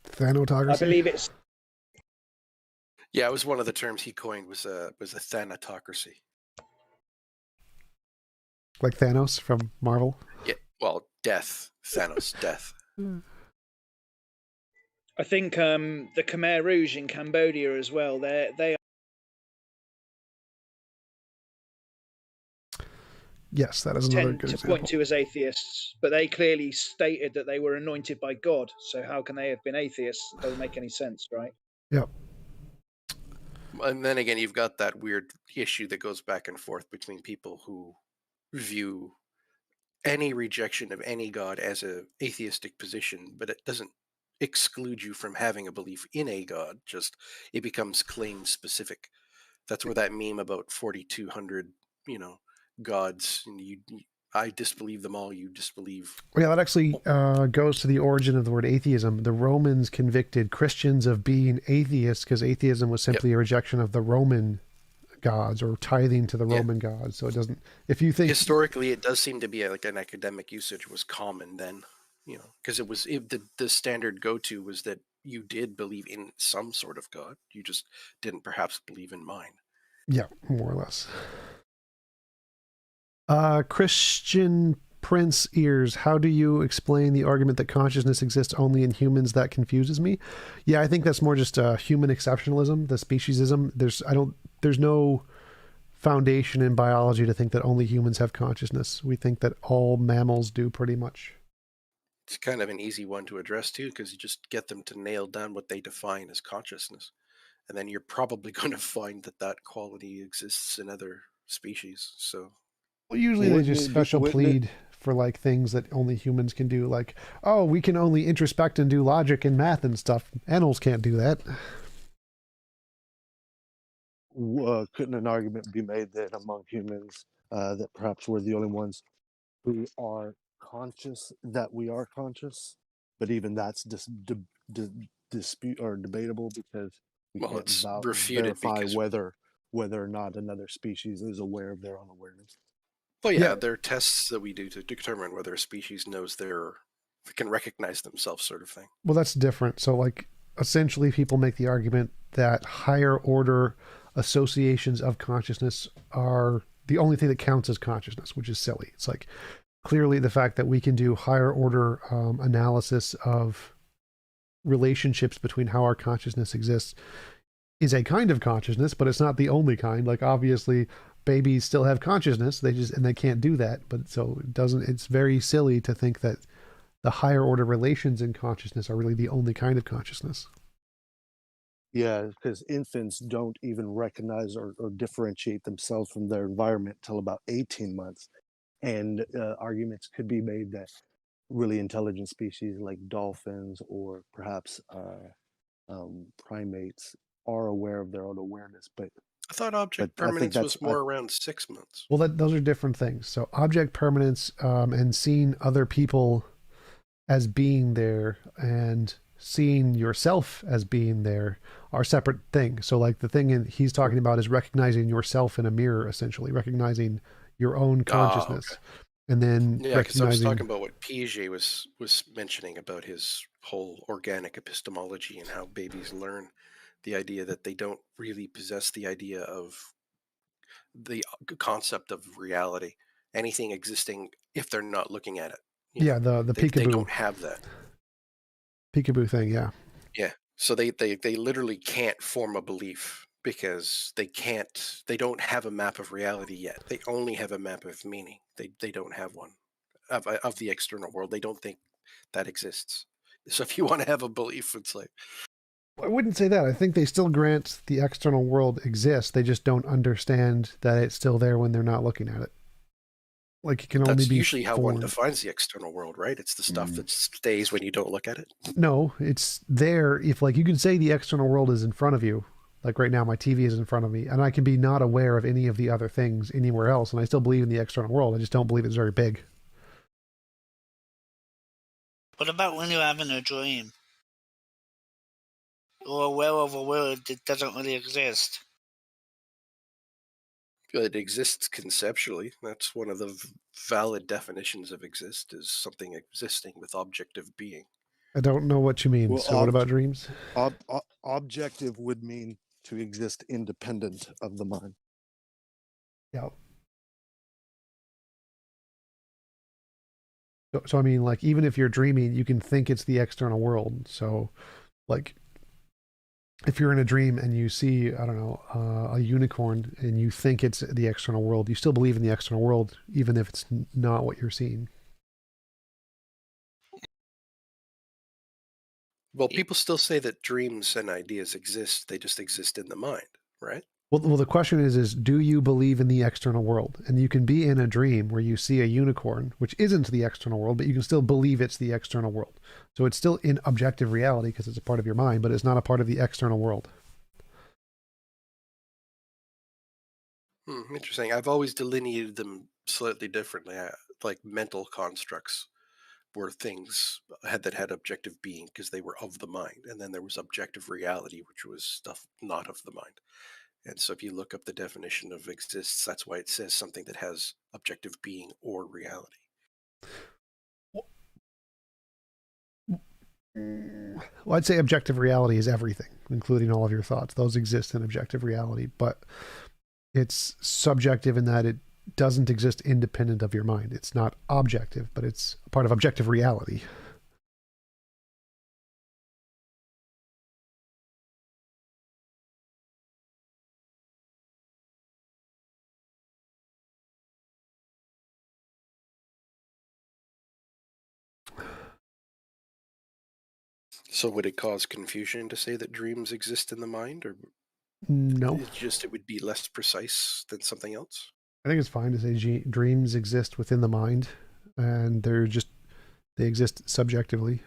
Thanatocracy. I believe it's. Yeah, it was one of the terms he coined was a thanatocracy. Like Thanos from Marvel. Yeah, well, death. Thanos, death. I think the Khmer Rouge in Cambodia as well. They. Yes, that is another good to example. point to as atheists, but they clearly stated that they were anointed by God. So how can they have been atheists? It doesn't make any sense, right? Yep. And then again, you've got that weird issue that goes back and forth between people who view any rejection of any god as an atheistic position, but it doesn't exclude you from having a belief in a god. Just it becomes claim specific. That's where that meme about 4,200, gods, and I disbelieve them all. You disbelieve. Yeah, that actually goes to the origin of the word atheism. The Romans convicted Christians of being atheists because atheism was simply a rejection of the Roman gods or tithing to the Roman gods. So it doesn't. If you think historically, it does seem to be like an academic usage was common then, because the standard go-to was that you did believe in some sort of god. You just didn't perhaps believe in mine. Yeah, more or less. Christian Prince Ears, how do you explain the argument that consciousness exists only in humans? That confuses me. Yeah, I think that's more just human exceptionalism, the speciesism. There's no foundation in biology to think that only humans have consciousness. We think that all mammals do pretty much. It's kind of an easy one to address too, because you just get them to nail down what they define as consciousness. And then you're probably going to find that quality exists in other species. So well, usually they just special plead for like things that only humans can do. Like, oh, we can only introspect and do logic and math and stuff. Animals can't do that. Couldn't an argument be made that among humans that perhaps we're the only ones who are conscious that we are conscious? but even that's dispute or debatable because we Well, can't it's refuted verify because, whether or not another species is aware of their own awareness. well, Yeah. yeah, there are tests that we do to determine whether a species knows can recognize themselves, sort of thing. Well, that's different. So, like, essentially, people make the argument that higher order associations of consciousness are the only thing that counts as consciousness, which is silly. It's like clearly the fact that we can do higher order analysis of relationships between how our consciousness exists is a kind of consciousness, but it's not the only kind. Like, obviously, babies still have consciousness. They can't do that. But so it doesn't. It's very silly to think that the higher order relations in consciousness are really the only kind of consciousness. Yeah, because infants don't even recognize or differentiate themselves from their environment till about 18 months. And arguments could be made that really intelligent species like dolphins or perhaps primates are aware of their own awareness. But I thought object I think permanence was more around 6 months. Well, those are different things. So object permanence and seeing other people as being there and seeing yourself as being there are separate things. So like the thing he's talking about is recognizing yourself in a mirror, essentially recognizing your own consciousness. Okay. And then Yeah, because I was recognizing talking about what Piaget was mentioning about his whole organic epistemology and how babies learn the idea that they don't really possess the idea of the concept of reality, anything existing if they're not looking at it. the They peekaboo don't have that. peekaboo thing, yeah. Yeah. So they literally can't form a belief because they don't have a map of reality yet. They only have a map of meaning. They don't have one of the external world. They don't think that exists. So if you want to have a belief, it's like, I wouldn't say that. I think they still grant the external world exists. They just don't understand that it's still there when they're not looking at it. Like it can only that's be usually how one formed. defines the external world, right? It's the stuff that stays when you don't look at it. No, it's there. If like you can say the external world is in front of you, like right now my TV is in front of me, and I can be not aware of any of the other things anywhere else, and I still believe in the external world. I just don't believe it's very big. What about when you're having a dream? You're aware of a world that doesn't really exist. It exists conceptually. That's one of the valid definitions of exist, is something existing with objective being. I don't know what you mean. Well, So what about dreams? Objective would mean to exist independent of the mind. Yeah. So I mean, like even if you're dreaming, you can think it's the external world. So, like, if you're in a dream and you see, I don't know, a unicorn and you think it's the external world, you still believe in the external world, even if it's not what you're seeing. Well, people still say that dreams and ideas exist. They just exist in the mind, right? Well, the question is do you believe in the external world? And you can be in a dream where you see a unicorn, which isn't the external world, but you can still believe it's the external world. So it's still in objective reality because it's a part of your mind, but it's not a part of the external world. Interesting. I've always delineated them slightly differently. Like mental constructs were things that had objective being because they were of the mind. And then there was objective reality, which was stuff not of the mind. And so if you look up the definition of exists, that's why it says something that has objective being or reality. Well, I'd say objective reality is everything, including all of your thoughts. Those exist in objective reality, but it's subjective in that it doesn't exist independent of your mind. It's not objective, but it's a part of objective reality. So would it cause confusion to say that dreams exist in the mind, or No. it would be less precise than something else? I think it's fine to say dreams exist within the mind, and they exist subjectively.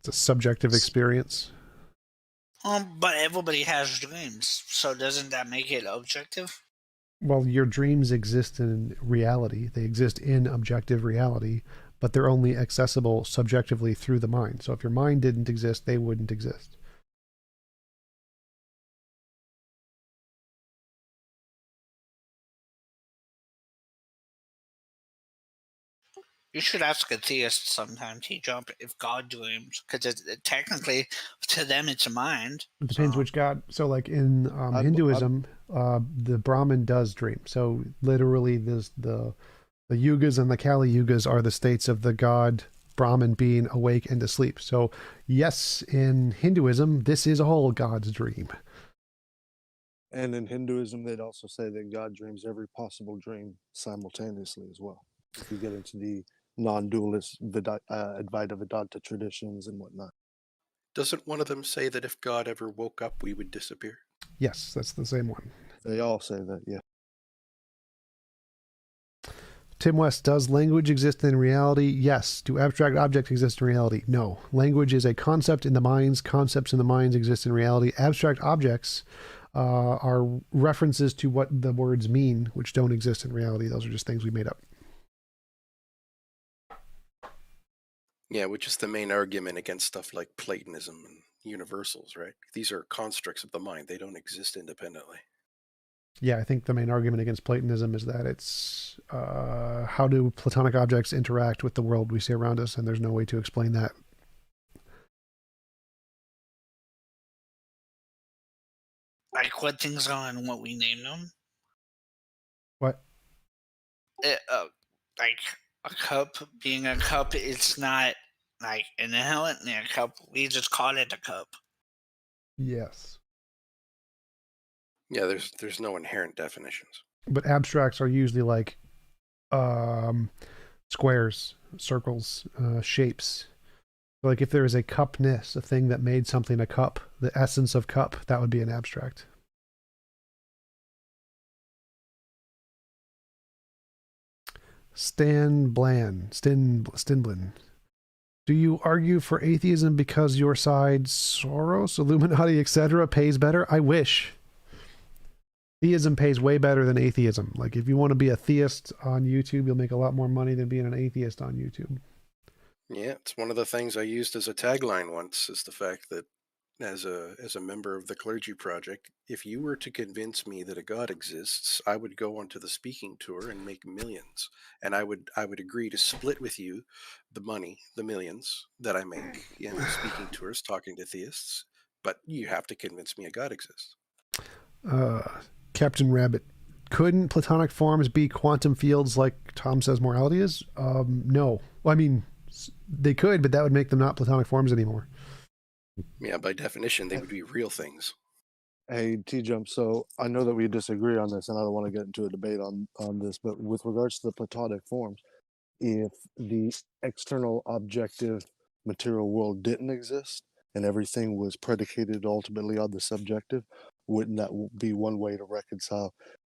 It's a subjective experience. But everybody has dreams, so doesn't that make it objective? Well, your dreams exist in reality. They exist in objective reality, but they're only accessible subjectively through the mind. So if your mind didn't exist, they wouldn't exist. You should ask a theist sometime, TJump, if God dreams, because technically, to them, it's a mind. It depends So, which god. So, like in I Hinduism, the Brahmin does dream. So, literally, the yugas and the Kali yugas are the states of the god Brahmin being awake and asleep. So, yes, in Hinduism, this is all God's dream. And in Hinduism, they'd also say that God dreams every possible dream simultaneously as well. If you get into the non-dualist Advaita Vedanta traditions and whatnot. Doesn't one of them say that if God ever woke up, we would disappear? Yes, that's the same one. They all say that, yeah. Tim West, does language exist in reality? Yes. Do abstract objects exist in reality? No. Language is a concept in the minds. Concepts in the minds exist in reality. Abstract objects are references to what the words mean, which don't exist in reality. Those are just things we made up. Yeah, which is the main argument against stuff like Platonism and universals, right? These are constructs of the mind. They don't exist independently. Yeah, I think the main argument against Platonism is that it's how do Platonic objects interact with the world we see around us, and there's no way to explain that. like what things are and what we name them. What? Like a cup being a cup, it's not like inherently a cup. We just call it a cup. Yes. Yeah, there's no inherent definitions. But abstracts are usually like squares, circles, shapes. Like if there is a cupness, a thing that made something a cup, the essence of cup, that would be an abstract. Stinblin. Do you argue for atheism because your side, Soros, Illuminati, etc., pays better? I wish. Theism pays way better than atheism. Like if you want to be a theist on YouTube, you'll make a lot more money than being an atheist on YouTube. Yeah, it's one of the things I used as a tagline once, is the fact that as a member of the clergy project, if you were to convince me that a God exists, I would go onto the speaking tour and make millions. And I would agree to split with you the money, the millions that I make in speaking tours talking to theists, but you have to convince me a God exists. Captain Rabbit, couldn't Platonic forms be quantum fields like Tom says morality is? No. Well, I mean, they could, but that would make them not Platonic forms anymore. Yeah, by definition, they would be real things. Hey, TJump, so I know that we disagree on this, and I don't want to get into a debate on this, but with regards to the Platonic forms, if the external objective material world didn't exist and everything was predicated ultimately on the subjective, wouldn't that be one way to reconcile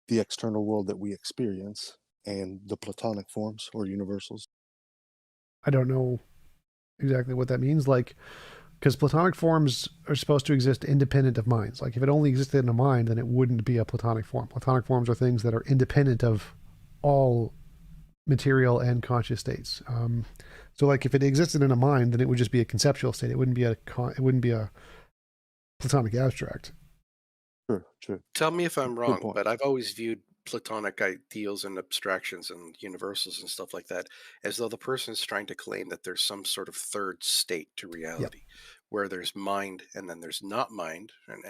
the external world that we experience and the Platonic forms or universals? I don't know exactly what that means. Like, because Platonic forms are supposed to exist independent of minds. Like, if it only existed in a mind, then it wouldn't be a Platonic form. Platonic forms are things that are independent of all material and conscious states. So, like, if it existed in a mind, then it would just be a conceptual state. It wouldn't be a Platonic abstract. True. Tell me if I'm wrong, but I've always viewed Platonic ideals and abstractions and universals and stuff like that as though the person is trying to claim that there's some sort of third state to reality, where there's mind and then there's not mind and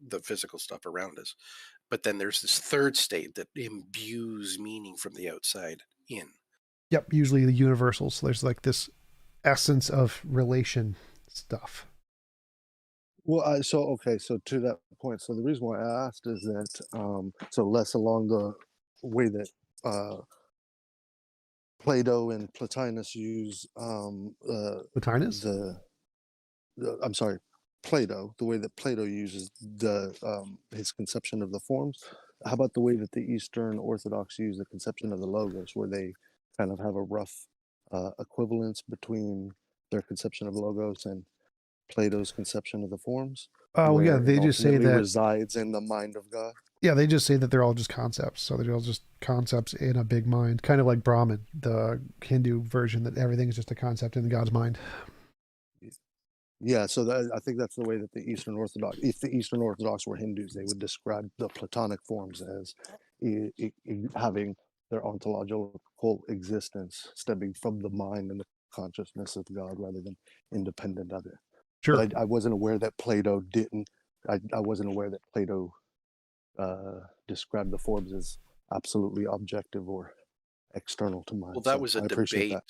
the physical stuff around us, but then there's this third state that imbues meaning from the outside in. Yep, usually the universals. So there's like this essence of relation stuff. Well, so to that point, so the reason why I asked is that so less along the way that Plato and Plotinus use Plotinus? I'm sorry, Plato, the way that Plato uses his conception of the forms. How about the way that the Eastern Orthodox use the conception of the logos, where they kind of have a rough equivalence between their conception of logos and Plato's conception of the forms? Oh, yeah, they just say that resides in the mind of God. Yeah, they just say that they're all just concepts. So they're all just concepts in a big mind, kind of like Brahman, the Hindu version, that everything is just a concept in God's mind. Yeah, so I think that's the way that the Eastern Orthodox, if the Eastern Orthodox were Hindus, they would describe the Platonic forms as having their ontological existence stemming from the mind and the consciousness of God rather than independent of it. Sure. But I wasn't aware that Plato didn't. I wasn't aware that Plato described the forms as absolutely objective or external to mind. Well, that So was a I appreciate debate. that.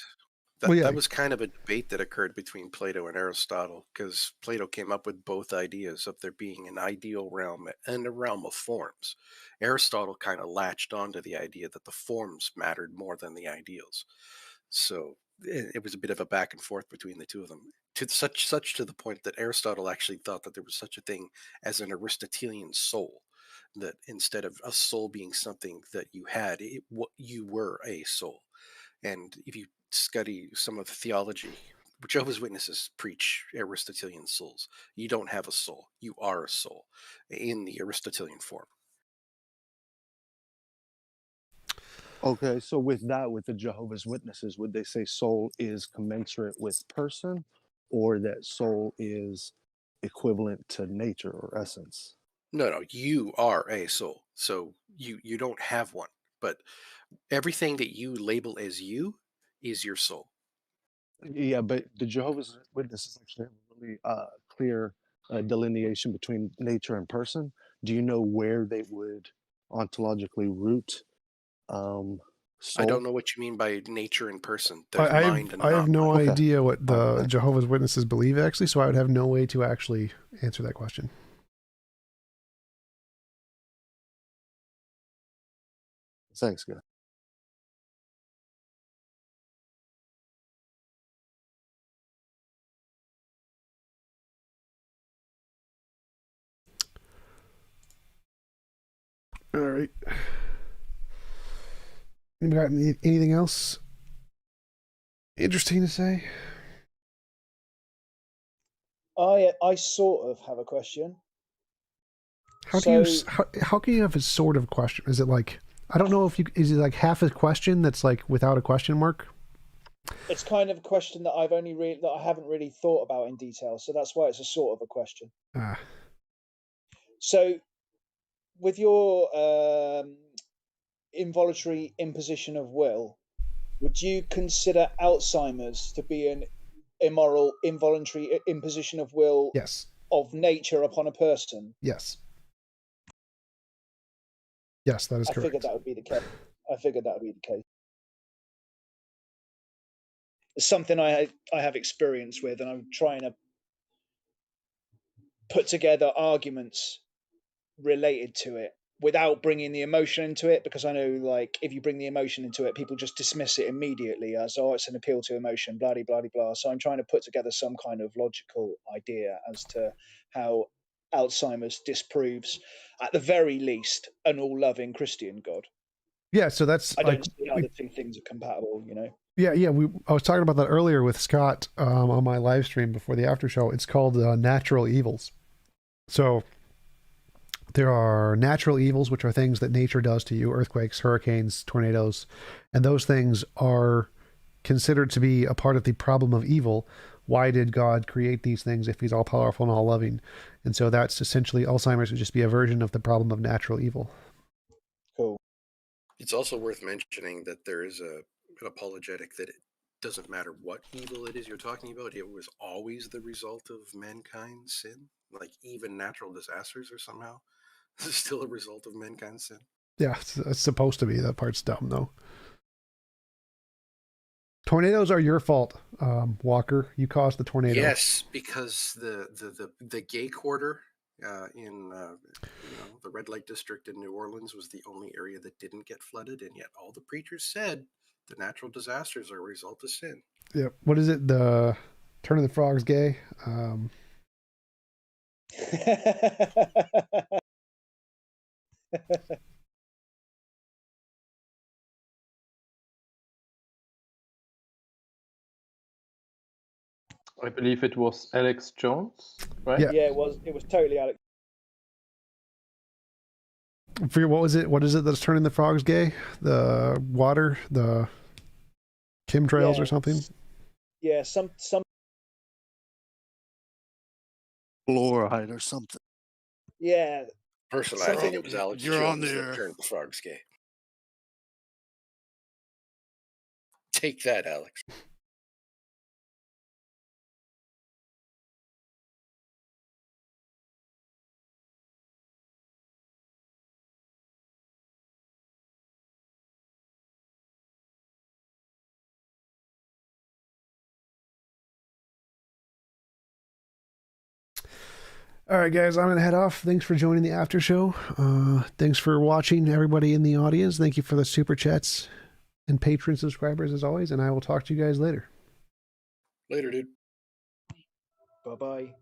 Well, yeah. That was kind of a debate that occurred between Plato and Aristotle, because Plato came up with both ideas of there being an ideal realm and a realm of forms. Aristotle kind of latched onto the idea that the forms mattered more than the ideals. So it was a bit of a back and forth between the two of them, to such to the point that Aristotle actually thought that there was such a thing as an Aristotelian soul, that instead of a soul being something that you had, you were a soul. And if you study some of the theology, Jehovah's Witnesses preach Aristotelian souls. You don't have a soul, you are a soul in the Aristotelian form. Okay, so with that, with the Jehovah's Witnesses, would they say soul is commensurate with person, or that soul is equivalent to nature or essence? No, you are a soul. So you don't have one, but everything that you label as you is your soul. Yeah, but the Jehovah's Witnesses actually have a really clear delineation between nature and person. Do you know where they would ontologically root I don't soul? know what you mean by nature and person. There's I mind and have non-mind. no Okay. idea what All right, the thanks. Jehovah's Witnesses believe, actually, so I would have no way to actually answer that question. Thanks, guys. All right. Anybody got anything else interesting to say? I sort of have a question. How can you have a sort of question? Is it like, I don't know if you, is it like half a question that's like without a question mark? It's kind of a question that that I haven't really thought about in detail, so that's why it's a sort of a question. Ah. So, with your involuntary imposition of will, would you consider Alzheimer's to be an immoral, involuntary imposition of will Yes. of nature upon a person? Yes. Yes, that is I correct. figured that would be the case. It's something I have experience with, and I'm trying to put together arguments related to it without bringing the emotion into it, because I know, like, if you bring the emotion into it, people just dismiss it immediately as, oh, it's an appeal to emotion, blah blah blah. So I'm trying to put together some kind of logical idea as to how Alzheimer's disproves, at the very least, an all-loving Christian God. Yeah, so that's I like, don't see how the two things are compatible, you know. yeah. I was talking about that earlier with Scott on my live stream before the after show. It's called natural evils. So there are natural evils, which are things that nature does to you: earthquakes, hurricanes, tornadoes, and those things are considered to be a part of the problem of evil. Why did God create these things if he's all powerful and all loving? And so that's essentially, Alzheimer's would just be a version of the problem of natural evil. Cool. It's also worth mentioning that there is an apologetic that it doesn't matter what evil it is you're talking about, it was always the result of mankind's sin. Like even natural disasters are somehow still a result of mankind's sin. Yeah, it's supposed to be. That part's dumb, though. Tornadoes are your fault, Walker. You caused the tornado. Yes, because the gay quarter in the red light district in New Orleans was the only area that didn't get flooded, and yet all the preachers said the natural disasters are a result of sin. Yep. What is it? The Turn of the Frogs gay? I believe it was Alex Jones, right? Yeah. Yeah, it was totally Alex. I forget what was it? What is it that's turning the frogs gay? The water, the chemtrails or something? Yeah, some Fluoride or something. yeah. Personally, I Something- think it was Alex You're on Jones there. that turned the frogs gay. Take that, Alex. All right, guys, I'm going to head off. Thanks for joining the after show. Thanks for watching, everybody in the audience. Thank you for the super chats and Patreon subscribers, as always, and I will talk to you guys later. Later, dude. Bye-bye.